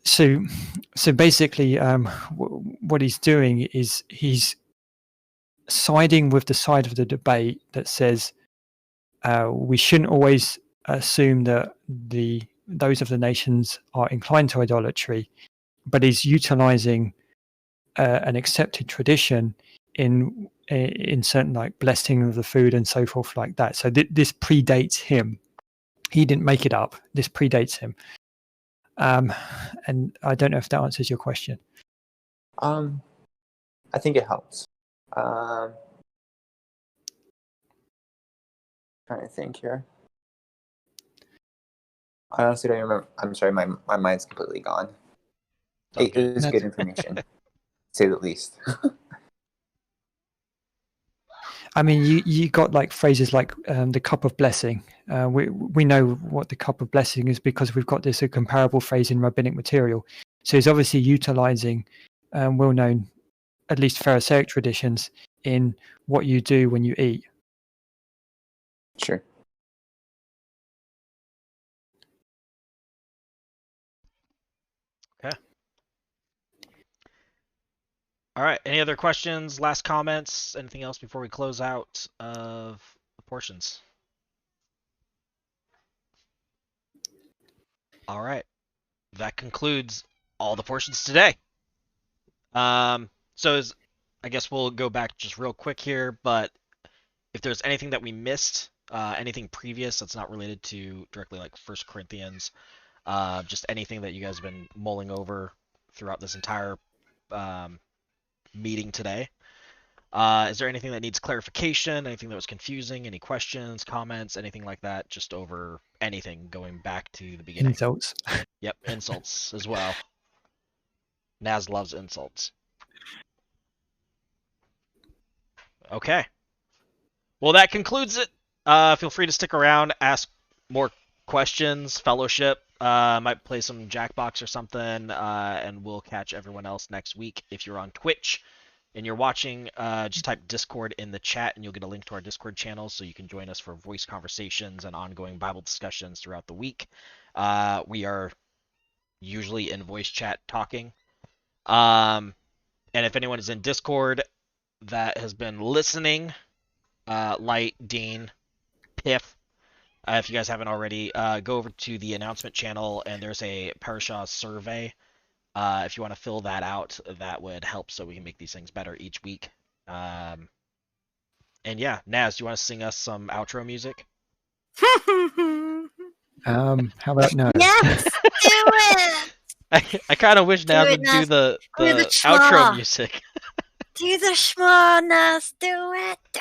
So basically, what he's doing is he's siding with the side of the debate that says we shouldn't always assume that those of the nations are inclined to idolatry, but he's utilizing an accepted tradition in certain like blessing of the food and so forth like that. So this predates him. He didn't make it up. This predates him. And I don't know if that answers your question. I think it helps. Trying to think here. I honestly don't remember. I'm sorry, my mind's completely gone. It was good information, to say the least. I mean, you got like phrases like the cup of blessing. We know what the cup of blessing is because we've got this a comparable phrase in rabbinic material. So he's obviously utilizing well-known, at least Pharisaic traditions in what you do when you eat. Sure. Okay. All right. Any other questions? Last comments? Anything else before we close out of the portions? All right. That concludes all the portions today. So I guess we'll go back just real quick here, but if there's anything that we missed, anything previous that's not related to directly like 1 Corinthians, just anything that you guys have been mulling over throughout this entire meeting today. Is there anything that needs clarification? Anything that was confusing? Any questions, comments, anything like that? Just over anything going back to the beginning. Insults. Yep, insults as well. Naz loves insults. Okay. Well, that concludes it. Feel free to stick around, ask more questions, fellowship. Might play some Jackbox or something, and we'll catch everyone else next week. If you're on Twitch and you're watching, just type Discord in the chat and you'll get a link to our Discord channel so you can join us for voice conversations and ongoing Bible discussions throughout the week. We are usually in voice chat talking. And if anyone is in Discord that has been listening, Light, Dean, Piff, if you guys haven't already, go over to the announcement channel and there's a Parashah survey. If you want to fill that out, that would help so we can make these things better each week. And yeah, Naz, do you want to sing us some outro music? How about no? Yes, do it. I kind of wish Naz would do the Do the outro schma. music. Do the schma, Nas. Do it.